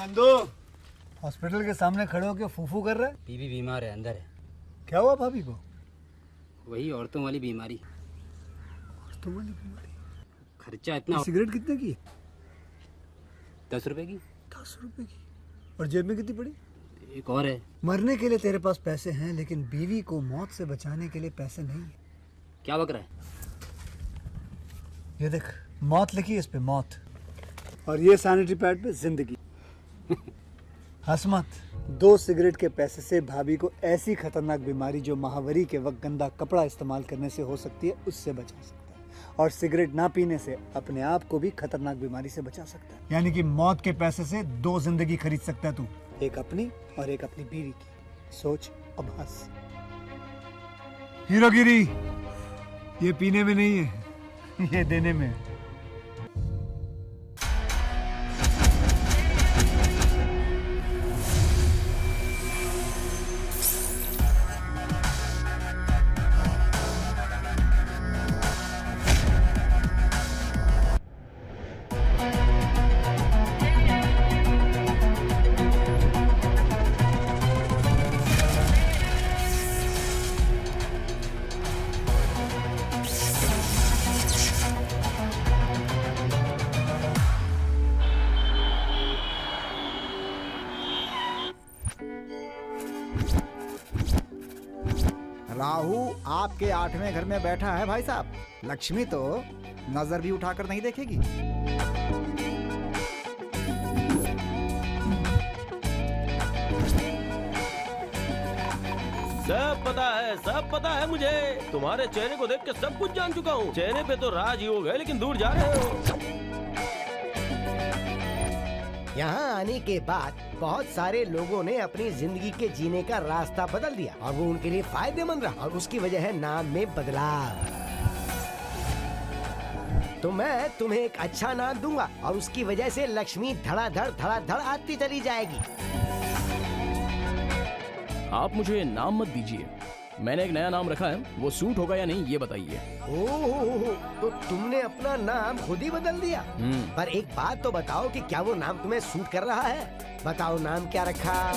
Nandu, hospital के सामने खड़े होकर फूफू कर रहा है। बीवी बीमार है, अंदर है। क्या हुआ भाभी को? वही औरतों वाली बीमारी। औरतों वाली बीमारी? खर्चा इतना। सिगरेट कितने की? 10 रुपए की। 10 रुपए की? और जेब में कितनी पड़ी? एक और है। मरने के लिए तेरे पास पैसे हैं, लेकिन बीवी को मौत से बचाने के लिए पैसे नहीं है। क्या बक रहा है? ये देख, मौत लिखी है इस पे, मौत। और ये सैनिटरी पैड पे जिंदगी। हंस मत। 2 सिगरेट के पैसे से भाभी को ऐसी खतरनाक बीमारी जो महावरी के वक्त गंदा कपड़ा इस्तेमाल करने से हो सकती है, उससे बचा सकता है। और सिगरेट ना पीने से अपने आप को भी खतरनाक बीमारी से बचा सकता है। यानी कि मौत के पैसे से 2 जिंदगी खरीद सकता है तू, एक अपनी और एक अपनी बीवी की। सोच अब हंस। हीरोगिरी ये पीने में नहीं है, ये देने में है। राहु आपके 8वें घर में बैठा है भाई साहब। लक्ष्मी तो नजर भी उठाकर नहीं देखेगी। सब पता है मुझे। तुम्हारे चेहरे को देख के सब कुछ जान चुका हूँ। चेहरे पे तो राजयोग है, लेकिन दूर जा रहे हो। यहाँ आने के बाद बहुत सारे लोगों ने अपनी जिंदगी के जीने का रास्ता बदल दिया और वो उनके लिए फायदेमंद रहा, और उसकी वजह है नाम में बदलाव। तो मैं तुम्हें एक अच्छा नाम दूंगा और उसकी वजह से लक्ष्मी धड़ाधड़ आती चली जाएगी। आप मुझे नाम मत दीजिए, मैंने एक नया नाम रखा है, वो सूट होगा या नहीं ये बताइए। ओह, तो तुमने अपना नाम खुद ही बदल दिया। पर एक बात तो बताओ कि क्या वो नाम तुम्हें सूट कर रहा है? बताओ नाम क्या रखा?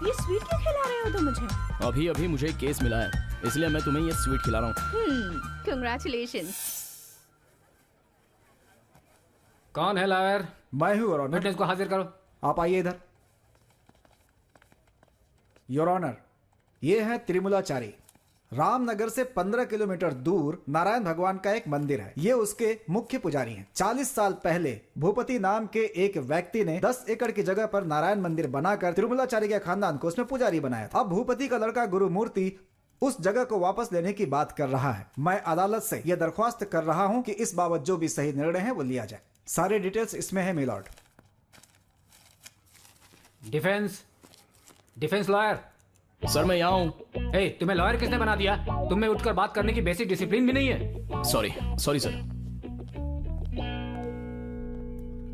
ये स्वीट क्यों खिला रहे हो तुम मुझे? अभी अभी मुझे केस मिला है, इसलिए मैं तुम्हें ये स्वीट खिला रहा हूँ। Congratulations। कौन है लॉयर? मैं हूँ योर ऑनर। विटनेस को हाजिर करो। आप आइए इधर। योर ऑनर, ये है त्रिमूलाचारी। रामनगर से 15 किलोमीटर दूर नारायण भगवान का एक मंदिर है। ये उसके मुख्य पुजारी हैं। 40 साल पहले भूपति नाम के एक व्यक्ति ने 10 एकड़ की जगह पर नारायण मंदिर बनाकर त्रिमूलाचारी के खानदान को उसमें पुजारी बनाया था। अब भूपति का लड़का गुरुमूर्ति उस जगह को वापस लेने की बात कर रहा है। मैं अदालत से यह दरख्वास्त कर रहा हूँ कि इस बाबत जो भी सही निर्णय है वो लिया जाए। सारे डिटेल्स इसमें है मिलॉर्ड। Defence lawyer. सर मैं यहाँ हूँ। हे, तुम्हें लॉयर किसने बना दिया? तुम्हें उठकर बात करने की बेसिक डिसिप्लिन भी नहीं है। Sorry sir.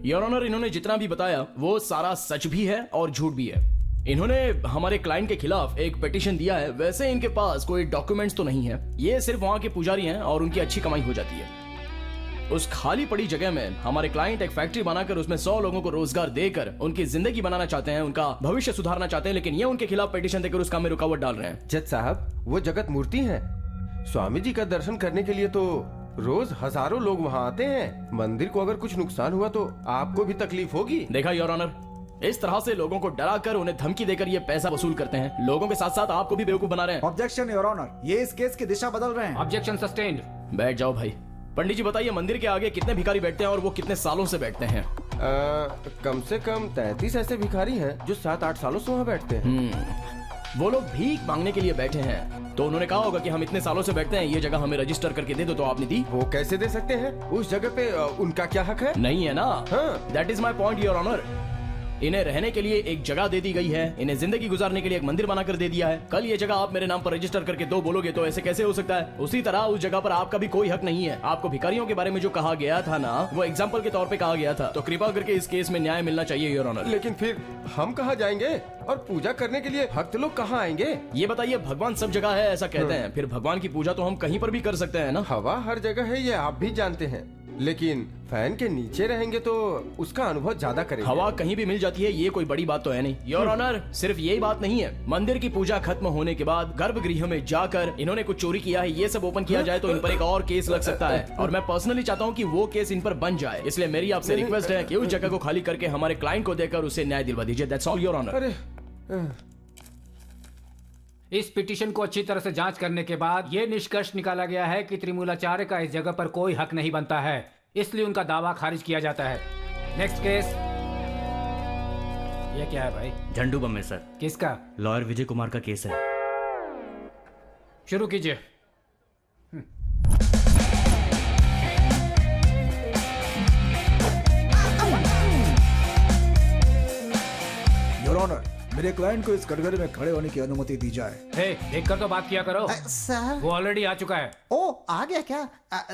योर ऑनर, इन्होंने जितना भी बताया वो सारा सच भी है और झूठ भी है। इन्होंने हमारे क्लाइंट के खिलाफ एक पिटीशन दिया है। वैसे इनके पास कोई डॉक्यूमेंट्स तो नहीं है, ये सिर्फ वहां के पुजारी हैं और उनकी अच्छी कमाई हो जाती है। उस खाली पड़ी जगह में हमारे क्लाइंट एक फैक्ट्री बनाकर उसमें 100 लोगों को रोजगार देकर उनकी जिंदगी बनाना चाहते हैं, उनका भविष्य सुधारना चाहते हैं, लेकिन ये उनके खिलाफ पिटीशन देकर उस काम में रुकावट डाल रहे हैं। जज साहब, वो जगत मूर्ति है। स्वामी जी का दर्शन करने के लिए तो रोज हजारों लोग वहाँ आते हैं। मंदिर को अगर कुछ नुकसान हुआ तो आपको भी तकलीफ होगी। देखा योर ऑनर, इस तरह से लोगों को डरा कर उन्हें धमकी देकर ये पैसा वसूल करते हैं। लोगों के साथ साथ आपको भी बेवकूफ बना रहे हैं। ऑब्जेक्शन योर ऑनर, ये इस केस की दिशा बदल रहे हैं। Objection sustained. बैठ जाओ भाई। पंडित जी बताइए, मंदिर के आगे कितने भिखारी बैठते हैं और वो कितने सालों से बैठते हैं? कम से कम 33 ऐसे भिखारी हैं जो 7-8 सालों से वहाँ बैठते हैं। वो लोग भीख मांगने के लिए बैठे हैं, तो उन्होंने कहा होगा कि हम इतने सालों से बैठते हैं, ये जगह हमें रजिस्टर करके दे दो, तो आपने दी। वो कैसे दे सकते हैं? उस जगह पे उनका क्या हक है? नहीं है ना? हाँ। That is my point your honour. इन्हें रहने के लिए एक जगह दे दी गई है, इन्हें जिंदगी गुजारने के लिए एक मंदिर बनाकर दे दिया है। कल ये जगह आप मेरे नाम पर रजिस्टर करके दो बोलोगे तो ऐसे कैसे हो सकता है? उसी तरह उस जगह पर आपका भी कोई हक नहीं है। आपको भिखारियों के बारे में जो कहा गया था ना, वो एग्जाम्पल के तौर पे कहा गया था, तो कृपा करके इस केस में न्याय मिलना चाहिए योर ऑनर। लेकिन फिर हम कहाँ जाएंगे और पूजा करने के लिए भक्त लोग कहाँ आएंगे? ये बताइए, भगवान सब जगह है ऐसा कहते हैं, फिर भगवान की पूजा तो हम कहीं पर भी कर सकते हैं ना? हवा हर जगह है, ये आप भी जानते हैं, लेकिन फैन के नीचे रहेंगे तो उसका अनुभव ज्यादा करेगा। हवा कहीं भी मिल जाती है, ये कोई बड़ी बात तो है नहीं योर ऑनर। सिर्फ यही बात नहीं है, मंदिर की पूजा खत्म होने के बाद गर्भगृह में जाकर इन्होंने कुछ चोरी किया है, ये सब ओपन किया जाए तो इन पर एक और केस लग सकता है, और मैं पर्सनली चाहता हूँ कि वो केस इन पर बन जाए। इसलिए मेरी आपसे रिक्वेस्ट है कि उस जगह को खाली करके हमारे क्लाइंट को देकर उसे न्याय दिलवा दीजिए। That's all your honour. इस पिटीशन को अच्छी तरह से जांच करने के बाद ये निष्कर्ष निकाला गया है कि त्रिमूलाचार्य का इस जगह पर कोई हक नहीं बनता है, इसलिए उनका दावा खारिज किया जाता है। Next case. ये क्या है भाई? झंडू बम है सर। किसका? लॉयर विजय कुमार का केस है। शुरू कीजिए। योर ऑनर, मेरे क्लाइंट को इस कटघरे में खड़े होने की अनुमति दी जाए। देखकर तो बात किया करो। सर, वो ऑलरेडी आ चुका है। ओ, आ गया क्या?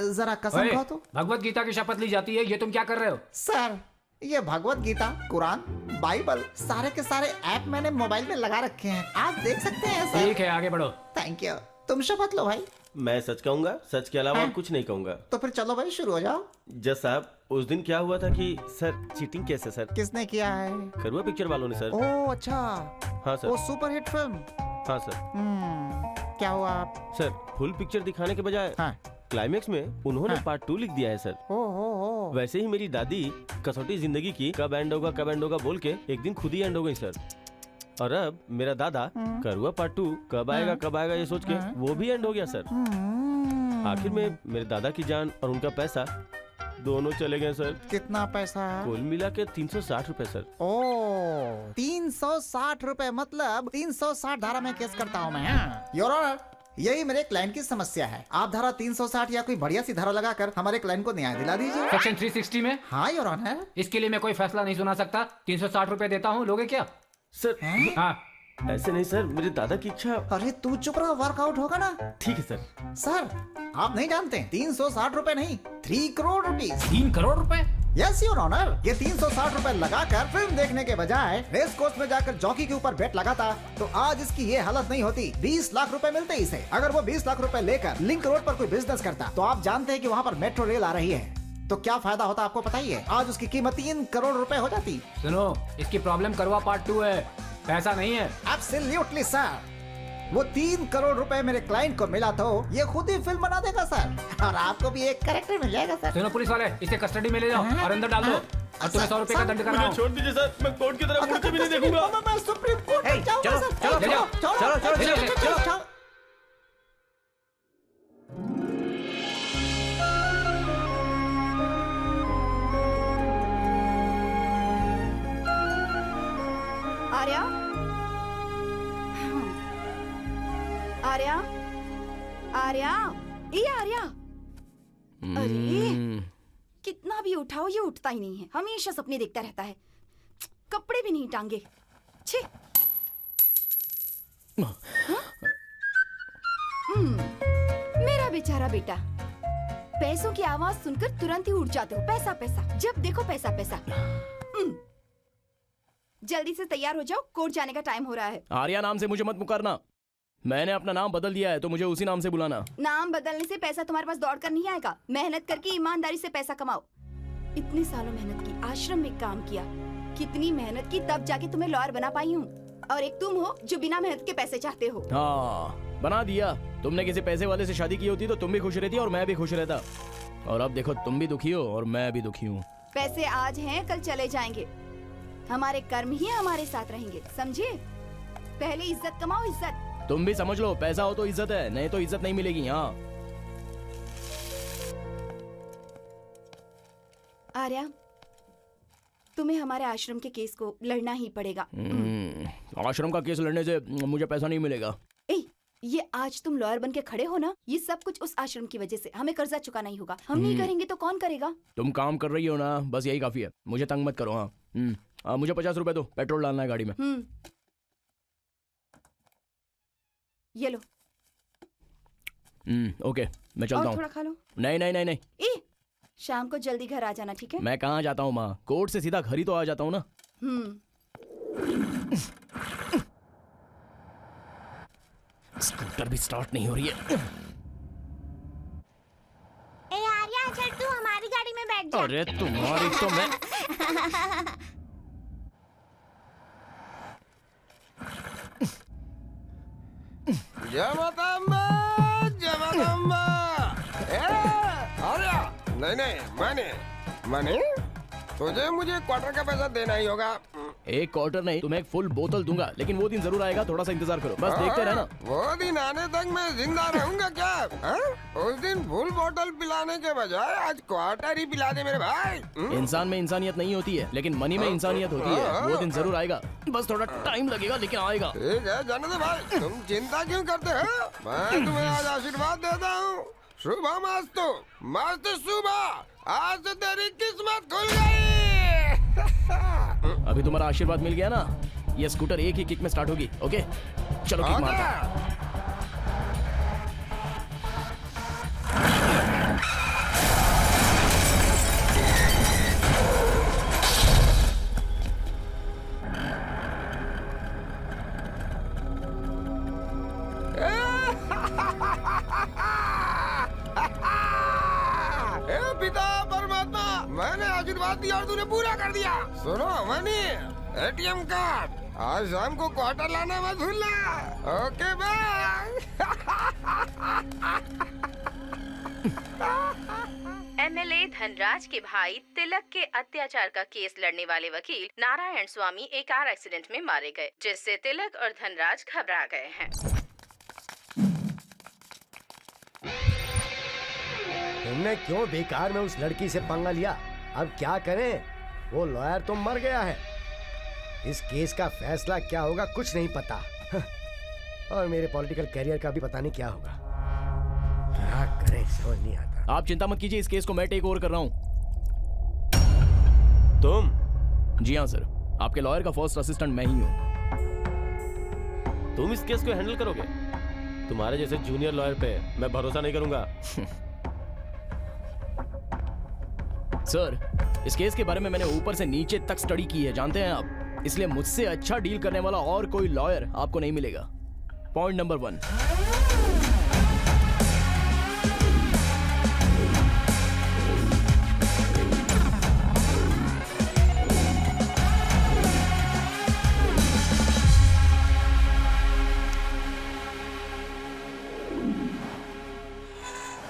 जरा कसम खाओ तो। भगवत गीता की शपथ ली जाती है, ये तुम क्या कर रहे हो? सर, ये भगवत गीता, कुरान, बाइबल, सारे के सारे ऐप मैंने मोबाइल में लगा रखे हैं, आप देख सकते हैं सर। ठीक है, आगे बढ़ो। Thank you. तुम शपथ लो भाई। मैं सच कहूंगा, सच के अलावा और कुछ नहीं कहूंगा। तो फिर चलो भाई, शुरू हो जाओ। जज साहब, उस दिन क्या हुआ था कि सर, चीटिंग कैसे सर? किसने किया है? करुआ पिक्चर वालों ने सर। ओ अच्छा। हाँ सर। वो सुपर हिट फिल्म। हाँ सर। क्या हुआ सर? फुल पिक्चर दिखाने के बजाय क्लाइमेक्स में उन्होंने पार्ट 2 लिख दिया है सर। ओ। वैसे ही मेरी दादी कसौटी जिंदगी की कब एंड होगा बोल के एक दिन खुद ही एंड हो गई सर। और अब मेरा दादा करुआ पार्ट 2 कब आएगा ये सोच के वो भी एंड हो गया सर। आखिर में मेरे दादा की जान और उनका पैसा दोनों चले गए सर। कितना पैसा? कुल मिला के 360 रुपए सर। ओ, 360 रुपए, मतलब 360 धारा में केस करता हूँ मैं। योर ऑनर, यही मेरे क्लाइंट की समस्या है। आप धारा 360 या कोई बढ़िया सी धारा लगाकर हमारे क्लाइंट को न्याय दिला दीजिए। सेक्शन 360 में? हाँ योर ऑनर। इसके लिए मैं कोई फैसला नहीं सुना सकता। 360 रुपए देता हूँ, लोगे क्या? सर हाँ। ऐसे नहीं सर, मेरे दादा की इच्छा। अरे तू चुप रहा, वर्कआउट होगा ना। ठीक है सर। सर, आप नहीं जानते, 360 रुपए नहीं, 3 करोड़ रुपीस। 3 करोड़ रुपए? Yes your honour. ये 360 रुपए लगाकर फिल्म देखने के बजाय रेस कोर्स में जाकर जॉकी के ऊपर बेट लगाता तो आज इसकी ये हालत नहीं होती। 20 लाख रुपए मिलते इसे। अगर वो 20 लाख रुपए लेकर लिंक रोड पर कोई बिजनेस करता तो आप जानते हैं कि वहाँ पर मेट्रो रेल आ रही है, तो क्या फायदा होता आपको पता ही है। आज उसकी कीमत 3 करोड़ रुपए हो जाती। सुनो, इसकी प्रॉब्लम करवा पार्ट 2 है, पैसा नहीं है। Absolutely sir. वो 3 करोड़ रुपए मेरे क्लाइंट को मिला तो ये खुद ही फिल्म बना देगा सर, और आपको भी एक कैरेक्टर मिल जाएगा सर। सुनो पुलिस वाले, इसे कस्टडी में ले जाओ और अंदर डाल दो, और तुम्हें 100 रुपए का दंड कर रहा हूं। छोड़ दीजिए सर, मैं कोर्ट की तरफ मुड़ के भी नहीं देखूंगा। मैं सुप्रीम कोर्ट में जाऊंगा सर। चलो। आर्या, आर्या, आर्या, ये आर्या। अरे कितना भी उठाओ ये उठता ही नहीं है, हमेशा सपने देखता रहता है, कपड़े भी नहीं टांगे। छे। मेरा बेचारा बेटा, पैसों की आवाज सुनकर तुरंत ही उठ जाते हो। पैसा पैसा, जब देखो पैसा पैसा। जल्दी से तैयार हो जाओ, कोर्ट जाने का टाइम हो रहा है। आर्या नाम से मुझे मत पुकारना। मैंने अपना नाम बदल दिया है तो मुझे उसी नाम से बुलाना। नाम बदलने से पैसा तुम्हारे पास दौड़ कर नहीं आएगा। मेहनत करके ईमानदारी से पैसा कमाओ। इतने सालों मेहनत की, आश्रम में काम किया, कितनी मेहनत की, तब जाके तुम्हें लॉयर बना पाई हूँ। और एक तुम हो जो बिना मेहनत के पैसे चाहते हो। हाँ, बना दिया। तुमने किसी पैसे वाले से शादी की होती तो तुम भी खुश रहती और मैं भी खुश रहता। और अब देखो तुम भी दुखी हो और मैं भी दुखी हूँ। पैसे आज हैं, कल चले जाएंगे। हमारे कर्म ही हमारे साथ रहेंगे, समझे? पहले इज्जत कमाओ, इज्जत। तुम भी समझ लो, पैसा हो तो इज्जत है, नहीं तो इज्जत नहीं मिलेगी। हाँ आर्या, तुम्हें हमारे आश्रम के केस को लड़ना ही पड़ेगा। आश्रम का केस लड़ने से मुझे पैसा नहीं मिलेगा। ये आज तुम लॉयर बन के खड़े हो ना, ये सब कुछ उस आश्रम की वजह से। हमें कर्जा चुकाना ही होगा। हम नहीं करेंगे तो कौन करेगा? तुम काम कर रही हो ना, बस यही काफी है। मुझे तंग मत करो। हाँ, मुझे 50 रुपए दो, पेट्रोल डालना है गाड़ी में। ये लो। ओके, मैं चलता हूँ। थोड़ा खा लो। नहीं नहीं नहीं नहीं। शाम को जल्दी घर आ जाना, ठीक है? मैं कहाँ जाता हूँ माँ, कोर्ट से सीधा घर ही तो आ जाता हूँ ना। स्कूटर भी स्टार्ट नहीं हो रही है। ए आर्या, चल तू हमारी गाड़ी में बैठ जा। अरे तुम्हारी तो मैं जय माता अम्मा, जय माता अम्मा। आर्या, नहीं मैंने तुझे मुझे क्वार्टर का पैसा देना ही होगा। एक क्वार्टर नहीं, तुम्हें एक फुल बोतल दूंगा, लेकिन वो दिन जरूर आएगा। थोड़ा सा इंतजार करो, बस देखते रहना। वो दिन आने तक मैं जिंदा रहूंगा क्या? उस दिन फुल बोतल पिलाने के बजाय आज क्वार्टर ही पिला दे मेरे भाई। इंसान में इंसानियत नहीं होती है, लेकिन मनी में इंसानियत होती है। वो दिन जरूर आएगा, बस थोड़ा टाइम लगेगा, लेकिन आएगा। ठीक है जाने दे भाई, तुम चिंता क्यों करते हो? मैं तुम्हें आज आशीर्वाद देता हूँ। शुभ मस्त सुबह, आज से तेरी किस्मत खुल गई। अभी तुम्हारा आशीर्वाद मिल गया ना, ये स्कूटर एक ही किक में स्टार्ट होगी। ओके चलो किक मारते। पिता परमात्मा, मैंने आशीर्वाद दिया और तूने पूरा कर दिया। सुनो मनी, एटीएम कार्ड, आज शाम को क्वार्टर लाना मत भूलना। Okay bye. एमएलए धनराज के भाई तिलक के अत्याचार का केस लड़ने वाले वकील नारायण स्वामी एक कार एक्सीडेंट में मारे गए, जिससे तिलक और धनराज घबरा गए हैं। तुमने क्यों बेकार में उस लड़की से पंगा लिया? अब क्या करें? वो लॉयर तो मर गया है। इस केस का फैसला क्या होगा कुछ नहीं पता। और मेरे पॉलिटिकल कैरियर का भी पता नहीं क्या होगा। क्या करें समझ नहीं आता। आप चिंता मत कीजिए, इस केस को मैं टेक ओवर कर रहा हूँ। तुम? जी हाँ सर, आपके लॉयर का फर्स्ट असिस्टेंट मैं ही हूँ। तुम इस केस को हैंडल करोगे? तुम्हारे जैसे जूनियर लॉयर पे मैं भरोसा नहीं करूंगा। सर, इस केस के बारे में मैंने ऊपर से नीचे तक स्टडी की है, जानते हैं आप। इसलिए मुझसे अच्छा डील करने वाला और कोई लॉयर आपको नहीं मिलेगा। Point number 1।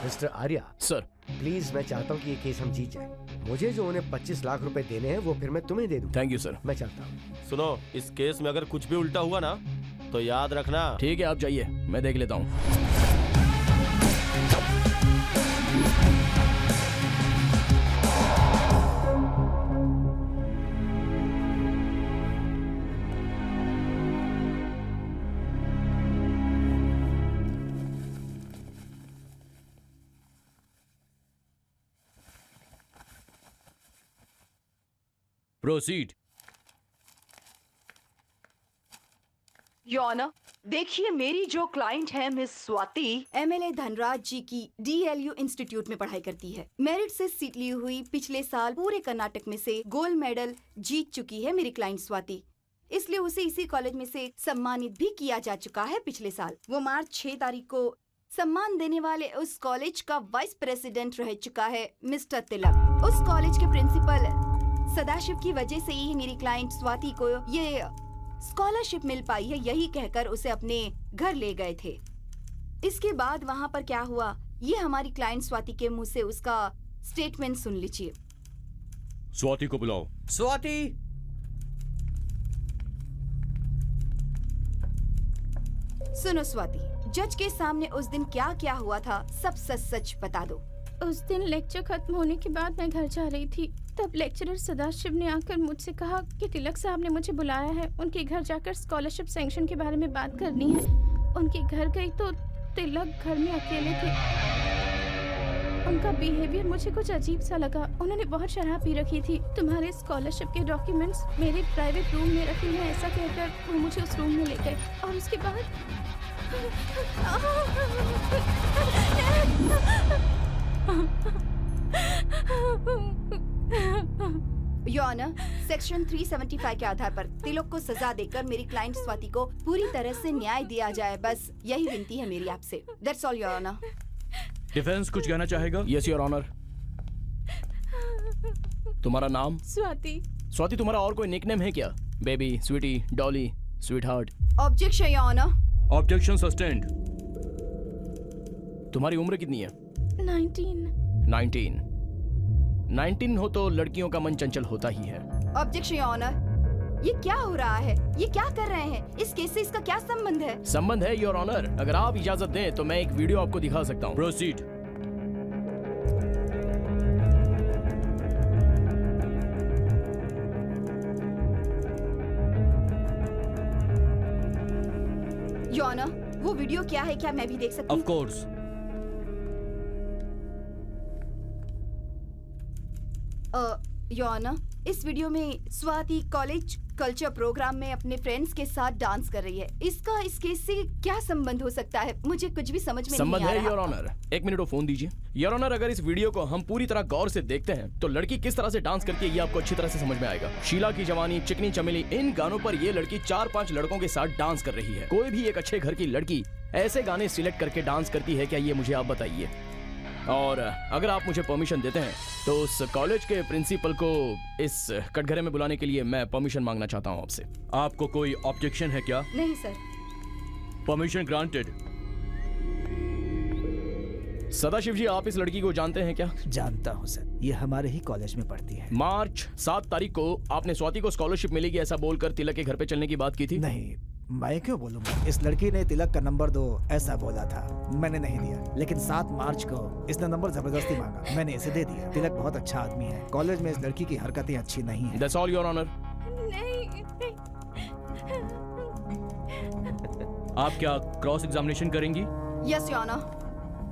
Mister Arya sir, please मैं चाहता हूँ कि ये केस हम जीत जाएं। मुझे जो उन्हें 25 लाख रुपए देने हैं वो फिर मैं तुम्हें दे दूँ। Thank you sir. मैं चाहता हूँ। सुनो, इस केस में अगर कुछ भी उल्टा हुआ ना तो याद रखना। ठीक है, आप जाइए, मैं देख लेता हूँ। प्रोसीड। योर ऑनर, देखिए मेरी जो क्लाइंट है मिस स्वाति, एमएलए धनराज जी की DLU इंस्टीट्यूट में पढ़ाई करती है। मेरिट से सीट ली हुई, पिछले साल पूरे कर्नाटक में से गोल्ड मेडल जीत चुकी है मेरी क्लाइंट स्वाति। इसलिए उसे इसी कॉलेज में से सम्मानित भी किया जा चुका है पिछले साल। वो मार्च 6 तारीख को सम्मान देने वाले उस कॉलेज का वाइस प्रेसिडेंट रह चुका है मिस्टर तिलक। उस कॉलेज के प्रिंसिपल सदाशिव की वजह से ही मेरी क्लाइंट स्वाति को ये स्कॉलरशिप मिल पाई है, यही कहकर उसे अपने घर ले गए थे। इसके बाद वहाँ पर क्या हुआ, ये हमारी क्लाइंट स्वाति के मुंह से उसका स्टेटमेंट सुन लीजिए। स्वाति को बुलाओ। स्वाति, सुनो स्वाति, जज के सामने उस दिन क्या क्या हुआ था सब सच सच बता दो। उस दिन लेक्चर खत्म होने के बाद मैं घर जा रही थी, तब लेक्चरर सदाशिव ने आकर मुझसे कहा कि तिलक साहब ने मुझे बुलाया है, उनके घर जाकर स्कॉलरशिप सैंक्शन के बारे में बात करनी है। उनके घर गई तो तिलक घर में अकेले थे। उनका बिहेवियर मुझे कुछ अजीब सा लगा। उन्होंने बहुत शराब पी रखी थी। तुम्हारे स्कॉलरशिप के डॉक्यूमेंट्स मेरे प्राइवेट रूम में रखे हैं, ऐसा कहकर वो मुझे उस रूम में ले गए और उसके बाद योर ऑनर, सेक्शन 375 के आधार पर तिलक को सजा देकर मेरी क्लाइंट स्वाति को पूरी तरह से न्याय दिया जाए, बस यही विनती है मेरी आपसे। That's all your honour. Defence कुछ कहना चाहेगा? Yes your honour. तुम्हारा नाम? स्वाति। स्वाति, तुम्हारा और कोई निकनेम है क्या? Baby, sweetie, dolly, sweetheart? Objection your honour. Objection sustained. तुम्हारी उम्र कितनी है? 19। 19 हो तो लड़कियों का मन चंचल होता ही है। Objection your honour. ये क्या हो रहा है? ये क्या कर रहे हैं? इस केस से इसका क्या संबंध है? संबंध है योर ऑनर। अगर आप इजाजत दें तो मैं एक वीडियो आपको दिखा सकता हूँ। प्रोसीड। योर ऑनर, वो वीडियो क्या है, क्या मैं भी देख सकती हूँ? Of course. योर ऑनर, इस वीडियो में स्वाति कॉलेज कल्चर प्रोग्राम में अपने फ्रेंड्स के साथ डांस कर रही है। इसका इस केस से क्या संबंध हो सकता है? मुझे कुछ भी समझ में नहीं आ रहा। संबंध है योर ऑनर। एक मिनट वो फोन दीजिए। योर ऑनर, अगर इस वीडियो को हम पूरी तरह गौर से देखते हैं तो लड़की किस तरह से डांस करती है ये आपको अच्छी तरह से समझ में आएगा। शीला की जवानी, चिकनी चमेली, इन गानों पर ये लड़की 4-5 लड़कों के साथ डांस कर रही है। कोई भी एक अच्छे घर की लड़की ऐसे गाने सिलेक्ट करके डांस करती है क्या? ये मुझे आप बताइए। और अगर आप मुझे परमिशन देते हैं तो उस कॉलेज के प्रिंसिपल को इस कटघरे में बुलाने के लिए मैं परमिशन मांगना चाहता हूं आपसे। आपको कोई ऑब्जेक्शन है क्या? नहीं sir. Permission granted. Sadashiv ji, आप इस लड़की को जानते हैं क्या? जानता हूँ सर, ये हमारे ही कॉलेज में पढ़ती है। मार्च 7 तारीख को आपने स्वाति को स्कॉलरशिप मिलेगी ऐसा बोलकर तिलक के घर पे चलने की बात की थी? नहीं, मैं क्यों बोलूंगा। इस लड़की ने तिलक का नंबर दो ऐसा बोला था, मैंने नहीं दिया। लेकिन 7 मार्च को इसने नंबर जबरदस्ती मांगा, मैंने इसे दे दिया। तिलक बहुत अच्छा आदमी है। कॉलेज में इस लड़की की हरकतें अच्छी नहीं है। That's all your honor। आप क्या क्रॉस एग्जामिनेशन करेंगी? Yes your honour.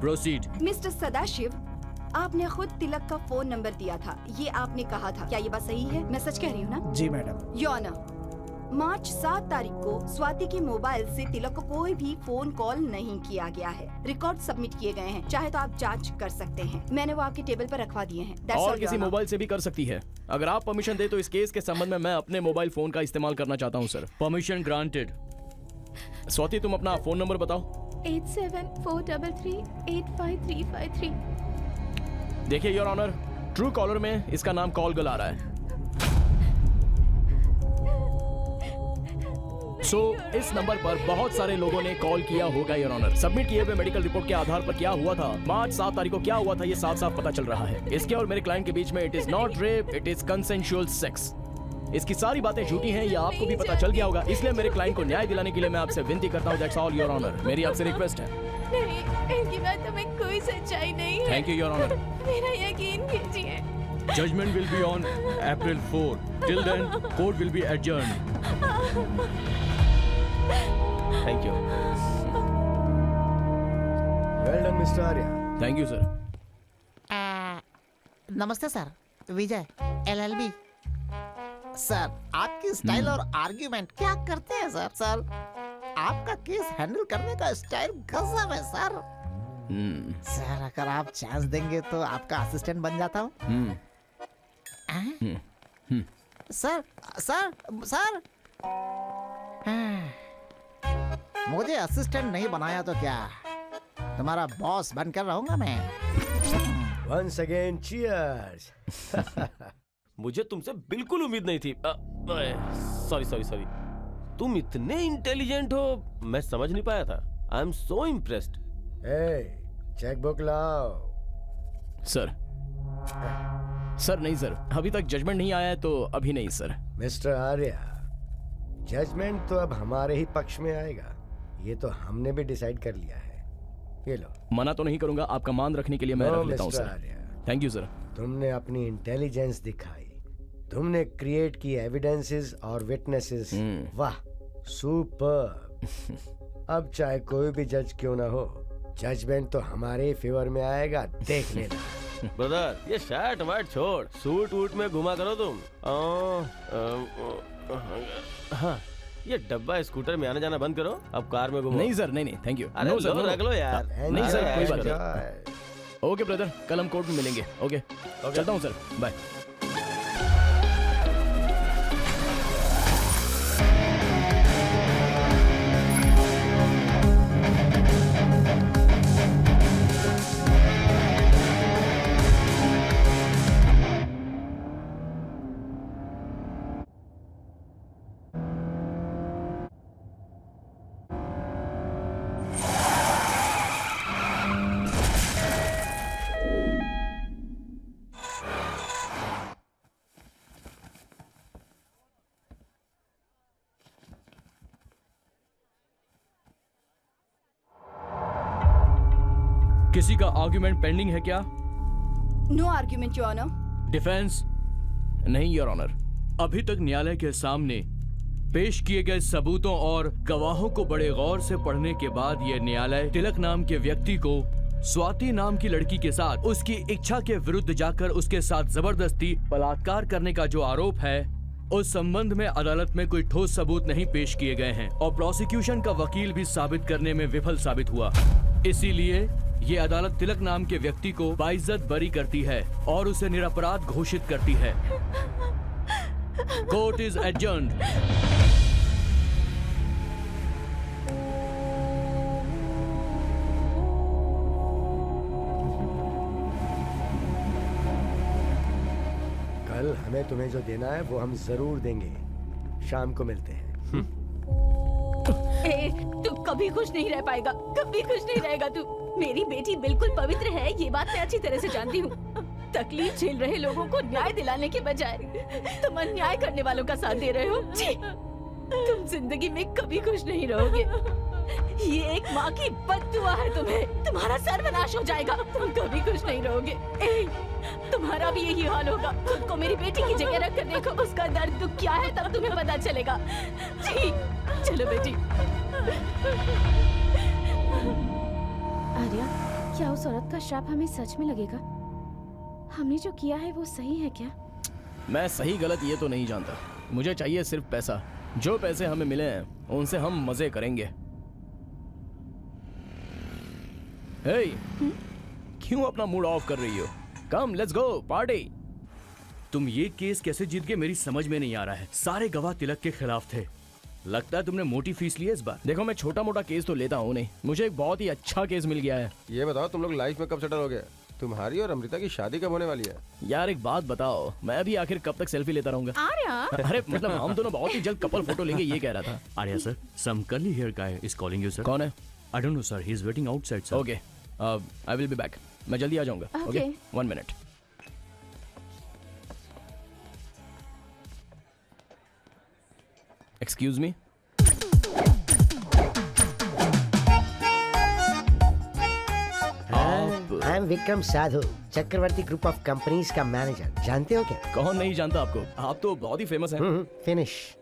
Proceed. Mister Sadashiv, आपने खुद तिलक का फोन नंबर दिया था, ये आपने कहा था, क्या ये बात सही है? मैं सच कह रही हूँ ना? जी मैडम। योर ऑनर, मार्च 7 तारीख को स्वाति के मोबाइल से तिलक को कोई भी फोन कॉल नहीं किया गया है। रिकॉर्ड सबमिट किए गए हैं, चाहे तो आप जांच कर सकते हैं। मैंने वो आपके टेबल पर रखवा दिए हैं। That's और all, किसी Your Honor। मोबाइल से भी कर सकती है। अगर आप परमिशन दे तो इस केस के संबंध में मैं अपने मोबाइल फोन का इस्तेमाल करना चाहता हूँ सर। Permission granted. स्वाति, तुम अपना फोन नंबर बताओ। 8743385353। देखिए योर ऑनर, ट्रू कॉलर में इसका नाम कॉल गर्ल आ रहा है। इस नंबर पर बहुत सारे लोगों ने कॉल किया होगा योर ऑनर। सबमिट किए हुए मेडिकल रिपोर्ट के आधार पर क्या हुआ था, मार्च 7 तारीख को क्या हुआ था, ये साफ साफ पता चल रहा है। इसके और मेरे क्लाइंट के बीच में it is not rape, it is consensual sex. इसकी सारी बातें झूठी हैं, ये आपको भी पता चल गया होगा। इसलिए मेरे क्लाइंट को न्याय दिलाने के लिए मैं आपसे विनती करता हूँ। That's all your honour. मेरी आपसे रिक्वेस्ट है। नहीं, इनकी बातों में कोई सच्चाई नहीं है। Thank you your honour. मेरा यकीन कीजिए। Judgment will be on April 4. Till then, court will be adjourned. Thank you. Well done, Mr. Arya. Thank you, sir. नमस्ते सर, विजय LLB। सर, आपकी स्टाइल और आर्ग्यूमेंट क्या करते हैं सर? सर, आपका केस हैंडल करने का स्टाइल गजब है सर। सर, अगर आप चांस देंगे तो आपका असिस्टेंट बन जाता हूँ। सर, सर, सर, मुझे असिस्टेंट नहीं बनाया तो क्या, तुम्हारा बॉस बनकर रहूंगा मैं। Once again, cheers. मुझे तुमसे बिल्कुल उम्मीद नहीं थी। Sorry sorry sorry. तुम इतने इंटेलिजेंट हो, मैं समझ नहीं पाया था। I am so impressed. Chequebook लाओ। सर नहीं सर, अभी तक जजमेंट नहीं आया है तो अभी नहीं सर। मिस्टर आर्या, जजमेंट तो अब हमारे ही पक्ष में आएगा, ये तो हमने भी डिसाइड कर लिया है। ये लो। मना तो नहीं करूंगा, आपका मान रखने के लिए मैं रख लेता हूँ सर। Thank you sir. तुमने अपनी इंटेलिजेंस दिखाई, तुमने क्रिएट की एविडेंसेस और विटनेसेस, वाह सुपर। अब चाहे कोई भी जज क्यों ना हो, जजमेंट तो हमारे फेवर में आएगा, देख लेना। ब्रदर, ये शर्ट वार्ट छोड़, सूट वूट में घुमा करो तुम। हाँ, ये डब्बा स्कूटर में आने जाना बंद करो, अब कार में घुमो। नहीं सर, नहीं थैंक यू। अरे लो, रख लो यार। नहीं सर, कोई बात नहीं। ओके ब्रदर, कल हम कोर्ट में मिलेंगे। ओके, चलता हूँ सर, बाय। किसी का आर्ग्यूमेंट पेंडिंग है क्या? No argument your honour. Defence? नहीं योर ऑनर। अभी तक न्यायालय के सामने पेश किए गए सबूतों और गवाहों को बड़े गौर से पढ़ने के बाद यह न्यायालय तिलक नाम के व्यक्ति को स्वाति नाम की लड़की के साथ उसकी इच्छा के विरुद्ध जाकर उसके साथ जबरदस्ती बलात्कार करने का जो आरोप है, उस संबंध में अदालत में कोई ठोस सबूत नहीं पेश किए गए हैं और प्रोसिक्यूशन का वकील भी साबित करने में विफल साबित हुआ। इसीलिए ये अदालत तिलक नाम के व्यक्ति को बाइज्जत बरी करती है और उसे निरपराध घोषित करती है। Court is adjourned. कल हमें तुम्हें जो देना है वो हम जरूर देंगे। शाम को मिलते हैं। तू कभी खुश नहीं रह पाएगा, कभी खुश नहीं रहेगा तू। मेरी बेटी बिल्कुल पवित्र है, ये बात मैं अच्छी तरह से जानती हूँ। तकलीफ झेल रहे लोगों को न्याय दिलाने के बजाय तुम अन्याय करने वालों का साथ दे रहे हो। छी! तुम जिंदगी में कभी खुश नहीं रहोगे। ये एक माँ की बद्दुआ है तुम्हें। तुम्हारा सर्वनाश हो जाएगा, तुम कभी खुश नहीं रहोगे। तुम्हारा भी यही हाल होगा। खुद को मेरी बेटी की जगह रख कर देखो, उसका दर्द दुख क्या है, तब तुम्हें पता चलेगा। जी, चलो बेटी। आर्या, क्या उस औरत का श्राप हमें सच में लगेगा? हमने जो किया है वो सही है क्या? मैं सही गलत ये तो नहीं जानता, मुझे चाहिए सिर्फ पैसा। जो पैसे हमें मिले हैं उनसे हम मजे करेंगे। हे, क्यों अपना मूड ऑफ कर रही हो? Come let's go party. तुम ये केस कैसे जीत गए मेरी समझ में नहीं आ रहा है। सारे गवाह तिलक के खिलाफ थे। लगता है तुमने मोटी फीस ली है इस बार। देखो, मैं छोटा मोटा केस तो लेता हूँ नहीं, मुझे एक बहुत ही अच्छा केस मिल गया है। ये बताओ, तुम लोग लाइफ में कब सेटल हो गए? तुम्हारी और अमृता की शादी कब होने वाली है? यार एक बात बताओ, मैं भी आखिर कब तक सेल्फी लेता रहूंगा? आर्या, अरे मतलब हम दोनों बहुत ही जल्द कपल फोटो लेंगे, ये कह रहा था। Arya sir, some curly hair guy is calling you sir. कौन है? I don't know sir, he is waiting outside sir. Okay, I will be back. मैं जल्दी आ जाऊंगा। Okay. 1 minute. Excuse me. I am Vikram Sadhu, Chakravarti group of companies का manager. जानते हो क्या? कौन नहीं जानता आपको, आप तो बहुत ही फेमस हैं। फिनिश।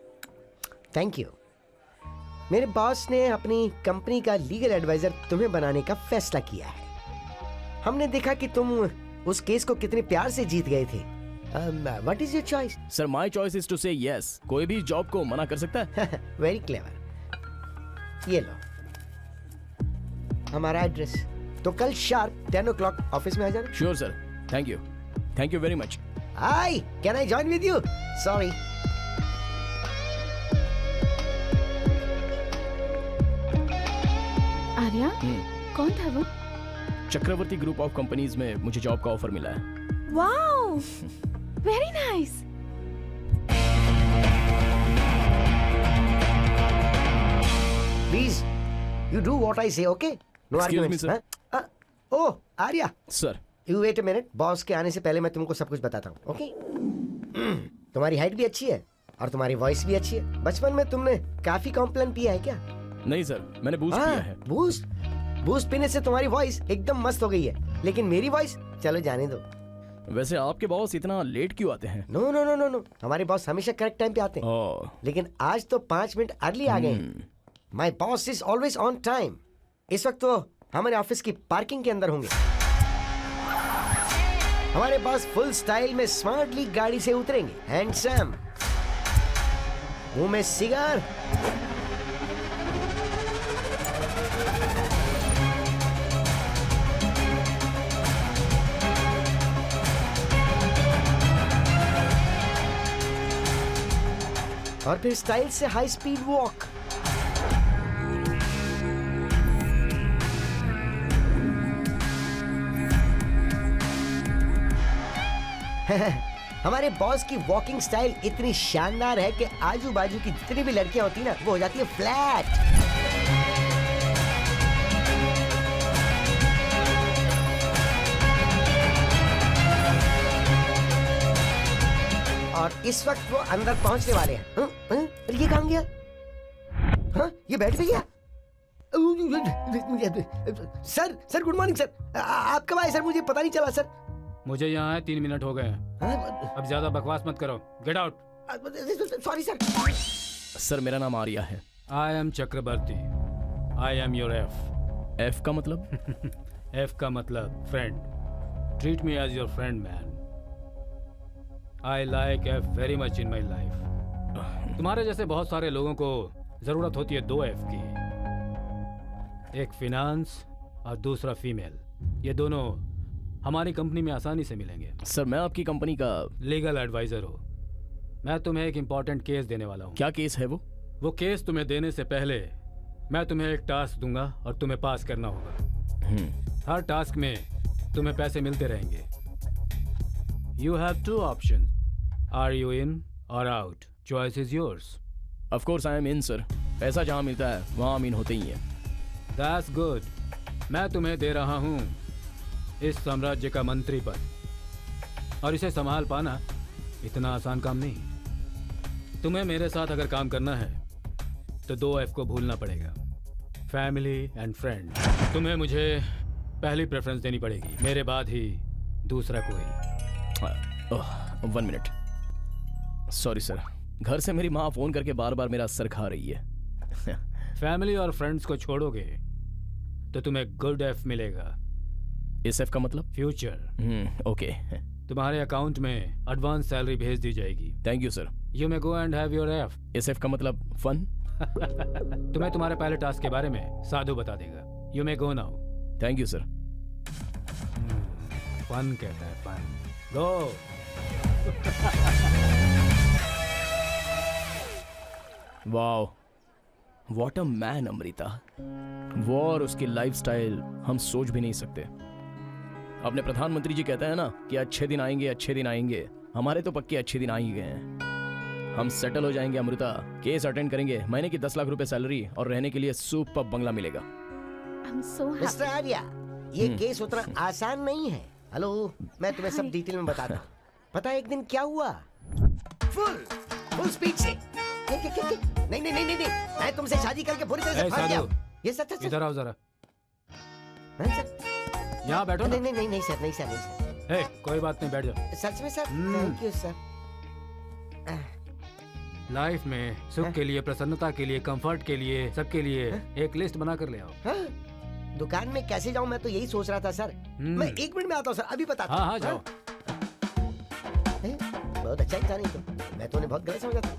Thank you. मेरे बॉस ने अपनी कंपनी का लीगल एडवाइजर तुम्हें बनाने का फैसला किया है। हमने देखा कि तुम उस केस को कितने प्यार से जीत गए थे। What is your choice? Sir, my choice is to say yes. कोई भी जॉब को मना कर सकता है। Very clever. ये लो हमारा एड्रेस। तो कल शार्प 10 o'clock ऑफिस में आ जाना। Sure sir, thank you very much. Hi, can I join with you? Sorry. Arya कौन था वो? चक्रवर्ती ग्रुप ऑफ कंपनीज में मुझे जॉब का ऑफर मिला है। Wow, very nice. Please you do what I say, okay? No arguments. Oh Arya sir, you wait a minute. Boss के आने से पहले मैं तुमको सब कुछ बताता हूँ, ओके? तुम्हारी हाइट भी अच्छी है और तुम्हारी वॉइस भी अच्छी है। बचपन में तुमने काफी कॉम्प्लेन पिया है क्या? नहीं सर, मैंने बूस्ट किया है। बूस्ट पीने से तुम्हारी वॉइस एकदम मस्त हो गई है, लेकिन मेरी वॉइस चलो जाने दो। वैसे आपके बॉस इतना लेट क्यों आते हैं? No no no no no, हमारे बॉस हमेशा करेक्ट टाइम पे आते हैं, लेकिन आज तो 5 मिनट अर्ली आ गए। My boss is always on time. इस वक्त तो हमारे ऑफिस की पार्किंग के अंदर होंगे। हमारे बॉस फुल स्टाइल में स्मार्टली गाड़ी से उतरेंगे, हैंडसम, मुंह में सिगार, और फिर स्टाइल से हाई स्पीड वॉक। हमारे बॉस की वॉकिंग स्टाइल इतनी शानदार है कि आजू बाजू की जितनी भी लड़कियां होती ना वो हो जाती है फ्लैट। और इस वक्त वो अंदर पहुंचने वाले हैं। ये कहाँ गया? हाँ, ये बैठ भी गया। Sir good morning sir. आप कब आए सर? मुझे पता नहीं चला सर। मुझे यहाँ है 3 मिनट हो गए हैं। अब ज्यादा बकवास मत करो, get out. Sorry sir. Sir मेरा नाम आर्या है। I am Chakravarti. I am your F. F का मतलब? एफ का मतलब friend. Treat me as your friend man. I like F very much in my life. तुम्हारे जैसे बहुत सारे लोगों को जरूरत होती है 2 एफ की, एक फिनांस और दूसरा फीमेल। ये दोनों हमारी कंपनी में आसानी से मिलेंगे। सर मैं आपकी कंपनी का लीगल एडवाइजर हूँ। मैं तुम्हें एक इम्पोर्टेंट केस देने वाला हूँ। क्या केस है वो? वो केस तुम्हें देने से पहले मैं तुम्हें एक टास्क दूंगा और तुम्हें पास करना होगा। हर टास्क में तुम्हें पैसे मिलते रहेंगे। You have 2 options. Are you in or out? Choice is yours. Of course I am in, sir. पैसा जहाँ मिलता है वहाँ अमीन होते ही हैं। That's good. मैं तुम्हें दे रहा हूँ इस साम्राज्य का मंत्री पद, और इसे संभाल पाना इतना आसान काम नहीं। तुम्हें मेरे साथ अगर काम करना है तो 2 F को भूलना पड़ेगा, फैमिली एंड फ्रेंड। तुम्हें मुझे पहली प्रेफरेंस देनी पड़ेगी, मेरे बाद ही दूसरा कोई। 1 मिनट। सॉरी सर, घर से मेरी माँ फोन करके बार बार मेरा सर खा रही है। फैमिली और फ्रेंड्स को छोड़ोगे तो तुम्हें गुड एफ मिलेगा। इस एफ का मतलब? फ्यूचर। ओके। तुम्हारे अकाउंट में एडवांस सैलरी भेज दी जाएगी। Thank you sir. You may go and have your F. इस एफ का मतलब फन? तुम्हें तुम्हारे पहले टास्क के बारे में साधु बता देगा। You may go now. Thank you sir. Fun कहता है, fun. Go. Wow, what a man Amrita. वो और उसकी लाइफस्टाइल हम सोच भी नहीं सकते। अपने प्रधानमंत्री जी कहते हैं ना कि अच्छे दिन आएंगे, अच्छे दिन आएंगे। हमारे तो पक्के अच्छे दिन आ ही गए हैं। हम सेटल हो जाएंगे अमृता, केस अटेंड करेंगे, महीने की 10 लाख रुपए सैलरी और रहने के लिए सुपर बंगला मिलेगा। मिस्टर आर्या, ये केस उतना आसान नहीं है। हेलो, मैं तुम्हें सब डिटेल में बताता हूँ। पता है एक दिन क्या हुआ? फुल स्पीड से नहीं, मैं तुमसे शादी करके पूरी तरह से फंस गया। ये सच। इधर आओ जरा। यहाँ बैठो। नहीं सर। कोई बात नहीं, बैठ जाओ। सच में sir? Thank you sir. Life में सुख के लिए, प्रसन्नता के लिए, कंफर्ट के लिए, सबके लिए एक लिस्ट बना कर ले आओ। दुकान में कैसे जाऊं, मैं तो यही सोच रहा था सर। मैं 1 मिनट में आता हूँ सर, अभी बताता हूँ। हाँ, जाओ। बहुत अच्छा इंसान है तो। मैं तो उन्हें बहुत गलत समझा था।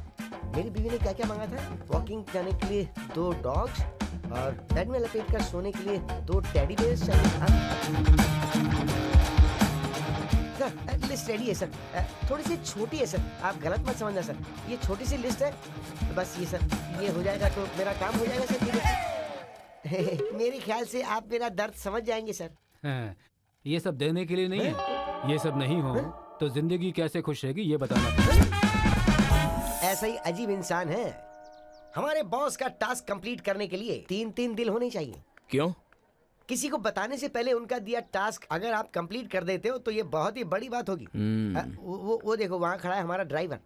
मेरी बीवी ने क्या क्या मांगा था? वॉकिंग जाने के लिए 2 डॉग्स और बेड में लपेट कर सोने के लिए 2 टेडी बेयर्स चाहिए। सर लिस्ट रेडी है सर, थोड़ी सी छोटी है सर, आप गलत मत समझना सर। ये छोटी सी लिस्ट है, बस ये सर, ये हो जाएगा तो मेरा काम हो जाएगा सर। मेरे ख्याल से आप मेरा दर्द समझ जाएंगे सर। हाँ, ये सब देने के लिए नहीं है। ये सब नहीं हो तो जिंदगी कैसे खुश रहेगी ये बताना पड़ेगा। ऐसा ही अजीब इंसान है। हमारे बॉस का टास्क कंप्लीट करने के लिए 3-3 दिल होने चाहिए। क्यों? किसी को बताने से पहले उनका दिया टास्क अगर आप कंप्लीट कर देते हो तो ये बहुत ही बड़ी बात होगी। वो देखो वहाँ खड़ा है हमारा ड्राइवर।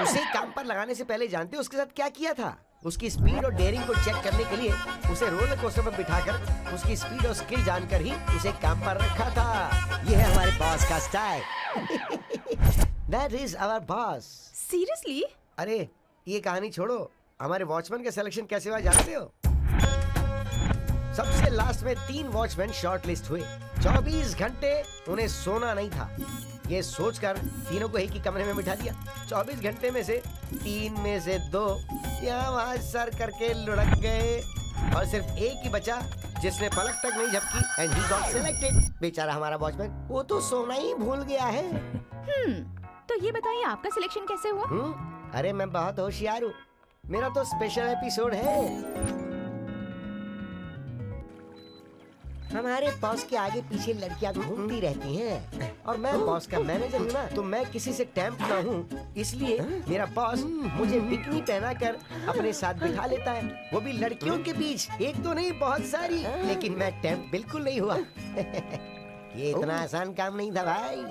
उसे काम पर लगाने से पहले जानते हो उसके साथ क्या किया था? उसकी स्पीड और डेयरिंग को चेक करने के लिए उसे रोलर कोस्टर पर बिठाकर उसकी स्पीड और स्किल जानकर ही उसे काम पर रखा था। ये है हमारे बॉस का style. That is our boss. Seriously? अरे ये कहानी छोड़ो, हमारे वॉचमैन का सिलेक्शन कैसे हुआ जानते हो? सबसे लास्ट में 3 वॉचमैन शॉर्ट लिस्ट हुए। 24 घंटे उन्हें सोना नहीं था। ये सोचकर तीनों को एक ही कमरे में बिठा दिया। 24 घंटे में से 3 में से 2 यहाँ वहाँ सर करके लुढ़क गए और सिर्फ एक ही बचा जिसने पलक तक नहीं झपकी एंड ही गॉट सिलेक्टेड। बेचारा हमारा वॉचमैन, वो तो सोना ही भूल गया है। तो ये बताइए आपका सिलेक्शन कैसे हुआ? अरे मैं बहुत होशियार हूँ, मेरा तो स्पेशल एपिसोड है। हमारे बॉस के आगे पीछे लड़कियां घूमती रहती हैं और मैं बॉस का मैनेजर हूँ ना, तो मैं किसी से टैम्प ना हूँ, इसलिए मेरा बॉस मुझे बिकनी पहनाकर अपने साथ बिठा लेता है, वो भी लड़कियों के बीच। एक तो नहीं बहुत सारी, लेकिन मैं टैम्प बिल्कुल नहीं हुआ। ये इतना आसान काम नहीं था भाई।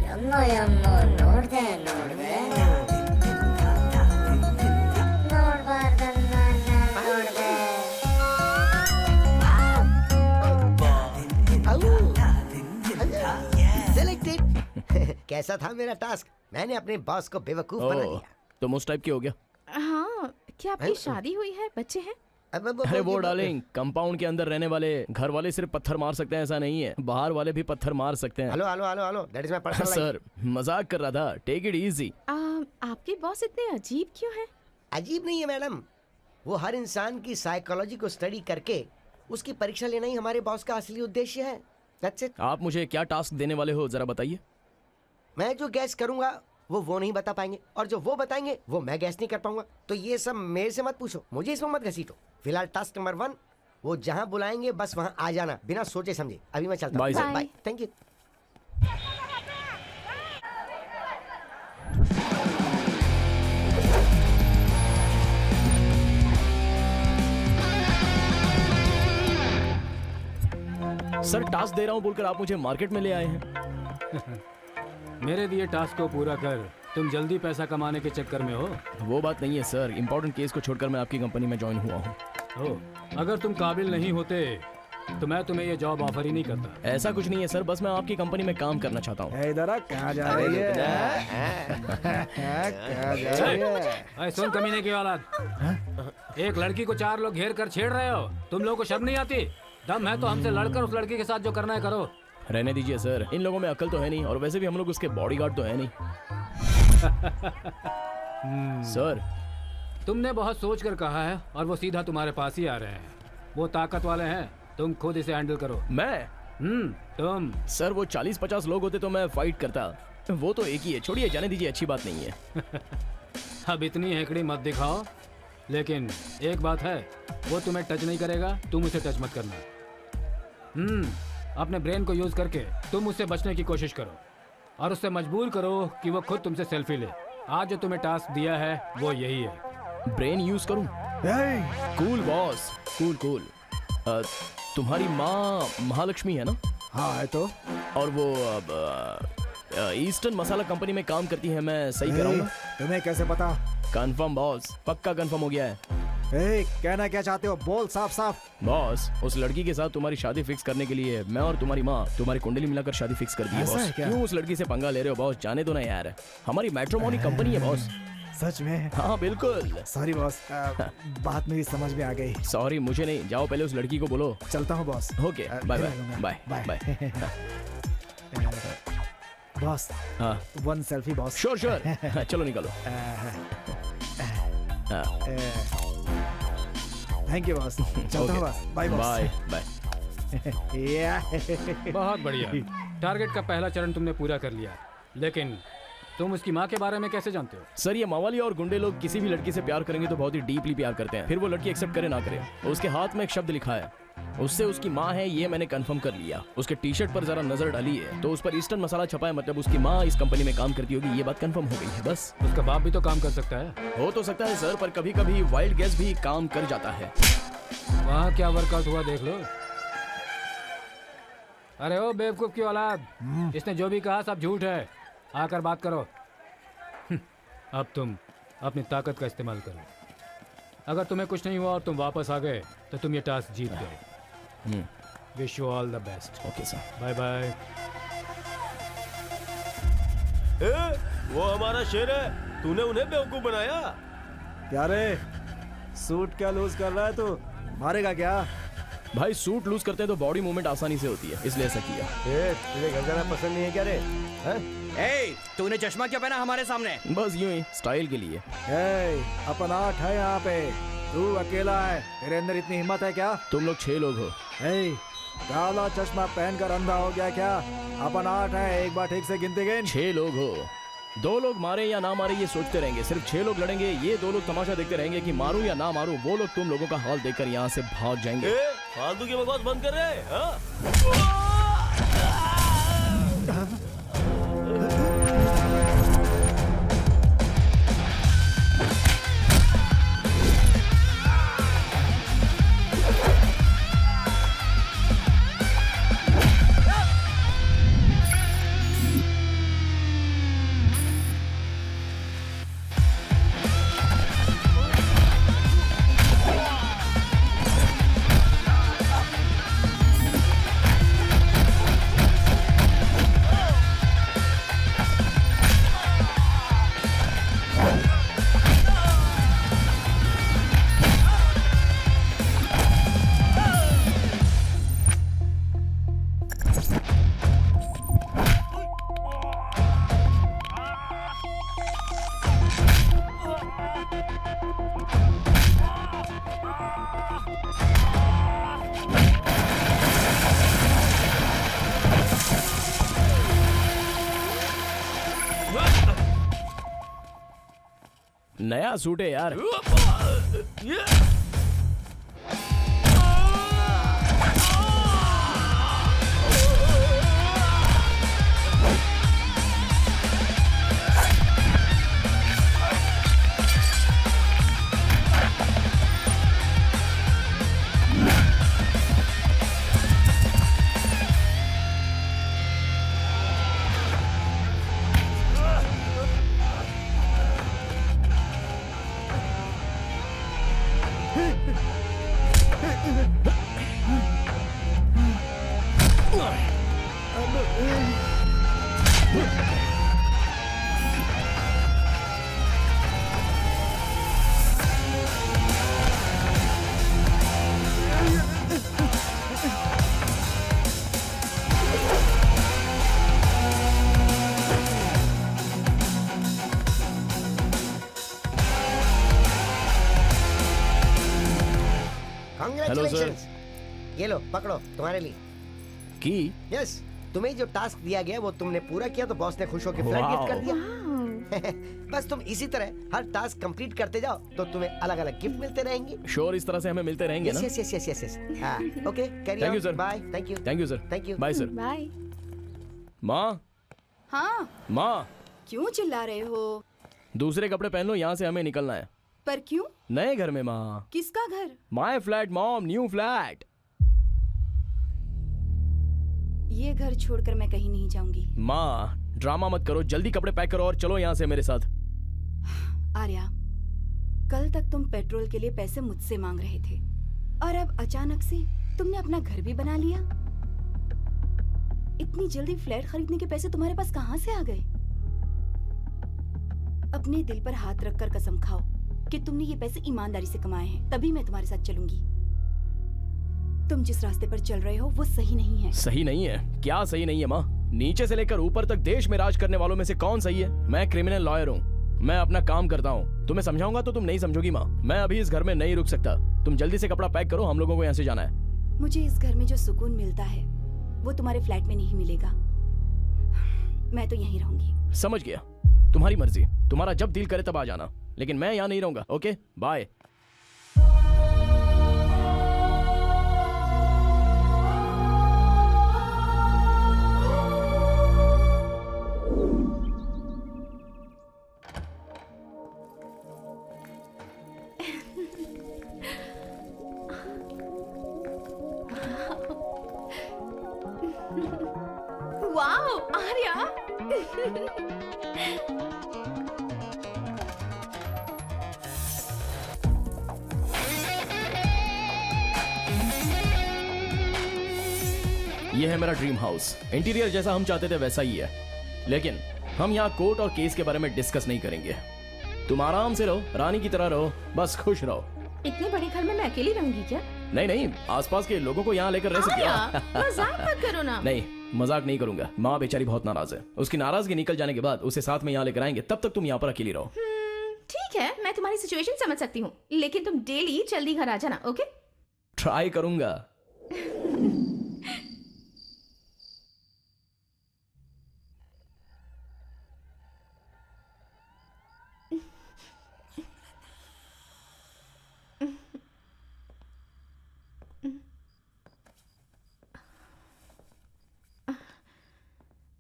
ಯಮ್ಮೋ ಯಮ್ಮೋ ನೋಡ್ದೆ ನೋಡ್ದೆ ನೋಡ್ಬಾರ್ದನ್ನ ನೋಡ್ದೆ सिलेक्टेड। कैसा था मेरा टास्क? मैंने अपने बॉस को बेवकूफ बना दिया। तुम उस टाइप के हो गया? हाँ, क्या आपकी शादी हुई है? बच्चे हैं? अरे वो डार्लिंग, कंपाउंड के अंदर रहने वाले घर वाले सिर्फ पत्थर मार सकते हैं ऐसा नहीं है, बाहर वाले भी पत्थर मार सकते हैं। Hello hello hello hello, that is my personal life. Sir मजाक कर रहा था, टेक इट इजी। आपके बॉस इतने अजीब क्यों हैं? अजीब नहीं है मैडम, वो हर इंसान की साइकोलॉजी को स्टडी करके उसकी परीक्षा लेना ही हमारे बॉस का असली उद्देश्य है। That's it. आप मुझे क्या टास्क देने वाले हो जरा बताइए। मैं जो गैस करूंगा वो नहीं बता पाएंगे और जो वो बताएंगे वो मैं गैस नहीं कर पाऊंगा। तो ये सब मेरे से मत पूछो, मुझे इसमें मत घसीटो। फिलहाल टास्क नंबर 1, वो जहां बुलाएंगे बस वहां आ जाना बिना सोचे समझे। अभी मैं चलता हूं। Bye. Thank you. Sir task दे रहा हूँ बोलकर आप मुझे मार्केट में ले आए हैं। मेरे दिए टास्क को पूरा कर, तुम जल्दी पैसा कमाने के चक्कर में हो। वो बात नहीं है सर, इम्पोर्टेंट केस को छोड़कर मैं आपकी कंपनी में ज्वाइन हुआ हूँ। अगर तुम काबिल नहीं होते तो मैं तुम्हें ये जॉब ऑफर ही नहीं करता। ऐसा कुछ नहीं है सर, बस मैं आपकी कंपनी में काम करना चाहता हूँ। इधर कहाँ जा रही है? सुन कमीने की औलाद, एक लड़की को 4 लोग घेर कर छेड़ रहे हो, तुम लोगों को शर्म नहीं आती? दम है तो हमसे लड़कर उस लड़की के साथ जो करना है करो। रहने दीजिए सर, इन लोगों में अकल तो है नहीं और वैसे भी हम लोग उसके बॉडीगार्ड तो है नहीं। सर तुमने बहुत सोच कर कहा है और वो सीधा तुम्हारे पास ही आ रहे हैं। वो ताकत वाले हैं, तुम खुद इसे हैंडल करो। मैं? तुम? सर वो 40-50 लोग होते तो मैं फाइट करता, वो तो एक ही है। छोड़िए, जाने दीजिए, अच्छी बात नहीं है। अब इतनी हेकड़ी मत दिखाओ, लेकिन एक बात है, वो तुम्हें टच नहीं करेगा, तुम उसे टच मत करना। अपने ब्रेन को यूज करके तुम उससे बचने की कोशिश करो और उससे मजबूर करो कि वो खुद तुमसे सेल्फी ले। आज जो तुम्हें टास्क दिया है वो यही है। ब्रेन यूज करूं? Cool boss, cool. तुम्हारी माँ महालक्ष्मी है ना? हाँ है तो। और वो ईस्टर्न मसाला कंपनी में काम करती है, मैं सही कह रहा हूँ? तुम्हें कैसे पता? कंफर्म बॉस, पक्का कंफर्म हो गया है। कहना क्या चाहते हो? बोल साफ साफ। बॉस, उस लड़की के साथ तुम्हारी शादी फिक्स करने के लिए मैं और तुम्हारी माँ तुम्हारी कुंडली मिलाकर शादी फिक्स कर दी है बॉस। क्यों उस लड़की से पंगा ले रहे हो बॉस? जाने दो ना यार, हमारी मैट्रिमोनी कंपनी है बॉस। सच में? हाँ बिल्कुल। सॉरी बॉस, बात मेरी समझ में आ गई। सॉरी मुझे नहीं, जाओ पहले उस लड़की को बोलो। चलता हूँ boss. Okay bye bye bye bye. Boss, हाँ 1 सेल्फी बॉस। श्योर चलो निकालो। थैंक यू बॉस, चलता हूँ बॉस। Bye boss. बाय। बहुत बढ़िया। टारगेट का पहला चरण तुमने पूरा कर लिया, लेकिन तुम उसकी माँ के बारे में कैसे जानते हो? सर, ये मावाली और गुंडे लोग किसी भी लड़की से प्यार करेंगे तो बहुत ही डीपली प्यार करते हैं, फिर वो लड़की एक्सेप्ट करे ना करे। उसके हाथ में एक शब्द लिखा है, उससे उसकी माँ है, ये मैंने कंफर्म कर लिया। उसके टी शर्ट पर जरा नजर डाली है तो उस पर ईस्टर्न मसाला छपा है, मतलब उसकी माँ इस कंपनी में काम करती होगी, ये बात कंफर्म हो गई है। बस। उसका बाप भी तो काम कर सकता है। हो तो सकता है सर, पर कभी कभी वाइल्ड गैस भी काम कर जाता है। वहाँ क्या वर्कआउट हुआ देख लो। अरे ओ बेवकूफ की औलाद, इसने जो भी कहा सब झूठ है। आकर बात करो। अब तुम अपनी ताकत का इस्तेमाल करो। अगर तुम्हें कुछ नहीं हुआ और तुम वापस आ गए तो तुम ये टास्क जीत गए। Wish you all the best. Okay sir, bye bye. वो हमारा शेर है, तूने उन्हें बेवकूफ बनाया। क्या रे, सूट क्या लूज कर रहा है तू? मारेगा क्या? भाई सूट लूज करते हैं तो बॉडी मूवमेंट आसानी से होती है, इसलिए ऐसा किया। तुझे घर जाना पसंद नहीं है क्या रे? तूने चश्मा क्यों पहना हमारे सामने? बस यूं ही स्टाइल के लिए। अपन 8 है यहाँ पे, तू अकेला है, तेरे अंदर इतनी हिम्मत है क्या? तुम लोग 6 लोग हो। काला चश्मा पहनकर अंधा हो गया क्या? अपन 8 है, एक बार ठीक से गिनते गए। 6 लोग हो। 2 लोग मारे या ना मारे ये सोचते रहेंगे, सिर्फ 6 लोग लड़ेंगे। ये 2 लोग तमाशा देखते रहेंगे कि मारूं या ना मारूं। वो लोग तुम लोगों का हाल देखकर यहाँ से भाग जाएंगे। फालतू की बकवास बंद कर रहे। नया सूट है यार। Congratulations! ये लो पकड़ो, तुम्हारे लिए की। यस, तुम्हें जो टास्क दिया गया वो तुमने पूरा किया तो बॉस ने खुश होकर फ्लैट गिफ्ट कर दिया। बस तुम इसी तरह हर टास्क कंप्लीट करते जाओ तो तुम्हें अलग अलग गिफ्ट मिलते रहेंगे। श्योर, इस तरह से हमें मिलते रहेंगे ना? Yes yes yes yes yes. Okay, Kerry thank you sir. Bye. Thank you. Thank you sir. Thank you. Bye sir. Bye. माँ, हाँ, माँ, क्यों चिल्ला रहे हो? दूसरे कपड़े पहन लो, यहाँ से हमें निकलना है। पर क्यों? नए घर में माँ। किसका घर? My flat mom, new flat. ये घर छोड़कर मैं कहीं नहीं जाऊंगी। माँ, ड्रामा मत करो, जल्दी कपड़े पैक करो और चलो यहाँ से मेरे साथ। आर्या, कल तक तुम पेट्रोल के लिए पैसे मुझसे मांग रहे थे और अब अचानक से तुमने अपना घर भी बना लिया। इतनी जल्दी फ्लैट खरीदने के पैसे तुम्हारे पास कहाँ से आ गए? अपने दिल पर हाथ रखकर कसम खाओ कि तुमने ये पैसे ईमानदारी से कमाए हैं, तभी मैं तुम्हारे साथ चलूंगी। तुम जिस रास्ते पर चल रहे हो वो सही नहीं है। सही नहीं है? क्या सही नहीं है माँ? नीचे से लेकर ऊपर तक देश में राज करने वालों में से कौन सही है? मैं क्रिमिनल लॉयर हूँ, मैं अपना काम करता हूँ। तुम्हें समझाऊंगा तो तुम नहीं समझोगी माँ। मैं अभी इस घर में नहीं रुक सकता। तुम जल्दी से कपड़ा पैक करो, हम लोगों को यहाँ से जाना है। मुझे इस घर में जो सुकून मिलता है वो तुम्हारे फ्लैट में नहीं मिलेगा। मैं तो यहीं रहूंगी। समझ गया। तुम्हारी मर्जी, तुम्हारा जब दिल करे तब आ जाना, लेकिन मैं यहाँ नहीं रहूंगा। Okay bye. वाओ आर्या। ये है मेरा ड्रीम हाउस। इंटीरियर जैसा हम चाहते थे वैसा ही है, लेकिन हम यहाँ कोर्ट और केस के बारे में डिस्कस नहीं करेंगे। तुम आराम से रहो, रानी की तरह रहो, बस खुश रहो। इतने बड़े घर में मैं अकेली रहूंगी क्या? नहीं नहीं, आसपास के लोगों को यहाँ लेकर रह सकते आर्या, मजाक मत करो ना। नहीं, मजाक नहीं करूंगा। माँ बेचारी बहुत नाराज है। उसकी नाराजगी निकल जाने के बाद उसे साथ में यहाँ लेकर आएंगे, तब तक तुम यहाँ पर अकेली रहो। ठीक है, मैं तुम्हारी सिचुएशन समझ सकती हूँ, लेकिन तुम डेली जल्दी घर आ जाना। ओके? ट्राई करूंगा।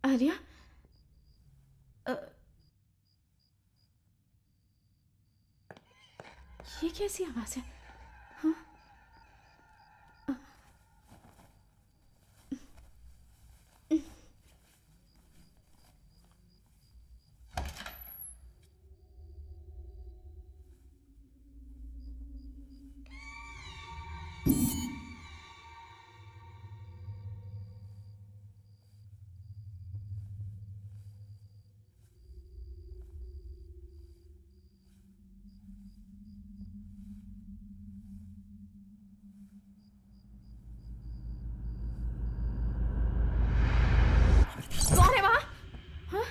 आर्या, ये कैसी आवाज है? हाँ? कौन है वहाँ? हाँ?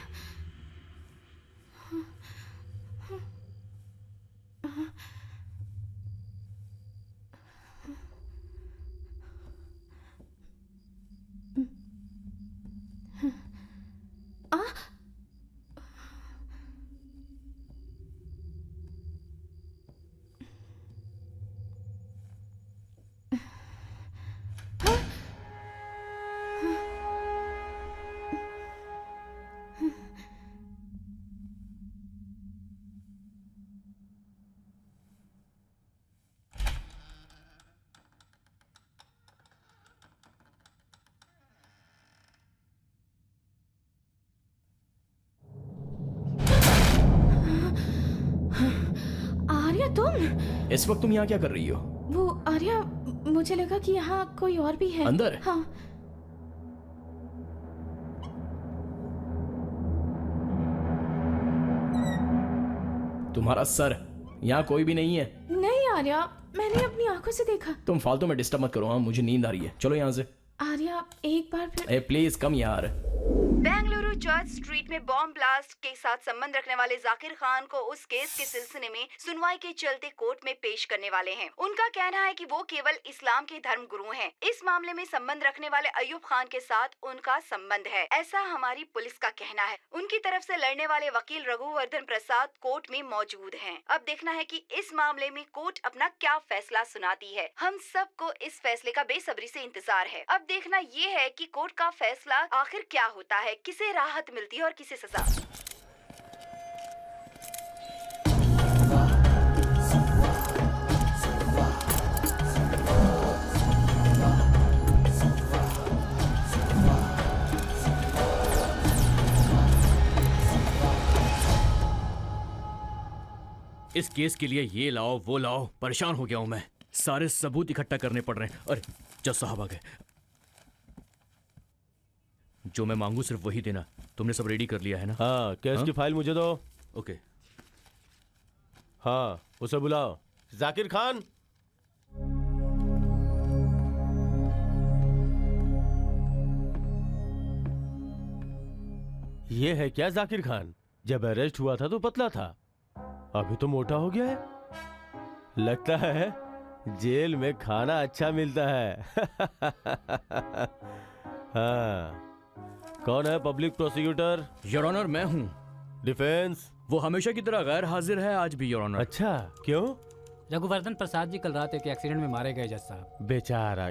आर्या, तुम इस वक्त तुम यहाँ क्या कर रही हो? वो आर्या, मुझे लगा कि यहाँ कोई और भी है। अंदर? हाँ। तुम्हारा सर, यहाँ कोई भी नहीं है। नहीं आर्या, मैंने अपनी आंखों से देखा। तुम फालतू में डिस्टर्ब मत करो। हाँ, मुझे नींद आ रही है, चलो यहाँ से। आर्या, एक बार फिर। ए प्लीज कम यार। बेंगलुरु चर्च स्ट्रीट में बॉम्ब ब्लास्ट के साथ संबंध रखने वाले जाकिर खान को उस केस के सिलसिले में सुनवाई के चलते कोर्ट में पेश करने वाले हैं। उनका कहना है कि वो केवल इस्लाम के धर्म गुरु हैं। इस मामले में संबंध रखने वाले अयूब खान के साथ उनका संबंध है, ऐसा हमारी पुलिस का कहना है। उनकी तरफ से लड़ने वाले वकील रघुवर्धन प्रसाद कोर्ट में मौजूद हैं। अब देखना है कि इस मामले में कोर्ट अपना क्या फैसला सुनाती है। हम सबको इस फैसले का बेसब्री से इंतजार है। अब देखना ये है कि कोर्ट का फैसला आखिर क्या होता है, किसे राहत मिलती है और किसे सजा। इस केस के लिए ये लाओ वो लाओ, परेशान हो गया हूं मैं। सारे सबूत इकट्ठा करने पड़ रहे हैं। अरे जज साहब आ गए। जो मैं मांगू सिर्फ वही देना। तुमने सब रेडी कर लिया है ना? हाँ, केस की फाइल मुझे दो। ओके। हाँ, उसे बुलाओ। जाकिर खान। ये है क्या जाकिर खान? जब अरेस्ट हुआ था तो पतला था, अभी तो मोटा हो गया है। लगता है जेल में खाना अच्छा मिलता है। हाँ, कौन है पब्लिक प्रोसिक्यूटर? योर ऑनर, मैं हूं। डिफेंस। वो हमेशा की तरह गैर हाजिर है आज भी, योर ऑनर। अच्छा, क्यों? रघुवर्धन प्रसाद जी कल रात एक एक्सीडेंट में मारे गए जज साहब। बेचारा।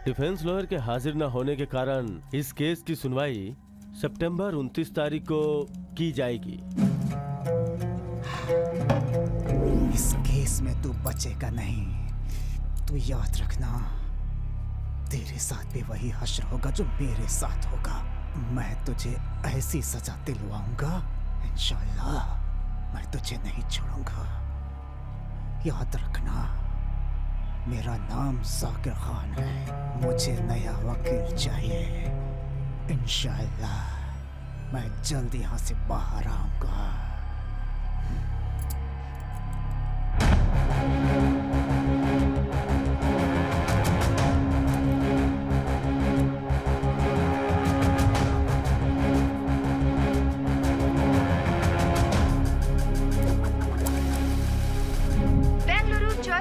डिफेंस लॉयर के हाजिर न होने के कारण इस केस की सुनवाई सितंबर 29 तारीख को की जाएगी। इस केस में तू बचेगा नहीं। तू याद रखना, तेरे साथ भी वही हश्र होगा जो मेरे साथ होगा। मैं तुझे ऐसी सजा दिलवाऊंगा, इंशाल्लाह मैं तुझे नहीं छोड़ूंगा। याद रखना, मेरा नाम जाकिर खान है। मुझे नया वकील चाहिए। इंशाल्लाह मैं जल्द यहाँ से बाहर आऊंगा।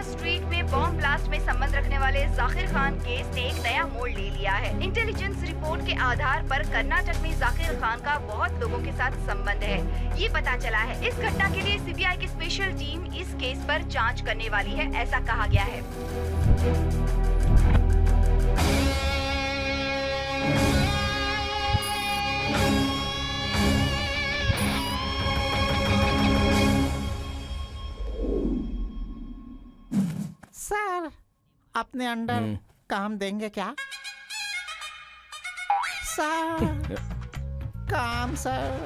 स्ट्रीट में बॉम्ब ब्लास्ट में संबंध रखने वाले जाकिर खान केस ने एक नया मोड़ ले लिया है। इंटेलिजेंस रिपोर्ट के आधार पर कर्नाटक में जाकिर खान का बहुत लोगों के साथ संबंध है, ये पता चला है। इस घटना के लिए सीबीआई की स्पेशल टीम इस केस पर जांच करने वाली है, ऐसा कहा गया है। सर, अपने अंडर काम देंगे क्या? सर, काम सर।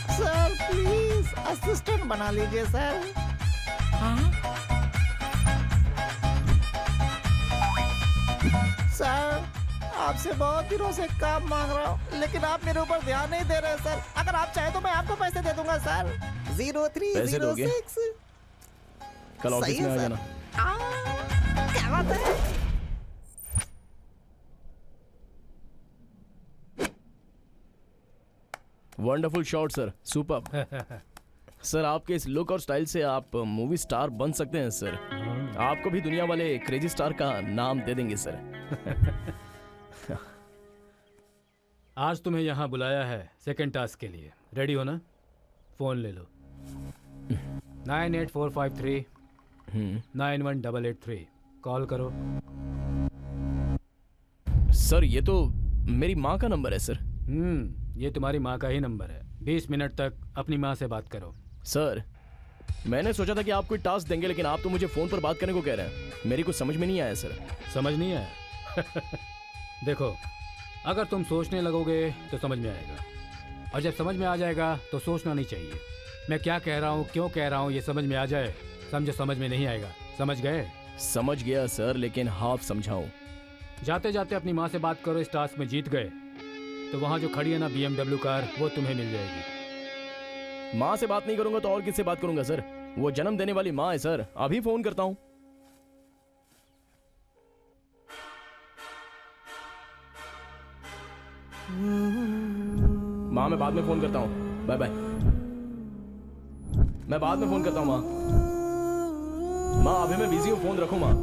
सर प्लीज असिस्टेंट बना लीजिए सर। हाँ? सर, आपसे बहुत दिनों से काम मांग रहा हूँ, लेकिन आप मेरे ऊपर ध्यान नहीं दे रहे सर। अगर आप चाहे तो मैं आपको पैसे दे दूंगा सर। 0306। कल ऑफिस में आ जाना। क्या बात है? Wonderful shot sir, super. Sir आपके इस लुक और स्टाइल से आप मूवी स्टार बन सकते हैं सर। आपको भी दुनिया वाले क्रेजी स्टार का नाम दे देंगे सर। आज तुम्हें यहाँ बुलाया है सेकंड टास्क के लिए। रेडी हो ना? फोन ले लो। 98453 91883 कॉल करो। सर ये तो मेरी माँ का नंबर है सर। ये तुम्हारी माँ का ही नंबर है। 20 मिनट तक अपनी माँ से बात करो। सर मैंने सोचा था कि आप कोई टास्क देंगे, लेकिन आप तो मुझे फोन पर बात करने को कह रहे हैं। मेरी कुछ समझ में नहीं आया सर। समझ नहीं आया? देखो, अगर तुम सोचने लगोगे तो समझ में आएगा, और जब समझ में आ जाएगा तो सोचना नहीं चाहिए। मैं क्या कह रहा हूँ, क्यों कह रहा हूँ, ये समझ में आ जाए, समझो समझ में नहीं आएगा। समझ गए? समझ गया सर, लेकिन हाफ समझाओ। जाते जाते अपनी माँ से बात करो। इस टास्क में जीत गए तो वहाँ जो खड़ी है ना BMW कार, वो तुम्हें मिल जाएगी। माँ से बात नहीं करूंगा तो और किससे बात करूंगा सर? वो जन्म देने वाली माँ है सर। अभी फोन करता हूँ। माँ मैं बाद में फोन करता हूँ। Bye bye. मैं बाद में फोन करता हूँ माँ। माँ अभी मैं बिजी हूँ, फोन रखो माँ।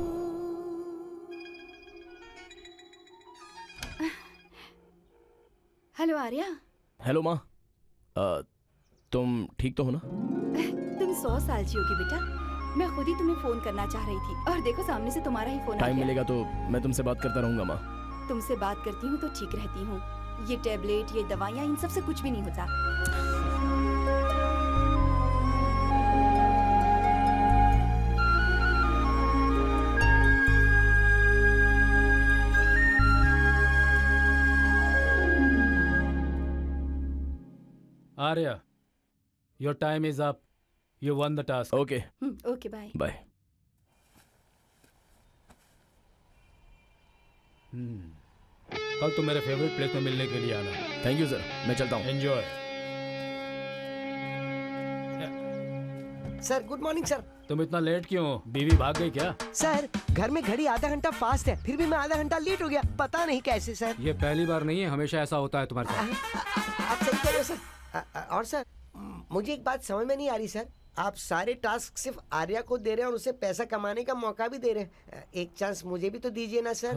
हेलो आर्या। हेलो माँ। तुम ठीक तो हो ना? तुम 100 साल की होगी बेटा। मैं खुद ही तुम्हें फोन करना चाह रही थी, और देखो सामने से तुम्हारा ही फोन आ गया। टाइम मिलेगा तो मैं तुमसे बात करता रहूंगा माँ। तुमसे बात करती हूँ तो ठीक रहती हूँ। ये टैबलेट, ये दवाइयाँ, इन सब से कुछ भी नहीं होता। Arya, your time is up. You won the task. Okay. Okay, bye. Bye. कल तुम मेरे फेवरेट प्लेस में मिलने के लिए आना। थैंक यू सर, मैं चलता हूँ। Enjoy. Sir good morning sir. तुम इतना लेट क्यों? बीवी भाग गई क्या? सर घर में घड़ी आधा घंटा फास्ट है, फिर भी मैं आधा घंटा लेट हो गया, पता नहीं कैसे सर। ये पहली बार नहीं है, हमेशा ऐसा होता है तुम्हारे साथ। आप सही कह रहे हो सर। और सर मुझे एक बात समझ में नहीं आ रही सर। आप सारे टास्क सिर्फ आर्या को दे रहे हैं और उसे पैसा कमाने का मौका भी दे रहे हैं। एक चांस मुझे भी तो दीजिए ना सर।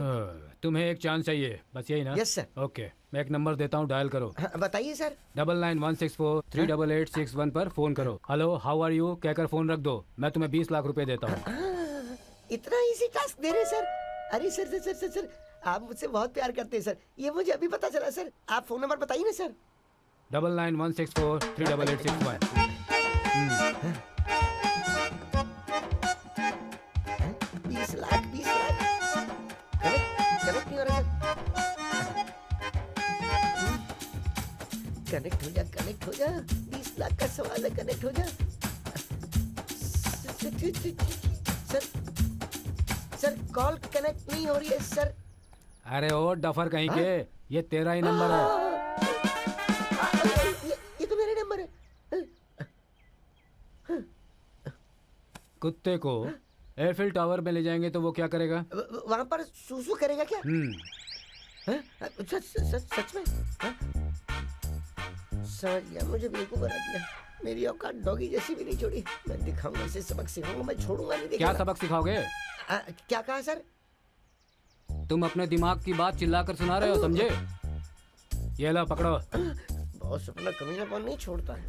तुम्हें एक चांस चाहिए, बस यही ना? Yes sir. ओके, मैं एक नंबर देता हूँ, डायल करो। बताइए सर। 9916438861 पर फोन करो। हेलो, हाउ आर यू कहकर फोन रख दो। मैं तुम्हें 20 लाख रुपए देता हूँ। इतना इजी टास्क दे रहे हैं सर? अरे sir sir sir sir sir, आप मुझसे बहुत प्यार करते हैं सर, ये मुझे अभी पता चला सर। आप फोन नंबर बताइए ना सर। 9916438861। 20 लाख 20 लाख कनेक्ट नहीं हो रहा सर। कनेक्ट हो जा 20 लाख का सवाल है, कनेक्ट हो जा सर। कॉल कनेक्ट नहीं हो रही है सर। अरे ओ डफर कहीं के, ये तेरा ही नंबर है। ये तो मेरा नंबर है। कुत्ते को एयरफिल टावर में ले जाएंगे तो वो क्या करेगा? वहाँ पर सूसू करेगा क्या? सच में? समझ गया, मुझे बेवकूफ बना दिया। मेरी औकात डॉगी जैसी भी नहीं छोड़ी। मैं दिखाऊंगा इसे, सबक सिखाऊंगा, मैं छोड़ूंगा नहीं। क्या सबक सिखाओगे? क्या कहा सर? तुम अपने दिमाग की बात चिल्लाकर सुना रहे हो, समझे? ये लो पकड़ो। बॉस अपना कमीनापन नहीं छोड़ता है।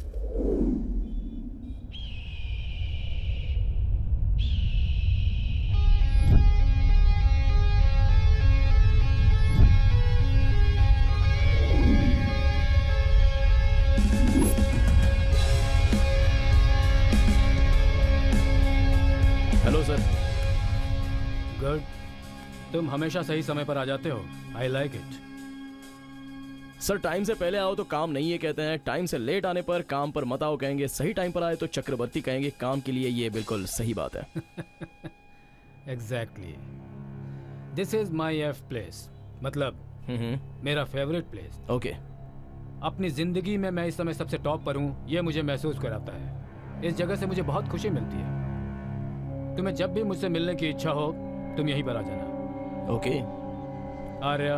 Hello sir. गुड, तुम हमेशा सही समय पर आ जाते हो। I like it. Sir time से पहले आओ तो काम नहीं है कहते हैं, टाइम से लेट आने पर काम पर मत आओ कहेंगे, सही टाइम पर आए तो चक्रवर्ती कहेंगे। काम के लिए ये बिल्कुल सही बात है। Exactly, this is my F place, मतलब मेरा फेवरेट प्लेस। ओके। अपनी जिंदगी में मैं इस समय सबसे टॉप पर हूँ, ये मुझे महसूस कराता है। इस जगह से मुझे बहुत खुशी मिलती है। तुम्हें जब भी मुझसे मिलने की इच्छा हो तुम यहीं पर आ जाना। ओके। आर्या,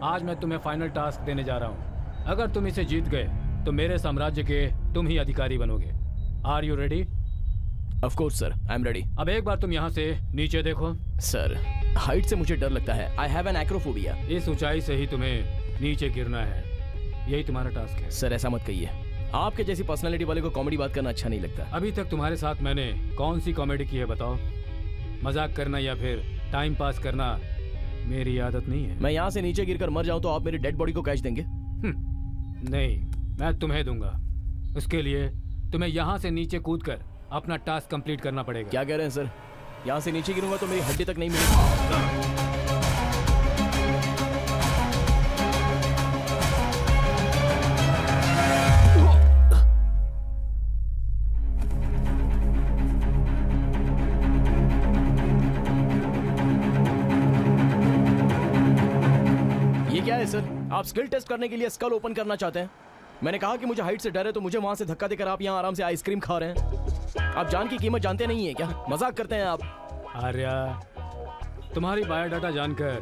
आज मैं तुम्हें फाइनल टास्क देने जा रहा हूँ। अगर तुम इसे जीत गए तो मेरे साम्राज्य के तुम ही अधिकारी बनोगे। Are you ready? Of course sir, I am ready. अब एक बार तुम यहाँ से नीचे देखो। सर हाइट से मुझे डर लगता है, आई हैव एन एक्रोफोबिया। इस ऊंचाई से ही तुम्हें नीचे गिरना है, यही तुम्हारा टास्क है। सर ऐसा मत कहिए, आपके जैसी पर्सनालिटी वाले को कॉमेडी बात करना अच्छा नहीं लगता। अभी तक तुम्हारे साथ मैंने कौन सी कॉमेडी की है बताओ? मजाक करना या फिर टाइम पास करना मेरी आदत नहीं है। मैं यहाँ से नीचे गिरकर मर जाऊं तो आप मेरी डेड बॉडी को कैच देंगे? नहीं, मैं तुम्हें दूंगा। उसके लिए तुम्हें यहाँ से नीचे कूदकर अपना टास्क कंप्लीट करना पड़ेगा। क्या कह रहे हैं सर? यहाँ से नीचे गिरूंगा तो मेरी हड्डी तक नहीं मिलेगी। सर आप स्किल टेस्ट करने के लिए स्कल ओपन करना चाहते हैं? मैंने कहा कि मुझे हाइट से डर है तो मुझे वहां से धक्का देकर आप यहाँ आराम से आइसक्रीम खा रहे हैं। आप जान की कीमत जानते नहीं है क्या? मजाक करते हैं आप। आर्या, तुम्हारी बायोडाटा जानकर,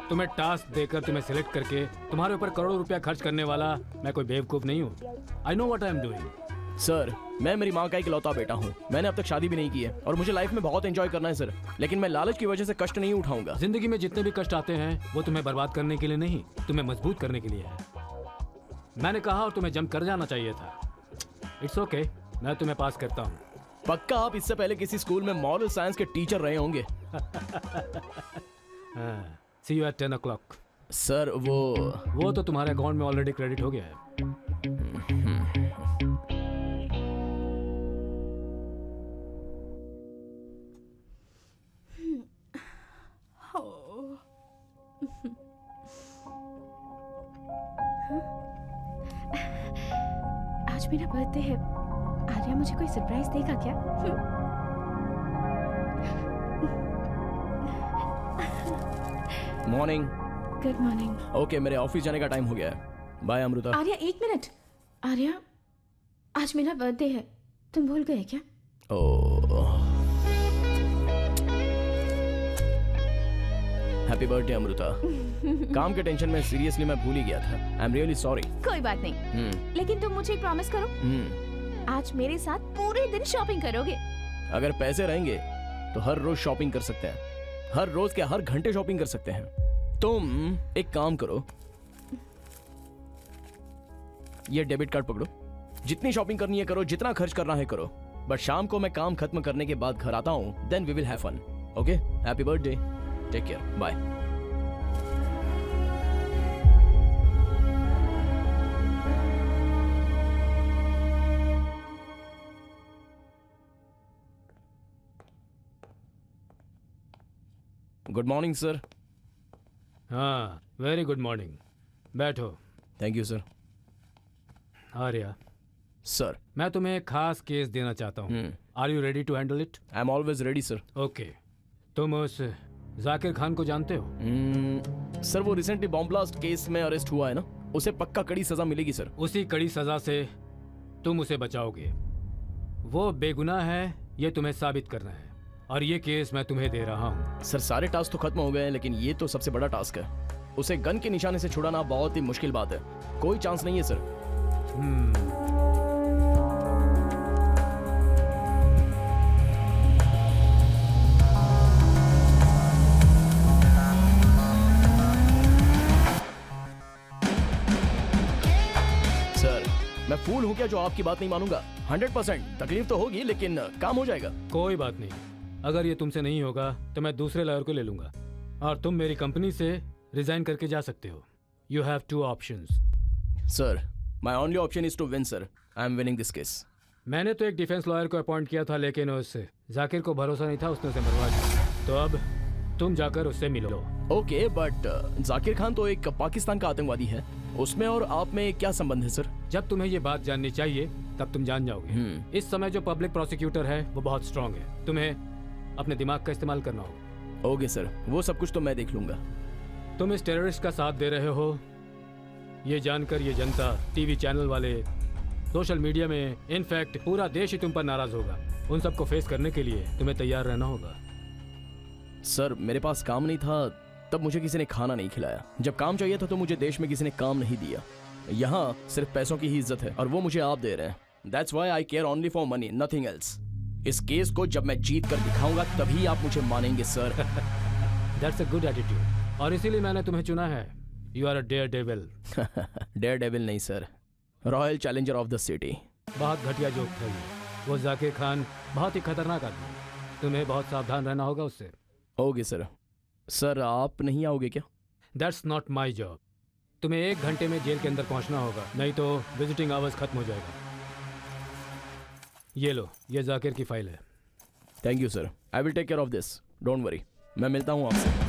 तुम्हें टास्क देकर, तुम्हें सिलेक्ट करके तुम्हारे ऊपर करोड़ों रुपया खर्च करने वाला मैं कोई बेवकूफ नहीं हूँ। I know what I am doing. Sir मैं मेरी माँ का इकलौता बेटा हूँ, मैंने अब तक शादी भी नहीं की है और मुझे लाइफ में बहुत एंजॉय करना है सर, लेकिन मैं लालच की वजह से कष्ट नहीं उठाऊंगा। जिंदगी में जितने भी कष्ट आते हैं वो तुम्हें बर्बाद करने के लिए नहीं, तुम्हें मजबूत करने के लिए है। मैंने कहा और तुम्हें जंप कर जाना चाहिए था। इट्स ओके, मैं तुम्हें पास करता हूँ। पक्का आप इससे पहले किसी स्कूल में मॉरल साइंस के टीचर रहे होंगे। सी यू एट 10 o'clock। सर वो तो तुम्हारे अकाउंट में ऑलरेडी क्रेडिट हो गया है। आज मेरा बर्थडे है। आर्या मुझे कोई सरप्राइज देगा क्या? मॉर्निंग। Good morning. ओके, मेरे ऑफिस जाने का टाइम हो गया है। बाय अमृता। आर्या एक मिनट। आर्या, आज मेरा बर्थडे है, तुम भूल गए क्या? Happy birthday Amrita. काम के टेंशन में सीरियसली मैं भूल ही गया था। I am really sorry. कोई बात नहीं, लेकिन तुम मुझे एक प्रॉमिस करो। आज मेरे साथ पूरे दिन शॉपिंग करोगे। अगर पैसे रहेंगे तो हर रोज शॉपिंग कर सकते हैं, हर रोज के हर घंटे शॉपिंग कर सकते हैं। तुम एक काम करो, ये डेबिट कार्ड पकड़ो, जितनी शॉपिंग करनी है करो, जितना खर्च करना है करो, बट शाम को मैं काम खत्म करने के बाद घर आता हूँ, then we will have fun. Okay, happy birthday, take care, bye. Good morning sir. हाँ, वेरी गुड मॉर्निंग, बैठो। Thank you sir. Arya sir, मैं तुम्हें एक खास केस देना चाहता हूँ। Are you ready to handle it? I am always ready sir. Okay, तुम उस जाकिर खान को जानते हो? सर, वो रिसेंटली बॉम्ब ब्लास्ट केस में अरेस्ट हुआ है ना, उसे पक्का कड़ी सजा मिलेगी सर। उसी कड़ी सजा से तुम उसे बचाओगे। वो बेगुनाह है, ये तुम्हें साबित करना है, और ये केस मैं तुम्हें दे रहा हूँ। सर, सारे टास्क तो खत्म हो गए हैं, लेकिन ये तो सबसे बड़ा टास्क है। उसे गन के निशाने से छुड़ाना बहुत ही मुश्किल बात है, कोई चांस नहीं है सर। सर, मैं फूल हूँ क्या जो आपकी बात नहीं मानूंगा? 100% तकलीफ तो होगी, लेकिन काम हो जाएगा। कोई बात नहीं, अगर ये तुमसे नहीं होगा तो मैं दूसरे लॉयर को ले लूंगा, और तुम मेरी कंपनी से रिजाइन करके जा सकते हो। You have 2 options. Sir, my only option is to win sir. I am winning this case. मैंने तो एक डिफेंस लॉयर को अपॉइंट किया था, लेकिन उस जाकिर को भरोसा नहीं था, उसने उसे मरवा दिया। तो अब तुम जाकर उससे मिलो। ओके, बट जाकिर खान तो एक पाकिस्तान का आतंकवादी है, उसमें और आप में क्या संबंध है सर? जब तुम्हें ये बात जाननी चाहिए तब तुम जान जाओगे। इस समय जो पब्लिक प्रोसिक्यूटर है वो बहुत स्ट्रांग है, तुम्हें अपने दिमाग का इस्तेमाल करना होगा। ओके सर, वो सब कुछ तो मैं देख लूंगा। तुम इस टेररिस्ट का साथ दे रहे हो, ये जानकर ये जनता, टीवी चैनल वाले, सोशल मीडिया में, इनफैक्ट पूरा देश ही तुम पर नाराज होगा। उन सबको फेस करने के लिए तुम्हें तैयार रहना होगा। सर, मेरे पास काम नहीं था तब मुझे किसी ने खाना नहीं खिलाया, जब काम चाहिए था तो मुझे देश में किसी ने काम नहीं दिया। यहाँ सिर्फ पैसों की ही इज्जत है, और वो मुझे आप दे रहे हैं। That's why I care only for money, nothing else. इस केस को जब मैं जीत कर दिखाऊंगा तभी आप मुझे मानेंगे sir. That's a good attitude, और इसीलिए मैंने तुम्हें चुना है। You are a daredevil. Daredevil नहीं sir, royal challenger of the city. बहुत घटिया जोक था ये। वो जाकिर खान बहुत ही खतरनाक आदमी है, तुम्हें बहुत सावधान रहना होगा उससे। Okay sir. सर, आप नहीं आओगे क्या? That's not my job. तुम्हें 1 घंटे में जेल के अंदर पहुंचना होगा, नहीं तो विजिटिंग आवर्स खत्म हो जाएगा। ये लो, ये जाकिर की फाइल है। Thank you sir, I will take care of this, don't worry. मैं मिलता हूँ आपसे।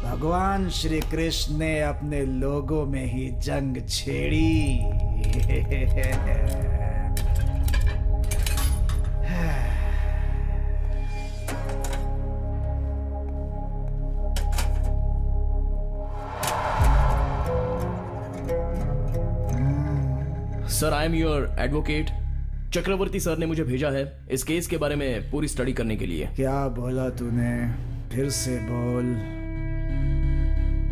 भगवान श्री कृष्ण ने अपने लोगों में ही जंग छेड़ी। Sir, I am your advocate. Chakravarti sir ने मुझे भेजा है इस केस के बारे में पूरी स्टडी करने के लिए। क्या बोला तूने? फिर से बोल।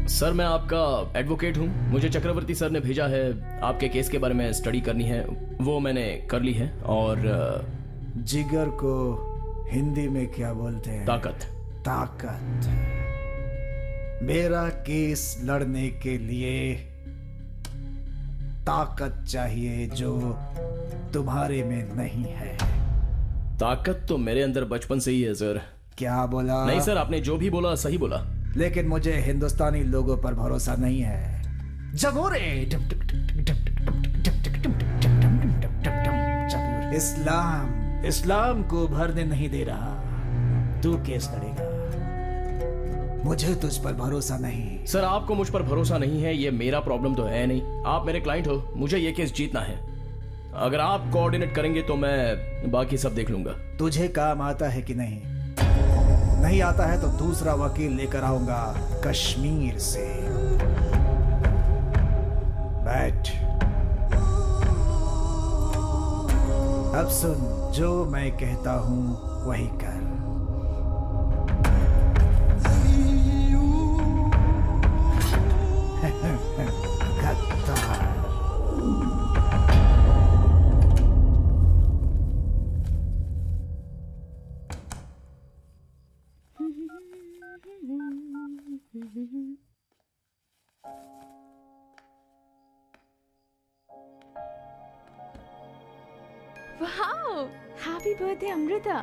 सर, मैं आपका एडवोकेट हूँ। मुझे चक्रवर्ती सर ने भेजा है आपके केस के बारे में स्टडी करनी है, वो मैंने कर ली है। और जिगर को हिंदी में क्या बोलते हैं? ताकत। ताकत। मेरा केस लड़ने के लिए ताकत चाहिए जो तुम्हारे में नहीं है। ताकत तो मेरे अंदर बचपन से ही है सर। क्या बोला? नहीं सर, आपने जो भी बोला सही बोला, लेकिन मुझे हिंदुस्तानी लोगों पर भरोसा नहीं है। जबूरे इस्लाम को भरने नहीं दे रहा, तू केस लड़ेगा। मुझे तुझ पर भरोसा नहीं। सर आपको मुझ पर भरोसा नहीं है ये मेरा प्रॉब्लम तो है नहीं। आप मेरे क्लाइंट हो, मुझे ये केस जीतना है। अगर आप कोऑर्डिनेट करेंगे तो मैं बाकी सब देख लूंगा। तुझे काम आता है कि नहीं? नहीं आता है तो दूसरा वकील लेकर आऊंगा कश्मीर से। बैठ। अब सुन, जो मैं कहता हूं वही कर। Wow, happy birthday Amrita.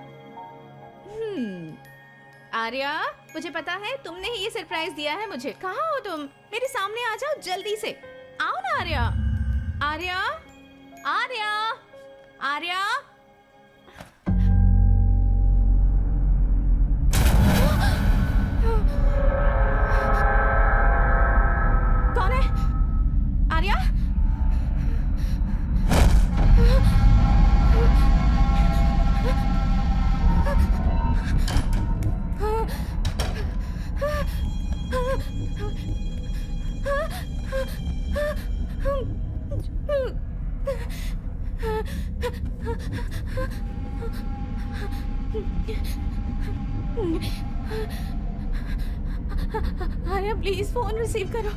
Arya, मुझे पता है तुमने ही ये सरप्राइज दिया है मुझे। कहाँ हो तुम? मेरे सामने आ जाओ जल्दी से। आओ ना आर्या। आर्या, आर्या, आर्या। कौन है? Arya? Arya please phone receive करो।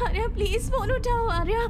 आर्या प्लीज फोन उठाओ। आर्या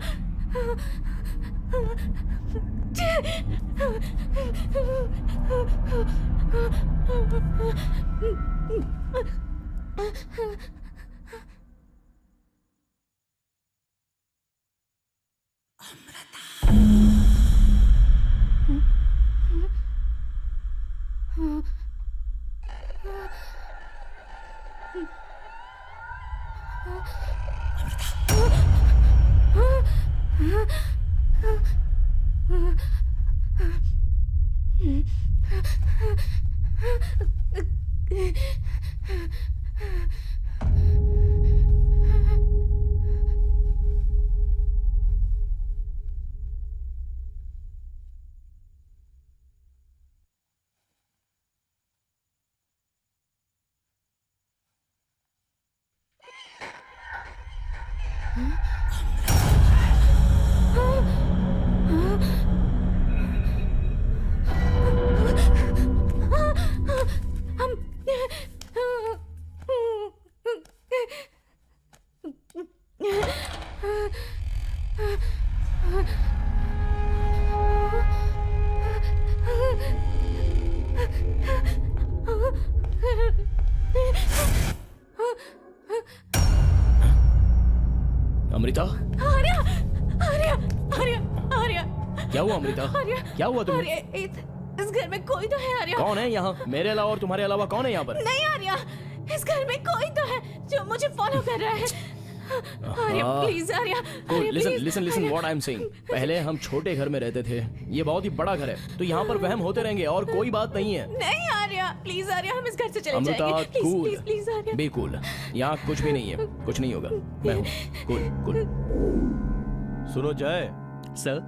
अमृता। आर्या, आर्या, आर्या, आर्या। क्या हुआ अमृता? आर्या, क्या हुआ तुम्हें? आर्या, इस घर में कोई तो है आर्या। कौन है यहाँ? मेरे अलावा और तुम्हारे अलावा कौन है यहाँ पर? नहीं आर्या, इस घर में कोई तो है जो मुझे फॉलो कर रहा है। Arya please, Arya, Arya listen what I am saying. पहले हम छोटे घर में रहते थे, ये बहुत ही बड़ा घर है, तो यहाँ पर वहम होते रहेंगे और कोई बात नहीं है। नहीं आर्या प्लीज, आर्या हम इस घर से चले अमृता जाएंगे। Cool, please please Arya. Be cool. यहाँ कुछ भी नहीं है, कुछ नहीं होगा, मैं हूँ कूल कूल। सुनो जय सर,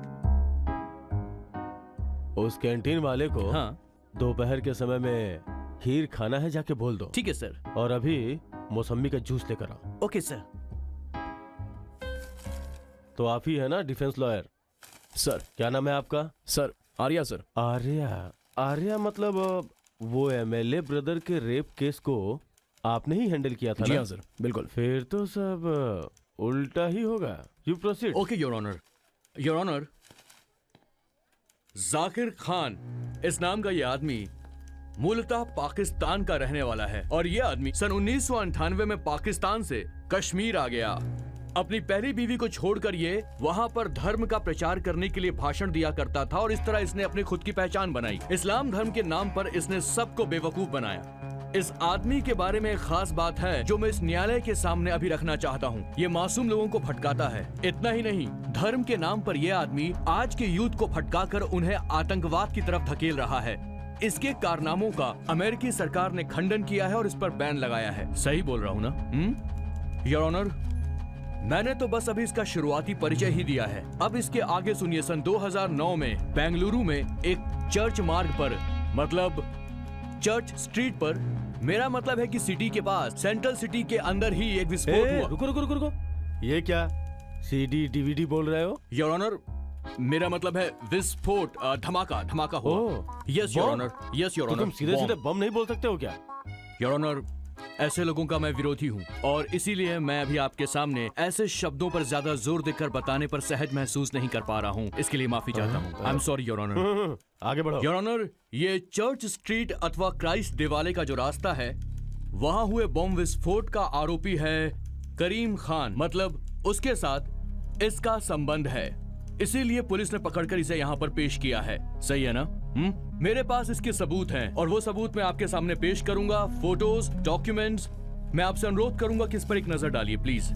उस कैंटीन वाले को हाँ दोपहर के समय में खीर खाना है, जाके बोल दो। ठीक है सर। और अभी मौसम्मी का जूस लेकर आओ। Okay sir. तो आप ही है ना डिफेंस लॉयर? सर। क्या नाम है आपका? सर आर्या। सर आर्या। आर्या मतलब वो एमएलए ब्रदर के रेप केस को आपने ही हैंडल किया था? जी ना? हाँ सर, बिल्कुल। फिर तो सब उल्टा ही होगा। You proceed. Okay your honour. Your honour, Zakir Khan इस नाम का ये आदमी मूलतः पाकिस्तान का रहने वाला है और ये आदमी सन 1998 में पाकिस्तान से कश्मीर आ गया। अपनी पहली बीवी को छोड़कर ये वहाँ पर धर्म का प्रचार करने के लिए भाषण दिया करता था और इस तरह इसने अपनी खुद की पहचान बनाई। इस्लाम धर्म के नाम पर इसने सबको बेवकूफ बनाया। इस आदमी के बारे में एक खास बात है जो मैं इस न्यायालय के सामने अभी रखना चाहता हूँ। ये मासूम लोगों को भटकाता है। इतना ही नहीं, धर्म के नाम पर यह आदमी आज के यूथ को भटकाकर उन्हें आतंकवाद की तरफ धकेल रहा है। इसके कारनामों का अमेरिकी सरकार ने खंडन किया है और इस पर बैन लगाया है। सही बोल रहा हूँ ना? योर ऑनर, मैंने तो बस अभी इसका शुरुआती परिचय ही दिया है। अब इसके आगे सुनिए। सन 2009 में बेंगलुरु में एक चर्च मार्ग पर, मतलब चर्च स्ट्रीट पर, मेरा मतलब है कि सिटी के पास, सेंट्रल सिटी के अंदर ही एक विस्फोट हुआ। रुको रुको रुको रुको, ये क्या सीडी डीवीडी बोल रहे हो? योर ऑनर, मेरा मतलब है विस्फोट, धमाका, धमाका हुआ। Yes your honour, yes your honour. तुम सीधे सीधे बम नहीं बोल सकते हो क्या? योर ऑनर, ऐसे लोगों का मैं विरोधी हूँ और इसीलिए मैं अभी आपके सामने ऐसे शब्दों पर ज्यादा जोर देकर बताने पर सहज महसूस नहीं कर पा रहा हूँ। इसके लिए माफी चाहता हूँ। I am sorry your honour. आगे बढ़ो। योर ऑनर, ये चर्च स्ट्रीट अथवा क्राइस्ट दिवाले का जो रास्ता है, वहाँ हुए बम विस्फोट का आरोपी है करीम खान। मतलब उसके साथ इसका संबंध है, इसीलिए पुलिस ने पकड़कर इसे यहाँ पर पेश किया है। सही है ना? मेरे पास इसके सबूत हैं और वो सबूत मैं आपके सामने पेश करूंगा। Photos, documents. मैं आपसे अनुरोध करूंगा कि इस पर एक नजर डालिए प्लीज।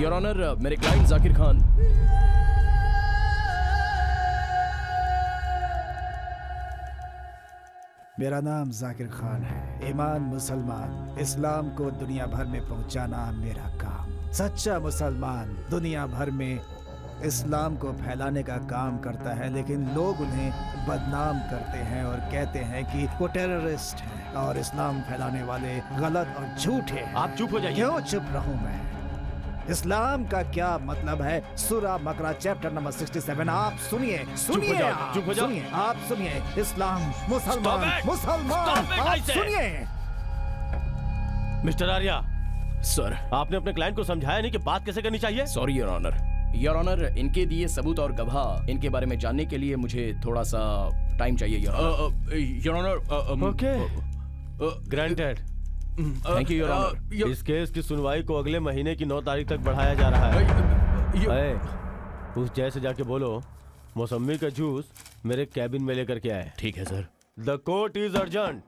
योर ऑनर, मेरे क्लाइंट जाकिर खान। मेरा नाम जाकिर खान है। ईमान मुसलमान, इस्लाम को दुनिया भर में पहुंचाना मेरा काम। सच्चा मुसलमान दुनिया भर में इस्लाम को फैलाने का काम करता है, लेकिन लोग उन्हें बदनाम करते हैं और कहते हैं कि वो टेररिस्ट हैं और इस्लाम फैलाने वाले गलत और झूठे हैं। आप चुप हो जाइए। क्यों चुप रहूं मैं? इस्लाम का क्या मतलब है? सूरा बकरा चैप्टर नंबर 67। आप सुनिए, सुनिए, चुप हो जाओ। सुनिए, आप सुनिए। इस्लाम, मुसलमान, मुसलमान, आप सुनिए। मिस्टर आर्या सर, आपने अपने क्लाइंट को समझाया नहीं कि बात कैसे करनी चाहिए? Sorry your honour. Your honour, इनके दिए सबूत और गवाह, इनके बारे में जानने के लिए मुझे थोड़ा सा टाइम चाहिए your honour. Okay, granted. Thank you your honour. इस केस की सुनवाई को अगले महीने की 9 तारीख तक बढ़ाया जा रहा है। उस जय से जाके बोलो मौसम्मी का जूस मेरे कैबिन में लेकर के आए। ठीक है sir. The court is urgent.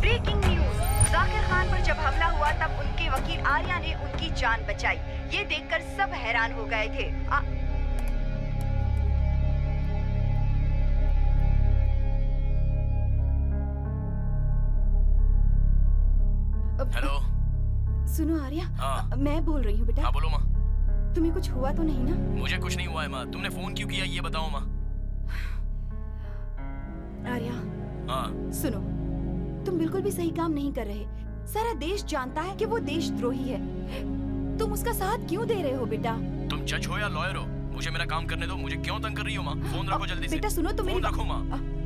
Breaking news, Zakir Khan पर जब हमला हुआ तब उनके वकील आर्या ने उनकी जान बचाई। ये देखकर सब हैरान हो गए थे। हेलो, सुनो आर्या। हाँ। मैं बोल रही हूँ बेटा। हाँ बोलो माँ। तुम्हें कुछ हुआ तो नहीं ना? मुझे कुछ नहीं हुआ है माँ। तुमने फोन क्यों किया ये बताओ माँ। आर्या, हाँ। सुनो, तुम बिल्कुल भी सही काम नहीं कर रहे। सारा देश जानता है कि वो देशद्रोही है। तुम उसका साथ क्यों दे रहे हो बेटा? तुम जज हो या लॉयर हो, मुझे मेरा काम करने दो। मुझे क्यों तंग कर रही हो माँ? फोन रखो जल्दी से। बेटा सुनो, तुम फोन रखो माँ।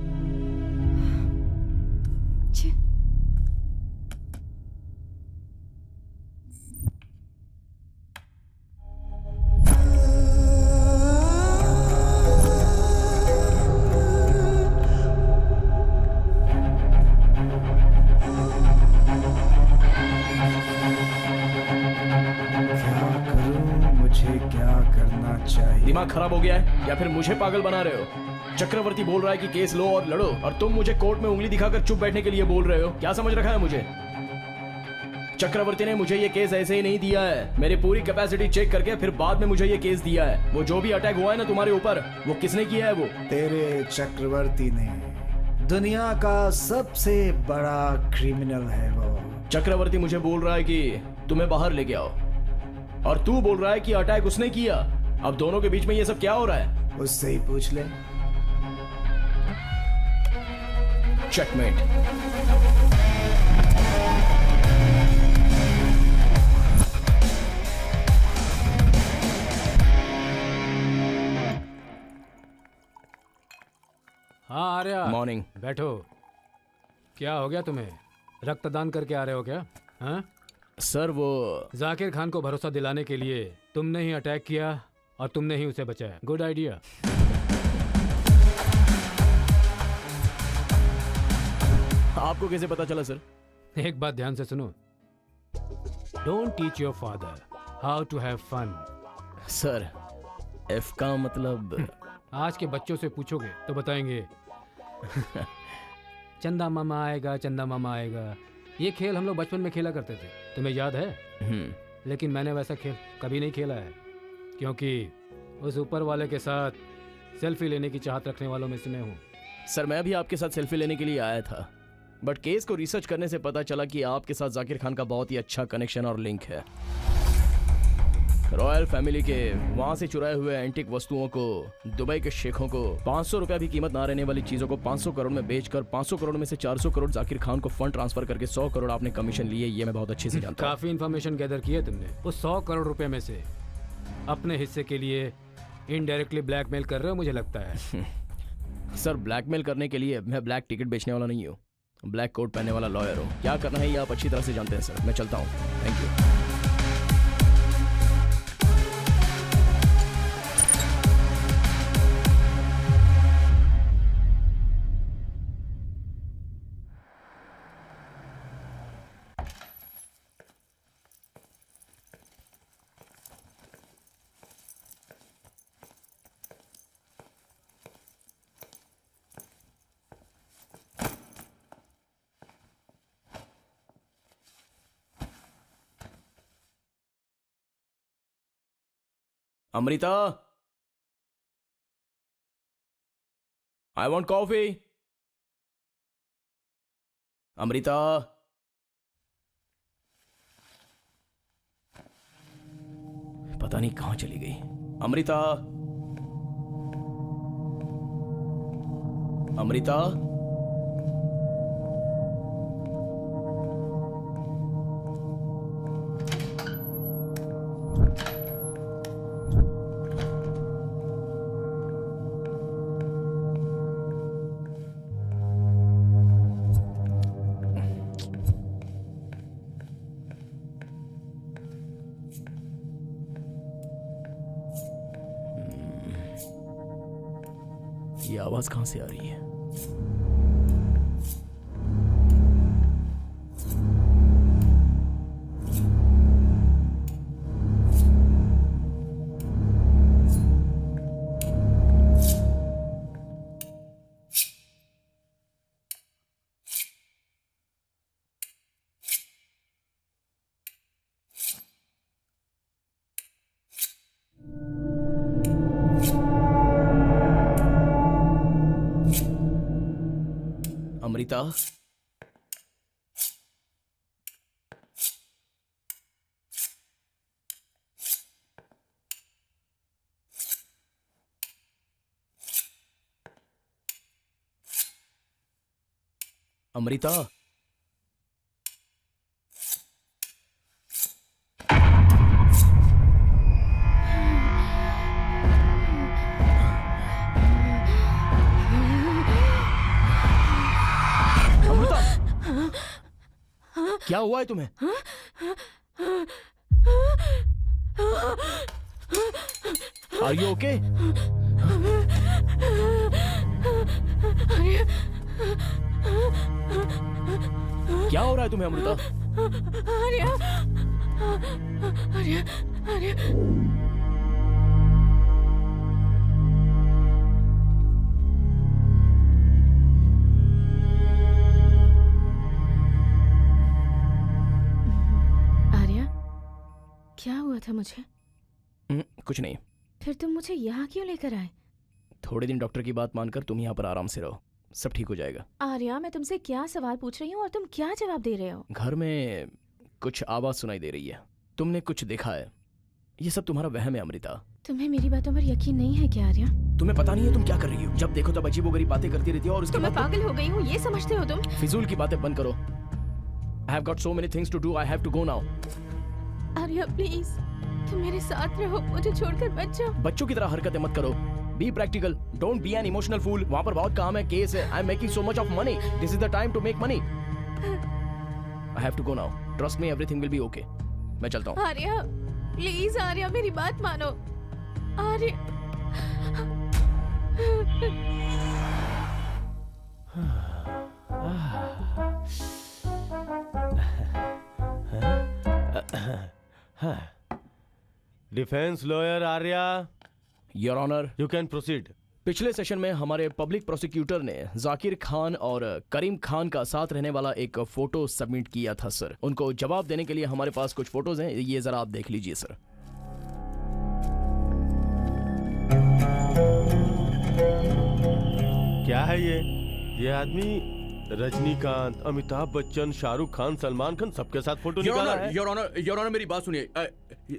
दिमाग खराब हो गया है या फिर मुझे पागल बना रहे हो? चक्रवर्ती बोल रहा है कि केस लो और लड़ो, और तुम मुझे कोर्ट में उंगली दिखाकर चुप बैठने के लिए बोल रहे हो। क्या समझ रखा है मुझे? चक्रवर्ती ने मुझे ये केस ऐसे ही नहीं दिया है। मेरी पूरी कैपेसिटी चेक करके फिर बाद में मुझे ये केस दिया है। वो जो भी अटैक हुआ है ना तुम्हारे ऊपर, वो किसने किया है? वो तेरे चक्रवर्ती ने। दुनिया का सबसे बड़ा क्रिमिनल है वो। चक्रवर्ती मुझे बोल रहा है कि तुम्हें बाहर लेके आओ, और तू बोल रहा है कि अटैक उसने किया। अब दोनों के बीच में ये सब क्या हो रहा है? उससे ही पूछ ले। चेकमेट। हाँ आर्या। मॉर्निंग। बैठो। क्या हो गया तुम्हें? रक्तदान करके आ रहे हो क्या? हाँ सर वो जाकिर खान को भरोसा दिलाने के लिए तुमने ही अटैक किया और तुमने ही उसे बचाया। Good idea. आपको कैसे पता चला सर? एक बात ध्यान से सुनो। Don't teach your father how to have fun. Sir F का मतलब? आज के बच्चों से पूछोगे तो बताएंगे चंदा मामा आएगा, चंदा मामा आएगा। ये खेल हम लोग बचपन में खेला करते थे, तुम्हें याद है? लेकिन मैंने वैसा खेल कभी नहीं खेला है, क्योंकि उस ऊपर वाले के साथ सेल्फी लेने की चाहत रखने वालों में से मैं हूँ। सर मैं भी आपके साथ सेल्फी लेने के लिए आया था, बट केस को रिसर्च करने से पता चला कि आपके साथ जाकिर खान का बहुत ही अच्छा कनेक्शन और लिंक है। रॉयल फैमिली के वहां से चुराए हुए एंटिक वस्तुओं को दुबई के शेखों को 500 रुपया भी कीमत ना रहने वाली चीजों को 500 करोड़ में बेचकर 500 करोड़ में से 400 करोड़ जाकिर खान को फंड ट्रांसफर करके 100 करोड़ आपने कमीशन लिए, ये मैं बहुत अच्छे से जानता हूं। काफी इन्फॉर्मेशन गैदर की है तुमने। उस 100 करोड़ रुपए में से अपने हिस्से के लिए इनडायरेक्टली ब्लैकमेल कर रहे हो मुझे लगता है। सर ब्लैकमेल करने के लिए मैं ब्लैक टिकट बेचने वाला नहीं हूँ, ब्लैक कोट पहनने वाला लॉयर हूँ। क्या करना है ये आप अच्छी तरह से जानते हैं सर। मैं चलता हूँ, thank you. Amrita, I want coffee. Amrita, पता नहीं कहां चली गई। अमृता, अमृता, ये आवाज कहां से आ रही है? अमृता, अमृता, क्या हुआ है तुम्हें? Are you okay? क्या हो रहा है तुम्हें अमृता? आर्या, आर्या, आर्या। क्या हुआ था मुझे? कुछ नहीं। फिर तुम मुझे यहाँ क्यों लेकर आए? थोड़े दिन डॉक्टर की बात मानकर तुम यहाँ पर आराम से रहो, सब ठीक हो जाएगा। आर्या, मैं तुमसे क्या सवाल पूछ रही हूँ और तुम क्या जवाब दे रहे हो? घर में कुछ आवाज सुनाई दे रही है, तुमने कुछ देखा है? ये सब तुम्हारा वहम है अमृता। तुम्हें मेरी बातों पर यकीन नहीं है क्या आर्या? तुम्हें पता नहीं है तुम क्या कर रही हो? जब देखो तब अजीबोगरीब बातें करती रहती हो और उसके बाद पागल हो गई हूँ ये समझते हो तुम? फिजूल की बातें बंद करो। I have got so many things to do. I have to go now. Arya please तुम मेरे साथ रहो, मुझे छोड़कर मत जाओ। बच्चों की तरह हरकतें मत करो। Be practical, don't be an emotional fool. वहाँ पर बहुत काम है, केस है, I am making so much of money, this is the time to make money. I have to go now, trust me everything will be okay. मैं चलता हूँ। Arya please, Arya मेरी बात मानो। Arya defence lawyer Arya, your honour, you can proceed. पिछले session में हमारे public prosecutor ने जाकिर खान और करीम खान का साथ रहने वाला एक फोटो सबमिट किया था सर। उनको जवाब देने के लिए हमारे पास कुछ फोटोज हैं, ये जरा आप देख लीजिए सर। क्या है ये आदमी रजनीकांत, अमिताभ बच्चन, शाहरुख खान, सलमान खान सबके साथ फोटो निकाला है। योर ऑनर मेरी बात सुनिए।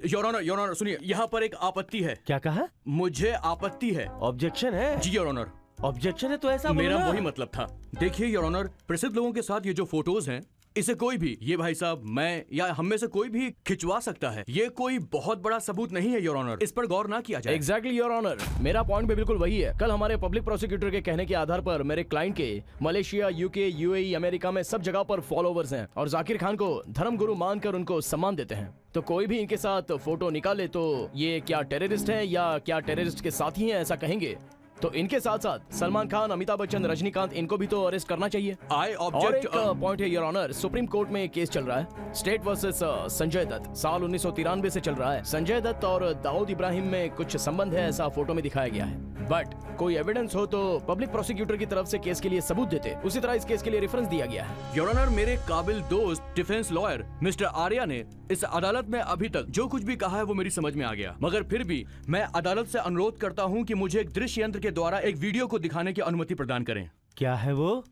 योर ऑनर सुनिए, यहाँ पर एक आपत्ति है। क्या कहा? मुझे आपत्ति है। ऑब्जेक्शन है? जी योर ऑनर। ऑब्जेक्शन है तो ऐसा मेरा वही मतलब था। देखिए योर ऑनर, प्रसिद्ध लोगों के साथ ये जो फोटोज हैं, इसे कोई भी, ये भाई साहब, मैं या हम में से कोई भी खिंचवा सकता है। ये कोई बहुत बड़ा सबूत नहीं है योर ऑनर, इस पर गौर ना किया जाए। एग्जैक्टली योर ऑनर, मेरा पॉइंट भी बिल्कुल वही है। कल हमारे पब्लिक प्रोसिक्यूटर के कहने के आधार पर मेरे क्लाइंट के मलेशिया, यूके, यूएई, अमेरिका में सब जगह पर फॉलोवर्स हैं और जाकिर खान को धर्मगुरु मानकर उनको सम्मान देते हैं। तो कोई भी इनके साथ फोटो निकाले तो ये क्या टेररिस्ट है या क्या टेररिस्ट के साथी हैं ऐसा कहेंगे? तो इनके साथ साथ सलमान खान, अमिताभ बच्चन, रजनीकांत, इनको भी तो अरेस्ट करना चाहिए। I object. और एक पॉइंट है योर ऑनर, सुप्रीम कोर्ट में केस चल रहा है, स्टेट वर्सेस संजय दत्त, साल 1993 से चल रहा है। संजय दत्त और दाऊद इब्राहिम में कुछ संबंध है ऐसा फोटो में दिखाया गया है, बट कोई एविडेंस हो तो पब्लिक प्रोसिक्यूटर की तरफ से केस के लिए सबूत देते। उसी तरह इस केस के लिए रेफरेंस दिया गया है। योर ऑनर, मेरे काबिल दोस्त डिफेंस लॉयर मिस्टर आर्या ने इस अदालत में अभी तक जो कुछ भी कहा है वो मेरी समझ में आ गया, मगर फिर भी मैं अदालत से अनुरोध करता हूं कि मुझे एक दृश्य यंत्र के द्वारा एक वीडियो को दिखाने की अनुमति प्रदान करें। क्या है वो?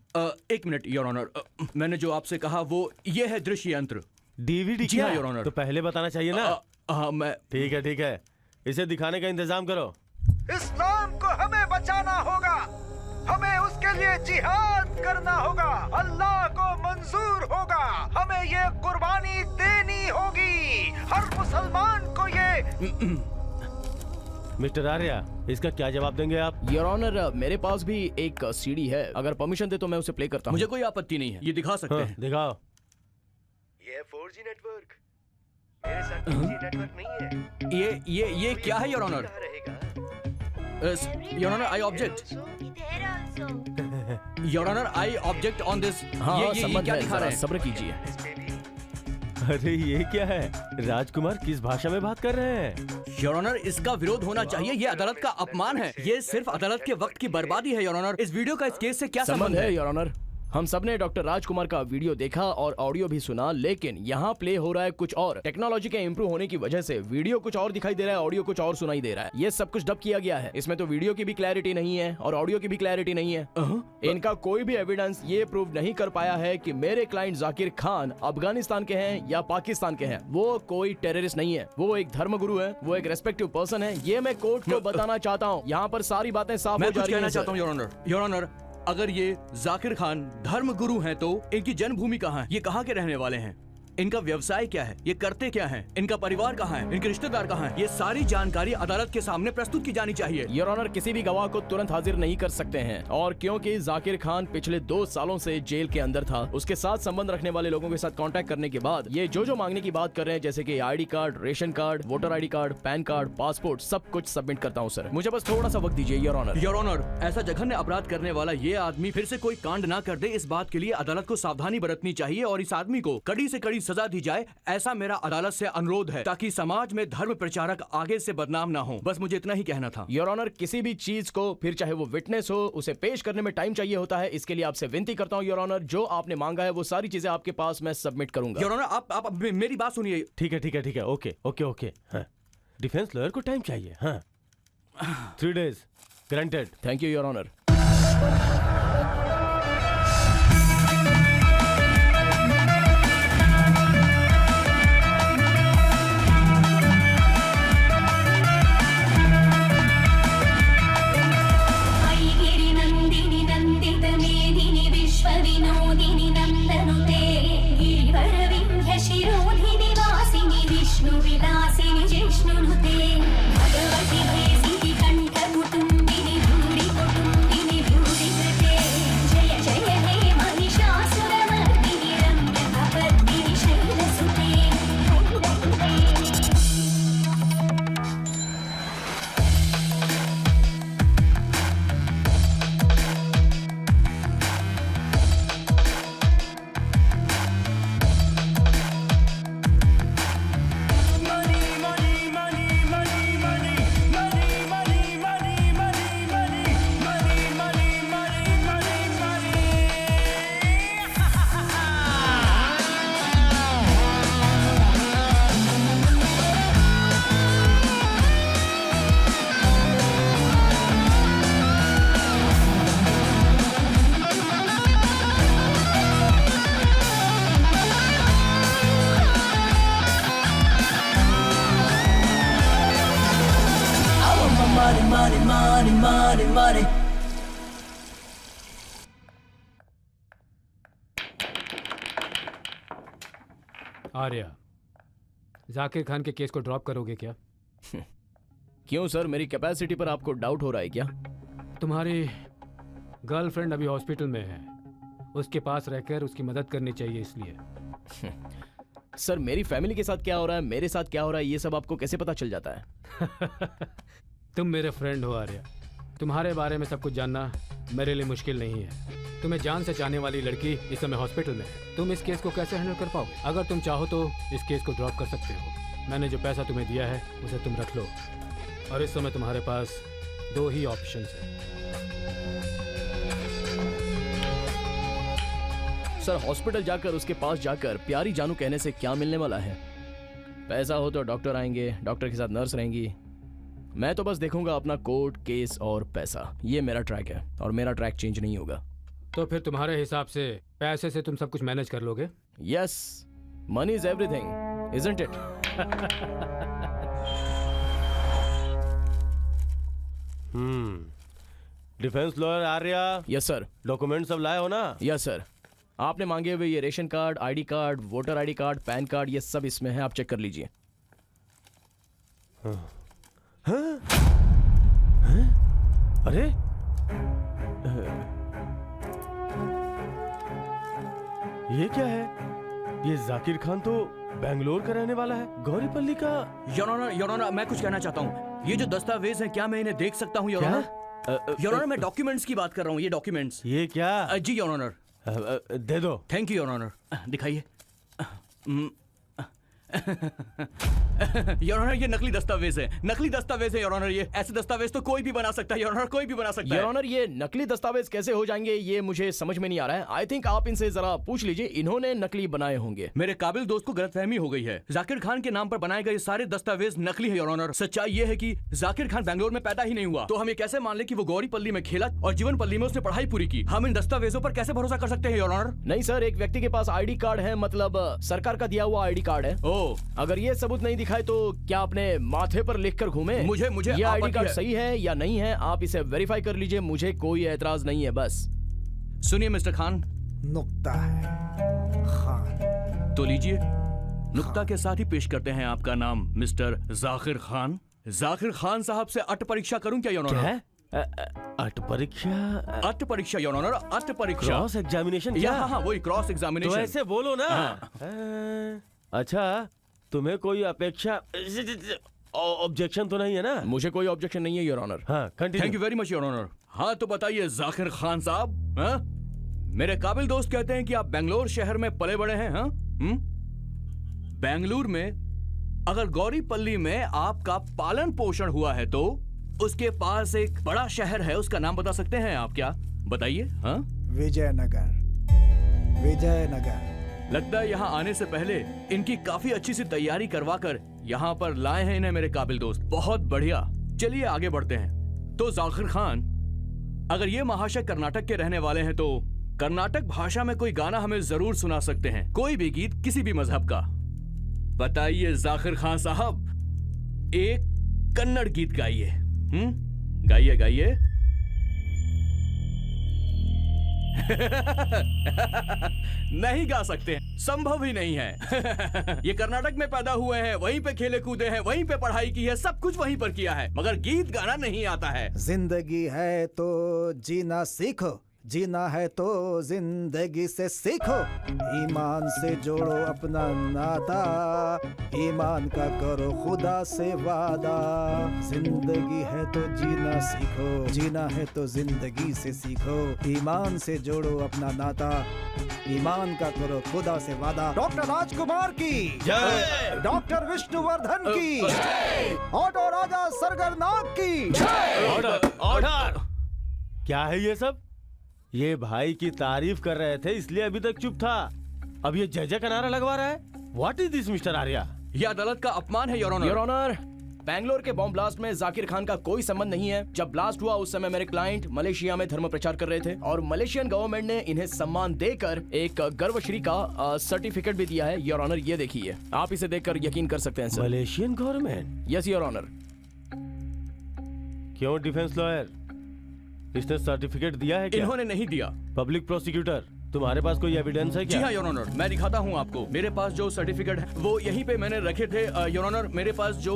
एक मिनट योर ऑनर, मैंने जो आपसे कहा वो ये है दृश्य यंत्र, डीवीडी। जी हाँ योर ऑनर। तो पहले बताना चाहिए ना। हाँ मैं। ठीक है, इसे दिखाने का इंतजाम करो। इस्लाम को हमें बचाना होगा, हमें उसके लिए जिहाद करना होगा, अल्लाह को मंजूर होगा, हमें ये कुर्बानी देनी होगी, हर मुसलमान को ये। मिस्टर आर्या, इसका क्या जवाब देंगे आप? योर ऑनर, मेरे पास भी एक सीडी है, अगर परमिशन दे तो मैं उसे प्ले करता हूँ। मुझे कोई आपत्ति नहीं है, ये दिखा सकते हैं। दिखाओ। ये 4G नेटवर्क, मेरे साथ 2G नेटवर्क नहीं है। ये क्या है your honour? Your honour, I object. Your honour, I object on this. हाँ, ये क्या दिखा रहे हैं? सब्र कीजिए। अरे ये क्या है? राजकुमार किस भाषा में बात कर रहे हैं? योर ऑनर, इसका विरोध होना चाहिए, ये अदालत का अपमान है, ये सिर्फ अदालत के वक्त की बर्बादी है योर ऑनर। इस वीडियो का इस केस से क्या संबंध है योर ऑनर? हम सब ने डॉक्टर राजकुमार का वीडियो देखा और ऑडियो भी सुना, लेकिन यहाँ प्ले हो रहा है कुछ और। टेक्नोलॉजी के इम्प्रूव होने की वजह से वीडियो कुछ और दिखाई दे रहा है, ऑडियो कुछ और सुनाई दे रहा है। ये सब कुछ डब किया गया है, इसमें तो वीडियो की भी क्लैरिटी नहीं है और ऑडियो की भी क्लैरिटी नहीं है। इनका कोई भी एविडेंस ये प्रूव नहीं कर पाया है कि मेरे क्लाइंट जाकिर खान अफगानिस्तान के हैं या पाकिस्तान के हैं। वो कोई टेररिस्ट नहीं है, वो एक धर्मगुरु है, वो एक रेस्पेक्टिव पर्सन है। ये मैं कोर्ट को बताना चाहता हूँ। यहाँ पर सारी बातें साफ हो जा रही हैं। चाहता हूँ योर ऑनर। योर ऑनर, अगर ये जाकिर खान धर्मगुरु हैं तो इनकी जन्मभूमि कहाँ है? ये कहाँ के रहने वाले हैं? इनका व्यवसाय क्या है? ये करते क्या हैं? इनका परिवार कहाँ है? इनके रिश्तेदार कहाँ हैं? ये सारी जानकारी अदालत के सामने प्रस्तुत की जानी चाहिए। योर ऑनर, किसी भी गवाह को तुरंत हाजिर नहीं कर सकते हैं, और क्योंकि जाकिर खान पिछले 2 सालों से जेल के अंदर था, उसके साथ संबंध रखने वाले लोगों के साथ कांटेक्ट करने के बाद ये जो मांगने की बात कर रहे हैं, जैसे कि ID card, ration card, voter ID card, pan card, passport, सब कुछ सबमिट करता हूँ सर। मुझे बस थोड़ा सा वक्त दीजिए योर ऑनर। योर ऑनर, ऐसा जघन्य अपराध करने वाला ये आदमी फिर से कोई कांड ना कर दे, इस बात के लिए अदालत को सावधानी बरतनी चाहिए और इस आदमी को कड़ी से कड़ी सजा दी जाए, ऐसा मेरा अदालत से अनुरोध है, ताकि समाज में धर्म प्रचारक आगे से बदनाम ना हो। बस मुझे इतना ही कहना था। योर ऑनर, किसी भी चीज को, फिर चाहे वो विटनेस हो, उसे पेश करने में टाइम चाहिए होता है। इसके लिए आपसे विनती करता हूँ योर ऑनर, जो आपने मांगा है वो सारी चीजें आपके पास मैं सबमिट करूंगा। योर ऑनर, आप मेरी बात सुनिए। ठीक है, ओके। हाँ, डिफेंस लॉयर को टाइम चाहिए। हाँ, 3 days granted. Thank you your honour. Vishnu विलासिनी जिष्णुनुते भगवती भेसिनी कंठ कुटुंबिनी money, money, money. Arya, Zakir Khan के केस को ड्रॉप करोगे क्या? क्यों सर, मेरी कैपेसिटी पर आपको डाउट हो रहा है क्या? तुम्हारी गर्लफ्रेंड अभी हॉस्पिटल में है, उसके पास रहकर उसकी मदद करनी चाहिए इसलिए। सर, मेरी फैमिली के साथ क्या हो रहा है, मेरे साथ क्या हो रहा है, ये सब आपको कैसे पता चल जाता है? तुम मेरे फ्रेंड हो आर्या, तुम्हारे बारे में सब कुछ जानना मेरे लिए मुश्किल नहीं है। तुम्हें जान से चाहने वाली लड़की इस समय हॉस्पिटल में है, तुम इस केस को कैसे हैंडल कर पाओगे? अगर तुम चाहो तो इस केस को ड्रॉप कर सकते हो। मैंने जो पैसा तुम्हें दिया है उसे तुम रख लो, और इस समय तुम्हारे पास 2 ही ऑप्शंस हैं। सर, हॉस्पिटल जाकर उसके पास जाकर प्यारी जानू कहने से क्या मिलने वाला है? पैसा हो तो डॉक्टर आएंगे, डॉक्टर के साथ नर्स रहेंगी। मैं तो बस देखूंगा अपना कोर्ट केस और पैसा। ये मेरा ट्रैक है और मेरा ट्रैक चेंज नहीं होगा। तो फिर तुम्हारे हिसाब से पैसे से तुम सब कुछ मैनेज कर लोगे? Yes, money is everything, isn't it? Defence lawyer Arya. Yes sir. Document सब लाए हो ना? Yes sir. आपने मांगे हुए ये ration card, ID card, voter ID card, pan card, ये सब इसमें है, आप चेक कर लीजिए। हाँ? अरे ये क्या है? ये जाकिर खान तो बेंगलोर का रहने वाला है, गौरीपल्ली का। योर ऑनर, मैं कुछ कहना चाहता हूँ। ये जो दस्तावेज है, क्या मैं इन्हें देख सकता हूँ योर ऑनर? योर ऑनर, मैं डॉक्यूमेंट्स की बात कर रहा हूँ, ये डॉक्यूमेंट्स। ये क्या? जी योर ऑनर। दे दो। Thank you your honour. दिखाइए। योर ऑनर, ये नकली दस्तावेज है, नकली दस्तावेज है योर ऑनर। ये ऐसे दस्तावेज तो कोई भी बना सकता है योर ऑनर, कोई भी बना सकता है। योर ऑनर, ये नकली दस्तावेज कैसे हो जाएंगे ये मुझे समझ में नहीं आ रहा है। आई थिंक आप इनसे जरा पूछ लीजिए, इन्होंने नकली बनाए होंगे। मेरे काबिल दोस्त को गलतफहमी हो गई है। जाकिर खान के नाम पर बनाए गए सारे दस्तावेज नकली है योर ऑनर। सच्चाई ये है कि जाकिर खान बेंगलोर में पैदा ही नहीं हुआ, तो हम ये कैसे मान ले कि वो गौरीपल्ली में खेला और जीवनपल्ली में उसने पढ़ाई पूरी की? हम इन दस्तावेजों पर कैसे भरोसा कर सकते हैं योर ऑनर? नहीं सर, एक व्यक्ति के पास आईडी कार्ड है, मतलब सरकार का दिया हुआ आईडी कार्ड है। ओ, अगर ये सबूत नहीं दिखाए तो क्या आपने माथे पर लिखकर घूमे? मुझे ये आईडी कार्ड सही है या नहीं है, आप इसे वेरीफाई कर लीजिए, मुझे कोई एतराज नहीं है। बस सुनिए मिस्टर खान, नुक्ता है खान, तो लीजिए। नुक्ता के साथ ही पेश करते हैं आपका नाम मिस्टर जाकिर खान। जाकिर खान साहब से अट परीक्षा करूं क्या योर ऑनर? अट परीक्षा? अट परीक्षा योर ऑनर, अट परीक्षा। क्रॉस एग्जामिनेशन क्या? हाँ, वही क्रॉस एग्जामिनेशन। तो ऐसे बोलो ना। अच्छा, तुम्हें कोई अपेक्षा ऑब्जेक्शन तो नहीं है ना? मुझे कोई ऑब्जेक्शन नहीं है योर ऑनर। हाँ, thank you very much your honour. हाँ, तो बताइए जाकिर खान साहब, हाँ? मेरे काबिल दोस्त कहते हैं कि आप बेंगलोर शहर में पले बड़े हैं, हाँ? बेंगलुरु में अगर गौरीपल्ली में आपका पालन पोषण हुआ है तो उसके पास एक बड़ा शहर है, उसका नाम बता सकते हैं आप क्या? बताइए। हाँ, विजयनगर। विजयनगर। लगता है यहाँ आने से पहले इनकी काफी अच्छी सी तैयारी करवाकर यहाँ पर लाए हैं इन्हें मेरे काबिल दोस्त। बहुत बढ़िया, चलिए आगे बढ़ते हैं। तो जाकिर खान, अगर ये महाशय कर्नाटक के रहने वाले हैं तो कर्नाटक भाषा में कोई गाना हमें जरूर सुना सकते हैं, कोई भी गीत किसी भी मजहब का। बताइए जाकिर खान साहब, एक कन्नड़ गीत गाइए। गाइए गाइए। नहीं गा सकते, संभव ही नहीं है। ये कर्नाटक में पैदा हुए हैं, वहीं पे खेले कूदे हैं, वहीं पे पढ़ाई की है, सब कुछ वहीं पर किया है, मगर गीत गाना नहीं आता है। जिंदगी है तो जीना सीखो, जीना है तो जिंदगी से सीखो, ईमान से जोड़ो अपना नाता, ईमान का करो खुदा से वादा। जिंदगी है तो जीना सीखो, जीना है तो जिंदगी से सीखो, ईमान से जोड़ो अपना नाता, ईमान का करो खुदा से वादा। डॉक्टर राजकुमार की जय, डॉक्टर विष्णुवर्धन की जय, ऑटो राजा सरगरनाग की जय। Order, order. क्या है ये सब? ये भाई की तारीफ कर रहे थे इसलिए अभी तक चुप था, अब ये जय जय का नारा लगवा रहा है। What is this mister Arya? यह अदालत का अपमान है your honour. Your honour, Bangalore के बॉम्ब ब्लास्ट में जाकिर खान का कोई संबंध नहीं है। जब ब्लास्ट हुआ उस समय मेरे क्लाइंट मलेशिया में धर्म प्रचार कर रहे थे और मलेशियन गवर्नमेंट ने इन्हें सम्मान देकर एक गर्वश्री का सर्टिफिकेट भी दिया है। योर ऑनर, ये देखिए, आप इसे देखकर यकीन कर सकते हैं sir. Malaysian government? Yes your honour. क्यों डिफेंस लॉयर? इसने सर्टिफिकेट दिया है क्या? इन्होंने नहीं दिया। पब्लिक प्रोसिक्यूटर, तुम्हारे पास कोई एविडेंस है क्या? जी हाँ योर ऑनर, मैं दिखाता हूँ आपको। मेरे पास जो सर्टिफिकेट है वो यहीं पे मैंने रखे थे योर ऑनर। मेरे पास जो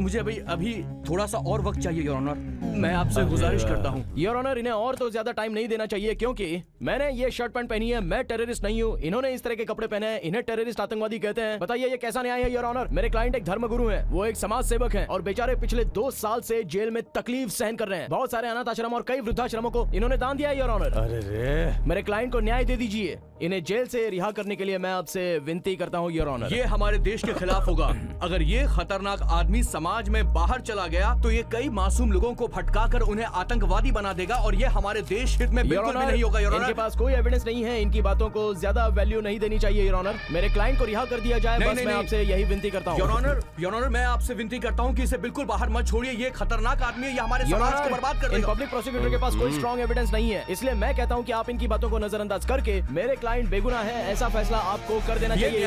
मुझे अभी थोड़ा सा और वक्त चाहिए योर ऑनर, मैं आपसे गुजारिश करता हूँ। योर ऑनर, इन्हें और तो ज्यादा टाइम नहीं देना चाहिए क्योंकि मैंने ये शर्ट पैंट पहनी है, मैं टेररिस्ट नहीं हूँ। इन्होंने इस तरह के कपड़े पहने हैं, इन्हें टेररिस्ट आतंकवादी कहते हैं। बताइए ये कैसा न्याय है योर ऑनर? मेरे क्लाइंट एक धर्मगुरु हैं, वो एक समाज सेवक हैं और बेचारे पिछले 2 साल से जेल में तकलीफ सहन कर रहे हैं। बहुत सारे अनाथ आश्रम और कई वृद्धाश्रमों को इन्होंने दान दिया है योर ऑनर। अरे रे, मेरे क्लाइंट को न्याय दे दीजिए। इन्हें जेल से रिहा करने के लिए मैं आपसे विनती करता हूँ योर ऑनर। ये हमारे देश के खिलाफ होगा। अगर ये खतरनाक आदमी समाज में बाहर चला गया तो ये कई मासूम लोगों को भटकाकर उन्हें आतंकवादी बना देगा और ये हमारे देश हित में बिल्कुल भी नहीं होगा योर ऑनर। इनके पास कोई एविडेंस नहीं है, इनकी बातों को ज्यादा वैल्यू नहीं देनी चाहिए योर ऑनर। मेरे क्लाइंट को रिहा कर दिया जाए, बस मैं आपसे यही विनती करता हूँ योर ऑनर। मैं आपसे विनती करता हूँ कि इसे बिल्कुल बाहर मत छोड़िए। ये खतरनाक आदमी है, ये हमारे समाज को बर्बाद कर देगा। पब्लिक प्रोसिक्यूटर के पास कोई स्ट्रॉन्ग एविडेंस नहीं है, इसलिए मैं कहता हूँ कि आप इनकी बातों को नजरअंदाज करके मेरे क्लाइंट बेगुनाह है ऐसा फैसला आपको कर देना चाहिए।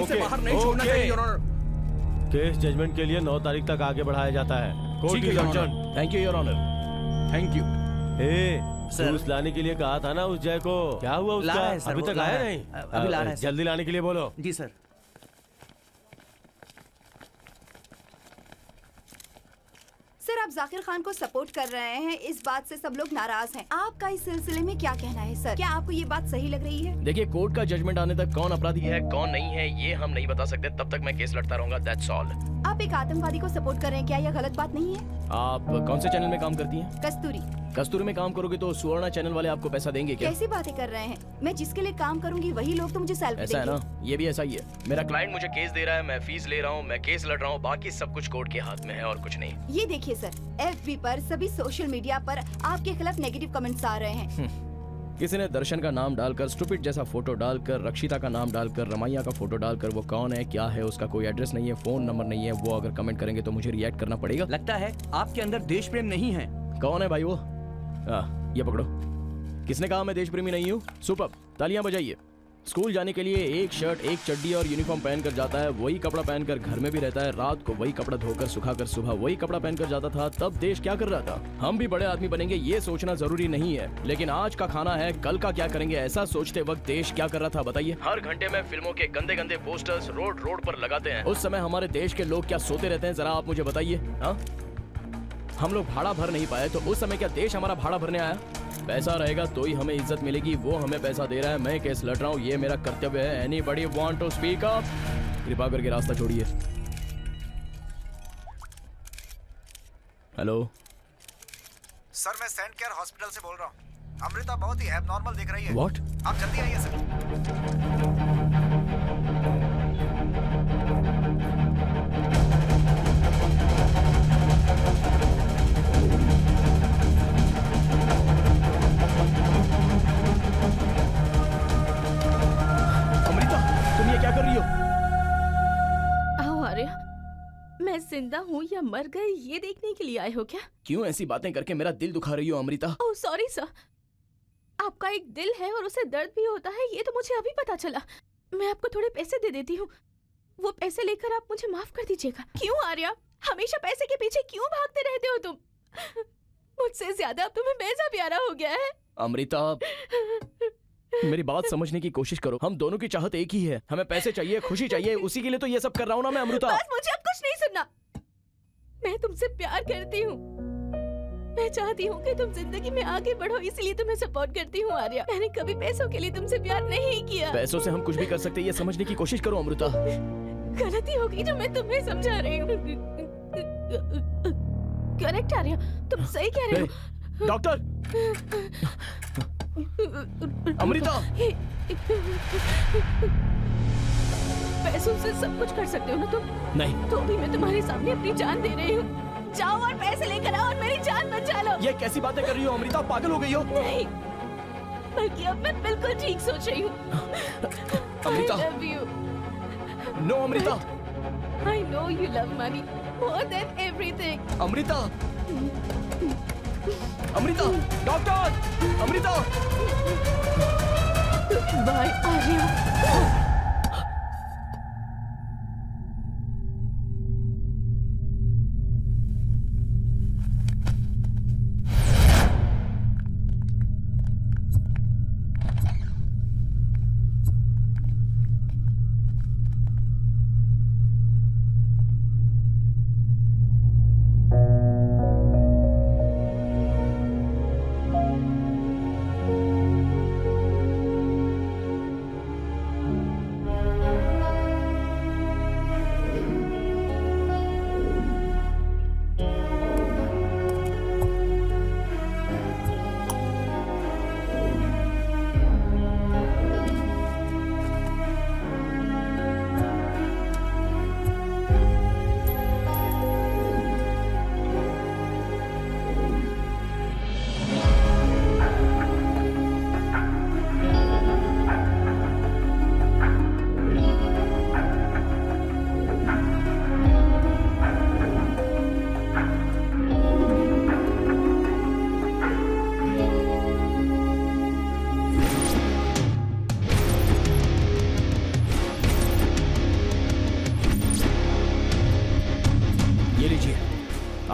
इसे बाहर नहीं छोड़ना चाहिए योर ऑनर। केस जजमेंट के लिए 9 तारीख तक आगे बढ़ाया जाता है। Court is adjourned. Thank you your honour. Thank you. Juice लाने के लिए कहा था ना उस जय को, क्या हुआ उसका? अभी तक आया नहीं? अभी ला रहा है। जल्दी लाने के लिए बोलो। जी सर। सर, आप जाकिर खान को सपोर्ट कर रहे हैं, इस बात से सब लोग नाराज हैं। आपका इस सिलसिले में क्या कहना है सर? क्या आपको ये बात सही लग रही है? देखिए, कोर्ट का जजमेंट आने तक कौन अपराधी है कौन नहीं है ये हम नहीं बता सकते। तब तक मैं केस लड़ता रहूंगा, दैट्स ऑल। आप एक आतंकवादी को सपोर्ट कर रहे हैं, क्या यह गलत बात नहीं है? आप कौन से चैनल में काम करती हैं? कस्तूरी। कस्तूरी में काम करोगे तो सुवर्णा चैनल वाले आपको पैसा देंगे क्या? कैसी बातें कर रहे हैं? मैं जिसके लिए काम करूंगी वही लोग तो मुझे सैलरी देंगे। ऐसा है ना, ये भी ऐसा ही है। मेरा क्लाइंट मुझे केस दे रहा है, मैं फीस ले रहा हूँ, मैं केस लड़ रहा हूँ, बाकी सब कुछ कोर्ट के हाथ में है और कुछ नहीं। ये देखिए सर, FB पर सभी सोशल मीडिया पर आपके खिलाफ नेगेटिव कमेंट्स आ रहे हैं। किसी ने दर्शन का नाम डालकर, स्टूपिड जैसा फोटो डालकर, रक्षिता का नाम डालकर, रमैया का फोटो डालकर, वो कौन है क्या है उसका कोई एड्रेस नहीं है, फोन नंबर नहीं है, वो अगर कमेंट करेंगे तो मुझे रिएक्ट करना पड़ेगा। लगता है आपके अंदर देश प्रेम नहीं है। कौन है भाई वो? ये पकड़ो। किसने कहा मैं देश प्रेमी नहीं हूँ? सुपर, तालियां बजाइए। स्कूल जाने के लिए एक शर्ट एक चड्डी और यूनिफॉर्म पहनकर जाता है, वही कपड़ा पहनकर घर में भी रहता है, रात को वही कपड़ा धोकर सुखाकर सुबह वही कपड़ा पहनकर जाता था। तब देश क्या कर रहा था? हम भी बड़े आदमी बनेंगे ये सोचना जरूरी नहीं है, लेकिन आज का खाना है कल का क्या करेंगे ऐसा सोचते वक्त देश क्या कर रहा था बताइए। हर घंटे में फिल्मों के गंदे गंदे पोस्टर्स रोड पर लगाते हैं। उस समय हमारे देश के लोग क्या सोते रहते हैं, जरा आप मुझे बताइए। हम लोग भाड़ा भर नहीं पाए तो उस समय क्या देश हमारा भाड़ा भरने आया? पैसा रहेगा तो ही हमें इज्जत मिलेगी, वो हमें पैसा दे रहा है, मैं केस लड़ रहा हूँ, ये मेरा कर्तव्य है। Anybody want to speak up? कृपा करके रास्ता छोड़िए। हेलो सर, मैं सेंट केयर हॉस्पिटल से बोल रहा हूँ। अमृता बहुत ही एबनॉर्मल दिख रही है। What? आप जल्दी आइए सर। अमृता, तुम ये क्या कर रही हो? आओ आर्या, मैं जिंदा हूँ या मर गई ये देखने के लिए आए हो क्या? क्यों ऐसी बातें करके मेरा दिल दुखा रही हो अमृता? ओह सॉरी सर, आपका एक दिल है और उसे दर्द भी होता है, ये तो मुझे अभी पता चला। मैं आपको थोड़े पैसे दे देती हूँ, वो पैसे लेकर आप मुझे माफ कर दीजिएगा। क्यों आर्या, हमेशा पैसे के पीछे क्यों भागते रहते हो तुम? मुझसे ज्यादा अब तुम्हें पैसा प्यारा हो गया है। अमृता, मेरी बात समझने की कोशिश करो, हम दोनों की चाहत एक ही है, हमें पैसे चाहिए, खुशी चाहिए, उसी के लिए तो ये सब कर रहा हूँ ना मैं अमृता। बस मुझे अब कुछ नहीं सुनना, मैं तुमसे प्यार करती हूँ, मैं चाहती हूँ कि तुम जिंदगी में आगे बढ़ो, इसलिए तुम्हें सपोर्ट करती हूँ आर्या। मैंने कभी पैसों के लिए तुमसे प्यार नहीं किया। पैसों से हम कुछ भी कर सकते हैं, ये समझने की कोशिश करो अमृता। गलती होगी जो मैं तुम्हें समझा रही हूँ। करेक्ट आर्या, तुम सही कह रहे हो। डॉक्टर! अमृता! पैसों से सब कुछ कर सकते हो ना तुम? नहीं। तो भी मैं तुम्हारे सामने अपनी जान दे रही हूँ, जाओ और पैसे लेकर आओ और मेरी जान बचा लो। ये कैसी बातें कर रही हो अमृता, पागल हो गई हो? नहीं, बल्कि अब मैं बिल्कुल ठीक सोच रही हूँ। Amrita! I love you. No Amrita! I know you love money more than everything. Amrita! Amrita! Doctor! Amrita! Goodbye, Arya.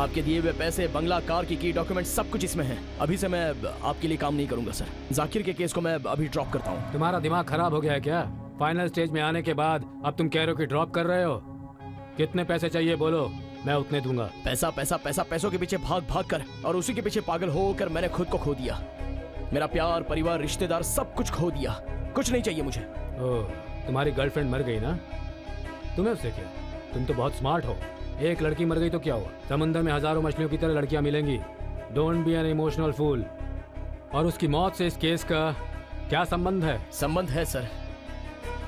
आपके दिए हुए पैसे, बंगला, कार की डॉक्यूमेंट सब कुछ इसमें है। अभी से मैं आपके लिए काम नहीं करूंगा सर। जाकिर के केस को मैं अभी ड्रॉप करता हूँ। तुम्हारा दिमाग खराब हो गया है क्या? फाइनल स्टेज में आने के बाद अब तुम कह रहे हो कि ड्रॉप कर रहे हो? कितने पैसे चाहिए बोलो, मैं उतने दूंगा। पैसा पैसा पैसा, पैसों के पीछे भाग भाग कर और उसी के पीछे पागल होकर मैंने खुद को खो दिया। मेरा प्यार, परिवार, रिश्तेदार सब कुछ खो दिया। कुछ नहीं चाहिए मुझे। ओह, तुम्हारी गर्लफ्रेंड मर गई ना? तुम्हें उससे क्या? तुम तो बहुत स्मार्ट हो। एक लड़की मर गई तो क्या हुआ? समुद्र में हजारों मछलियों की तरह लड़कियां मिलेंगी। Don't be an emotional fool. और उसकी मौत से इस केस का क्या संबंध है? संबंध है सर।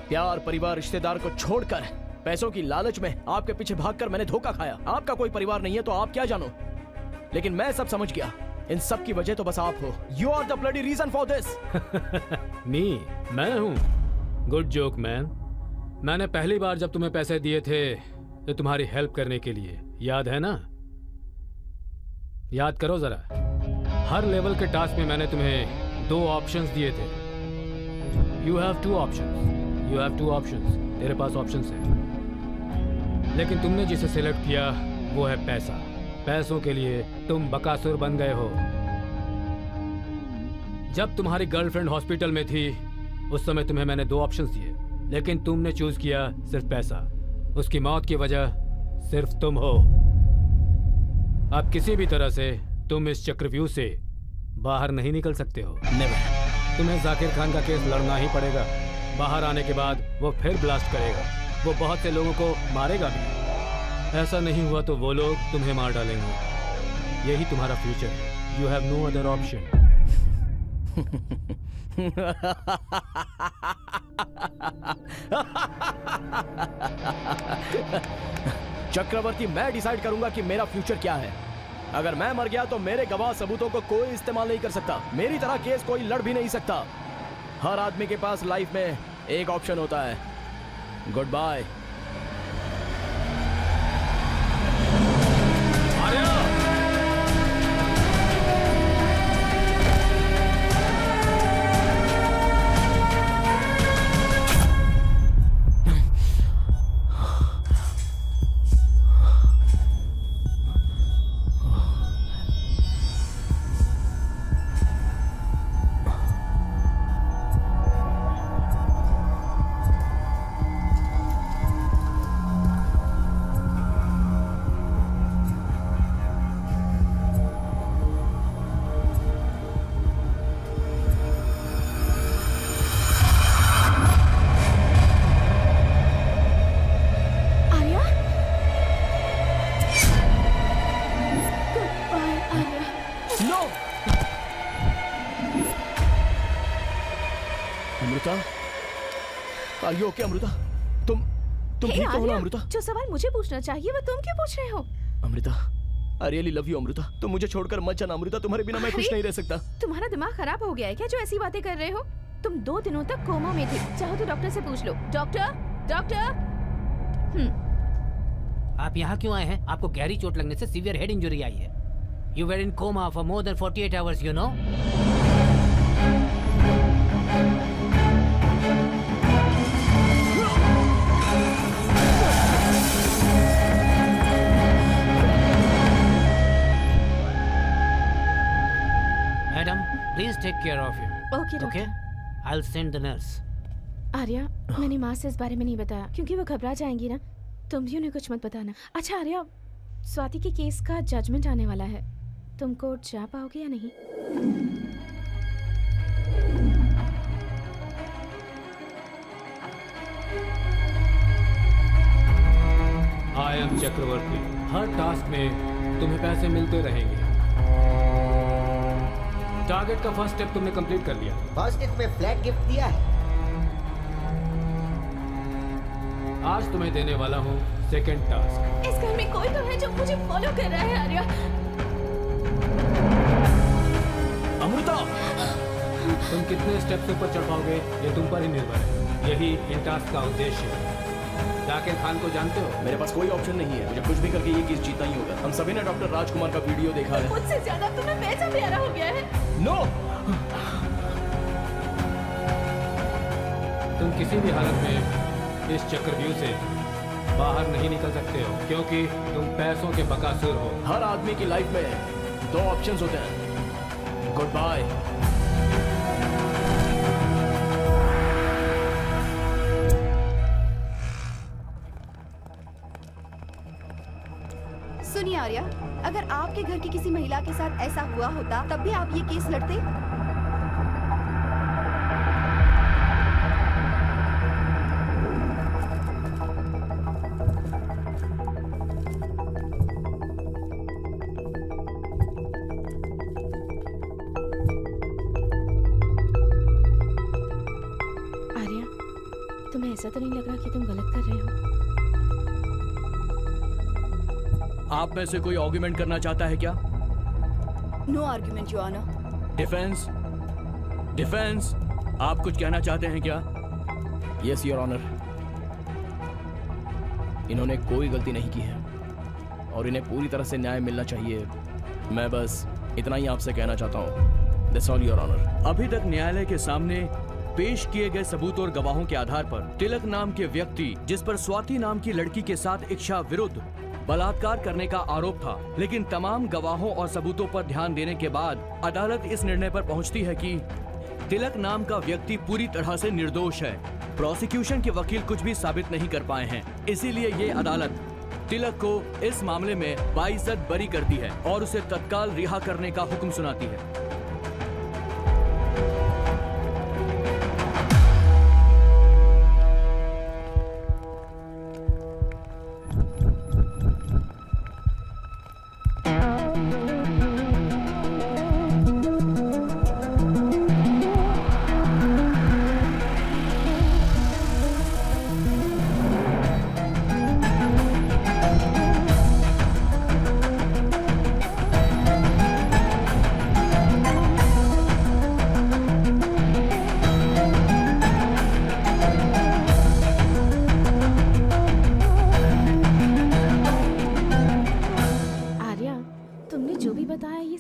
प्यार, परिवार, रिश्तेदार को छोड़कर पैसों की लालच में आपके पीछे भागकर मैंने धोखा खाया। आपका कोई परिवार नहीं है तो आप क्या जानो, लेकिन मैं सब समझ गया। इन सब की वजह तो बस आप हो। You are the bloody reason for this. Me, मैं हूँ? Good joke man. मैंने पहली बार जब तुम्हें पैसे दिए थे तो तुम्हारी हेल्प करने के लिए, याद है ना? याद करो जरा। हर लेवल के टास्क में मैंने तुम्हें 2 ऑप्शंस दिए थे। You have 2 options. You have 2 options. तेरे पास ऑप्शंस है, लेकिन तुमने जिसे सिलेक्ट किया वो है पैसा। पैसों के लिए तुम बकासुर बन गए हो। जब तुम्हारी गर्लफ्रेंड हॉस्पिटल में थी उस समय तुम्हें मैंने 2 ऑप्शंस दिए, लेकिन तुमने चूज किया सिर्फ पैसा। उसकी मौत की वजह सिर्फ तुम हो। अब किसी भी तरह से तुम इस चक्रव्यूह से बाहर नहीं निकल सकते हो। नेवर। तुम्हें जाकिर खान का केस लड़ना ही पड़ेगा। बाहर आने के बाद वो फिर ब्लास्ट करेगा। वो बहुत से लोगों को मारेगा भी। ऐसा नहीं हुआ तो वो लोग तुम्हें मार डालेंगे। यही तुम्हारा फ्यूचर है। You have no other option. Chakravarti, मैं डिसाइड करूंगा कि मेरा फ्यूचर क्या है। अगर मैं मर गया तो मेरे गवाह सबूतों को कोई इस्तेमाल नहीं कर सकता। मेरी तरह केस कोई लड़ भी नहीं सकता। हर आदमी के पास लाइफ में एक ऑप्शन होता है। Good bye. ओके अमृता, तुम ठीक हो ना अमृता? जो सवाल मुझे पूछना चाहिए वो तुम क्यों पूछ रहे हो? Amrita, I really love you Amrita. तुम मुझे छोड़कर मत जाना अमृता। तुम्हारे बिना मैं खुश नहीं रह सकता। तुम्हारा दिमाग खराब हो गया है क्या जो ऐसी बातें कर रहे हो? तुम 2 दिनों तक कोमा में थे। चाहो तो डॉक्टर से पूछ लो। Doctor, doctor. आप यहाँ क्यों आए हैं? आपको गहरी चोट लगने से सीवियर हेड इंजरी आई है। You were in coma for more than 48 hours, you know. Madam, please take care of him. Okay, doctor. Okay? I'll send the nurse. Arya, मैंने माँ से इस बारे में नहीं बताया क्योंकि वो घबरा जाएंगी ना। तुम भी उन्हें कुछ मत बताना। अच्छा आर्या, स्वाति के केस का जजमेंट आने वाला है। तुम कोर्ट जा पाओगे या नहीं? आई एम चक्रवर्ती। हर टास्क में तुम्हें पैसे मिलते रहेंगे। टारगेट का फर्स्ट स्टेप तुमने कंप्लीट कर लिया। फर्स्ट स्टेप में फ्लैट गिफ्ट दिया है। आज तुम्हें देने वाला हूँ सेकंड टास्क। इस घर में कोई तो है जो मुझे फॉलो कर रहा है आर्या। अमृता, तुम कितने स्टेप ऊपर चढ़ पाओगे ये तुम पर ही निर्भर है। यही इन टास्क का उद्देश्य है। जाकिर खान को जानते हो? मेरे पास कोई ऑप्शन नहीं है। मुझे कुछ भी करके ये केस जीतना ही होगा। हम सभी ने डॉक्टर राजकुमार का वीडियो देखा है। मुझसे ज्यादा तुम्हें बेचा प्यारा हो गया है। नो, तुम किसी भी हालत में इस चक्रव्यूह से बाहर नहीं निकल सकते हो क्योंकि तुम पैसों के बकासुर हो। हर आदमी की लाइफ में 2 ऑप्शंस होते हैं, गुड बाय। सुनिए आर्या, अगर आपके घर की किसी महिला के साथ ऐसा हुआ होता तब भी आप ये केस लड़ते? आर्या, तुम्हें ऐसा तो नहीं लग रहा कि तुम गलत कर रहे हो? आप में से कोई आर्गुमेंट करना चाहता है क्या? No argument your honour. Defence, defence, आप कुछ कहना चाहते हैं क्या? यस योर ऑनर, इन्होंने कोई गलती नहीं की है और इन्हें पूरी तरह से न्याय मिलना चाहिए। मैं बस इतना ही आपसे कहना चाहता हूँ। That's all your honour. अभी तक न्यायालय के सामने पेश किए गए सबूत और गवाहों के आधार पर तिलक नाम के व्यक्ति, जिस पर स्वाति नाम की लड़की के साथ इच्छा विरुद्ध बलात्कार करने का आरोप था, लेकिन तमाम गवाहों और सबूतों पर ध्यान देने के बाद अदालत इस निर्णय पर पहुंचती है कि तिलक नाम का व्यक्ति पूरी तरह से निर्दोष है। प्रोसिक्यूशन के वकील कुछ भी साबित नहीं कर पाए हैं, इसीलिए ये अदालत तिलक को इस मामले में बाइज्जत बरी करती है और उसे तत्काल रिहा करने का हुक्म सुनाती है।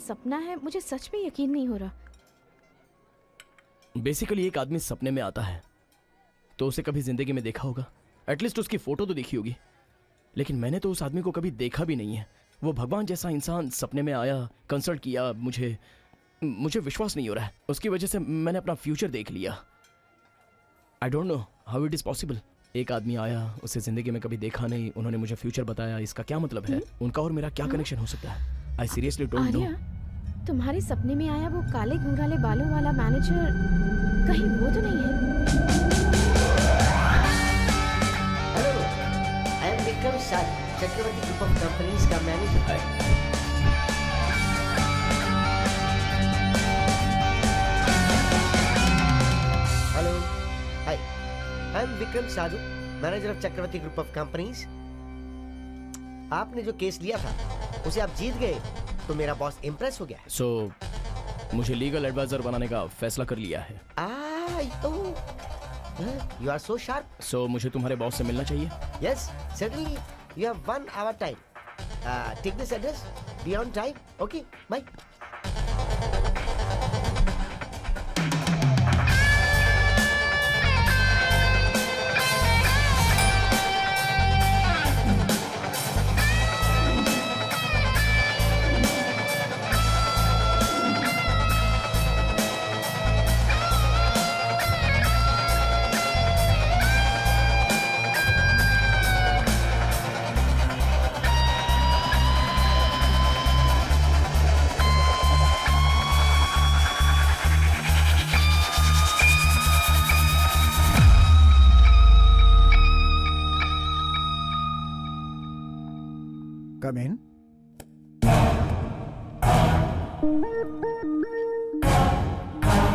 सपना है, मुझे सच में यकीन नहीं हो रहा। बेसिकली एक आदमी सपने में आता है तो उसे कभी जिंदगी में देखा होगा, एटलीस्ट उसकी फोटो तो देखी होगी, लेकिन मैंने तो उस आदमी को कभी देखा भी नहीं है। वो भगवान जैसा इंसान सपने में आया, कंसल्ट किया, मुझे विश्वास नहीं हो रहा है। उसकी वजह से मैंने अपना फ्यूचर देख लिया। I don't know how it is possible. एक आदमी आया, उसे जिंदगी में कभी देखा नहीं, उन्होंने मुझे फ्यूचर बताया। इसका क्या मतलब है? उनका और मेरा क्या कनेक्शन हो सकता है? I seriously don't know. तुम्हारे सपने में आया वो काले घुंघराले बालों वाला मैनेजर कहीं वो तो नहीं है? Hello, I am Vikram Shah, Chakravarti group of companies का manager. Hello, hi, I am Vikram Sadhu, manager of Chakravarti group of companies. आपने जो केस लिया था उसे आप जीत गए तो मेरा बॉस इम्प्रेस हो गया है। सो मुझे लीगल एडवाइजर बनाने का फैसला कर लिया है। You are so sharp. So मुझे तुम्हारे बॉस से मिलना चाहिए। Yes certainly, you have 1 hour time. Take this address, be on time. Okay, bye. Come in.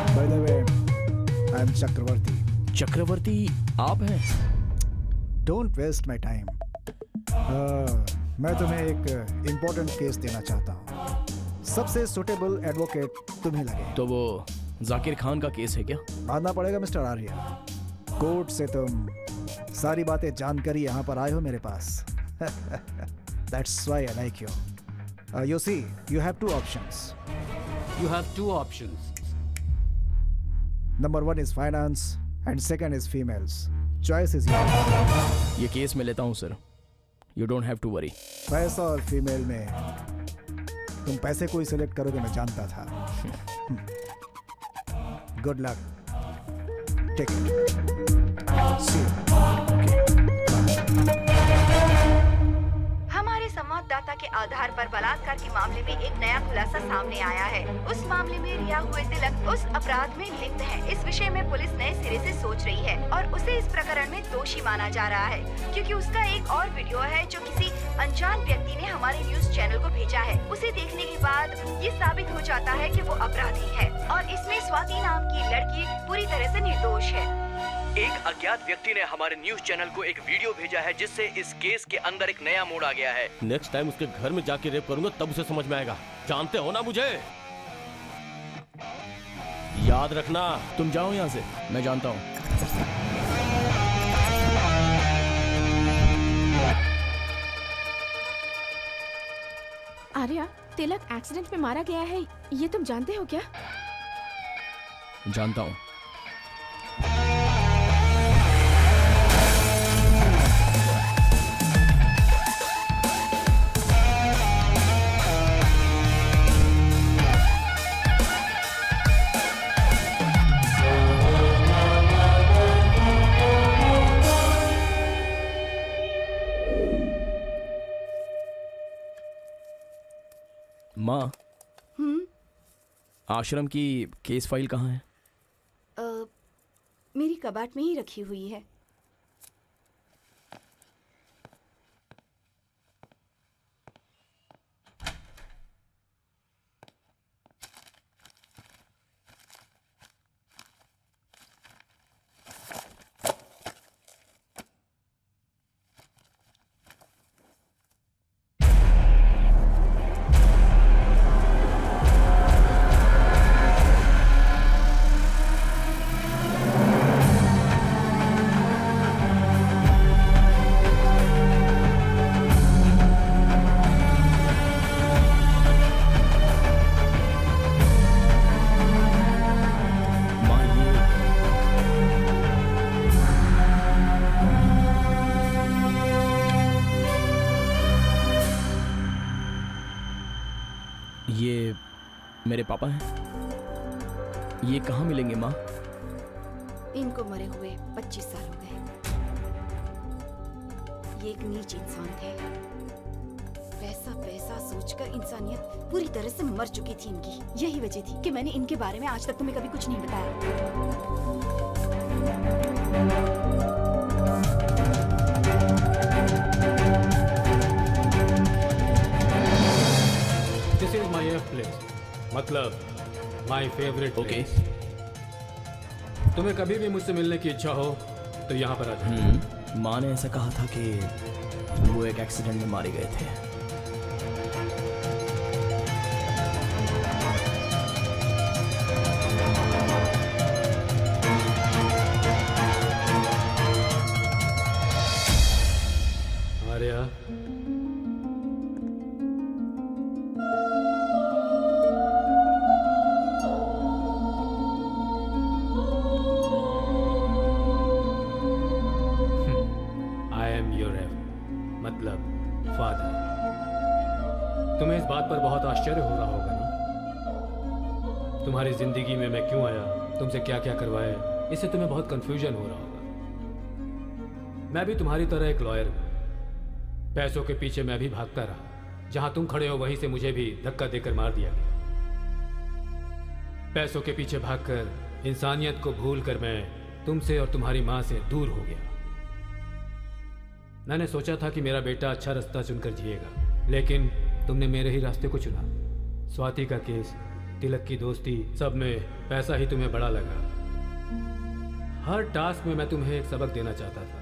By the way, I am Chakravarti. Chakravarti आप हैं? Don't waste my time. मैं तुम्हें एक इम्पोर्टेंट केस देना चाहता हूँ। सबसे सुटेबल एडवोकेट तुम ही लगे। तो वो जाकिर खान का केस है क्या? मानना पड़ेगा मिस्टर आर्या, कोर्ट से तुम सारी बातें जानकर ही यहाँ पर आए हो मेरे पास। That's why I like you. You see, you have 2 options. You have 2 options. Number 1 is finance and second is females. Choice is yours. ये केस मैं लेता हूँ sir. You don't have to worry. पैसा और फीमेल में तुम पैसे को ही सिलेक्ट करोगे, मैं जानता था। गुड लक, टेक हमारे संवाददाता के आधार पर बलात्कार के मामले में एक नया खुलासा सामने आया है। उस मामले में रिया हुए तिलक उस अपराध में लिप्त है। इस विषय में पुलिस नए सिरे से सोच रही है और उसे इस प्रकरण में दोषी माना जा रहा है, क्योंकि उसका एक और वीडियो है जो किसी अनजान व्यक्ति ने हमारे न्यूज चैनल को भेजा है। उसे देखने के बाद ये साबित हो जाता है कि वो अपराधी है और इसमें स्वाति नाम की लड़की पूरी तरह से निर्दोष है। एक अज्ञात व्यक्ति ने हमारे न्यूज चैनल को एक वीडियो भेजा है जिससे इस केस के अंदर एक नया मोड़ आ गया है। नेक्स्ट टाइम उसके घर में जाके रेप करूंगा तब उसे समझ में आएगा। जानते हो ना मुझे? याद रखना। तुम जाओ यहाँ से, मैं जानता हूँ। आर्या, तिलक एक्सीडेंट में मारा गया है, ये तुम जानते हो क्या? जानता हूँ। माँ, आश्रम की केस फाइल कहाँ है? मेरी कबाट में ही रखी हुई है। ये मेरे पापा हैं। ये कहाँ मिलेंगे माँ? इनको मरे हुए 25 साल हो गए। ये एक नीच इंसान थे। पैसा पैसा सोचकर इंसानियत पूरी तरह से मर चुकी थी इनकी। यही वजह थी कि मैंने इनके बारे में आज तक तुम्हें कभी कुछ नहीं बताया। This is my place, मतलब my favorite place. तुम्हें कभी भी मुझसे मिलने की इच्छा हो तो यहाँ पर आ जाओ। माँ ने ऐसा कहा था कि वो एक एक्सीडेंट में मारे गए थे। आर्या, तुम्हें इस बात पर बहुत आश्चर्य हो रहा होगा ना? तुम्हारी जिंदगी में मैं क्यों आया, तुमसे क्या क्या करवाया, इससे तुम्हें बहुत कंफ्यूजन हो रहा होगा। मैं भी तुम्हारी तरह एक लॉयर हूं। पैसों के पीछे मैं भी भागता रहा। जहां तुम खड़े हो वहीं से मुझे भी धक्का देकर मार दिया गया। पैसों के पीछे भागकर इंसानियत को भूलकर मैं तुमसे और तुम्हारी मां से दूर हो गया। मैंने सोचा था कि मेरा बेटा अच्छा रास्ता चुनकर जिएगा, लेकिन तुमने मेरे ही रास्ते को चुना। स्वाति का केस, तिलक की दोस्ती, सब में पैसा ही तुम्हें बड़ा लगा। हर टास्क में मैं तुम्हें एक सबक देना चाहता था।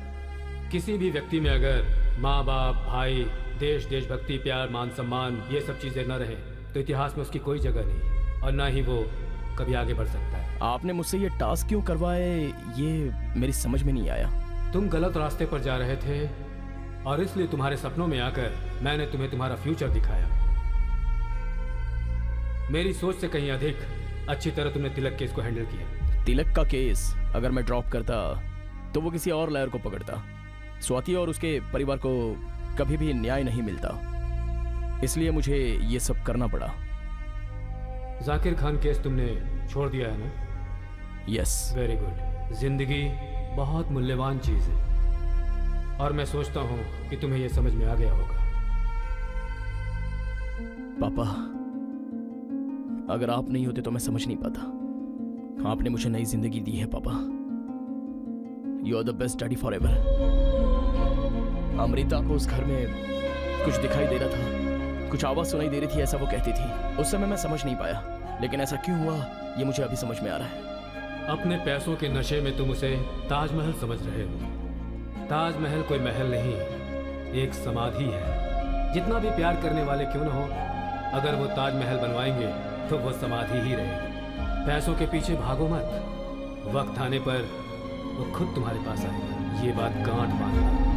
किसी भी व्यक्ति में अगर माँ बाप, भाई, देश, देशभक्ति, प्यार, मान सम्मान, ये सब चीजें न रहे तो इतिहास में उसकी कोई जगह नहीं और ना ही वो कभी आगे बढ़ सकता है। आपने मुझसे ये टास्क क्यों करवाए, ये मेरी समझ में नहीं आया। तुम गलत रास्ते पर जा रहे थे और इसलिए तुम्हारे सपनों में आकर मैंने तुम्हें तुम्हारा फ्यूचर दिखाया। मेरी सोच से कहीं अधिक अच्छी तरह तुमने तिलक केस को हैंडल किया। तिलक का केस अगर मैं ड्रॉप करता तो वो किसी और लॉयर को पकड़ता। स्वाति और उसके परिवार को कभी भी न्याय नहीं मिलता, इसलिए मुझे ये सब करना पड़ा। जाकिर खान केस तुमने छोड़ दिया है ना? यस। Very good. जिंदगी बहुत मूल्यवान चीज है और मैं सोचता हूं कि तुम्हें यह समझ में आ गया होगा। पापा, अगर आप नहीं होते तो मैं समझ नहीं पाता। आपने मुझे नई जिंदगी दी है पापा। You are the best daddy forever. Amrita को उस घर में कुछ दिखाई दे रहा था, कुछ आवाज सुनाई दे रही थी, ऐसा वो कहती थी। उस समय मैं समझ नहीं पाया, लेकिन ऐसा क्यों हुआ ये मुझे अभी समझ में आ रहा है। अपने पैसों के नशे में तुम उसे ताजमहल समझ रहे हो। ताजमहल कोई महल नहीं, एक समाधि है। जितना भी प्यार करने वाले क्यों न हो, अगर वो ताजमहल बनवाएंगे तो वो समाधि ही रहेगी। पैसों के पीछे भागो मत, वक्त आने पर वो खुद तुम्हारे पास आएगा। ये बात गांठ बांधना।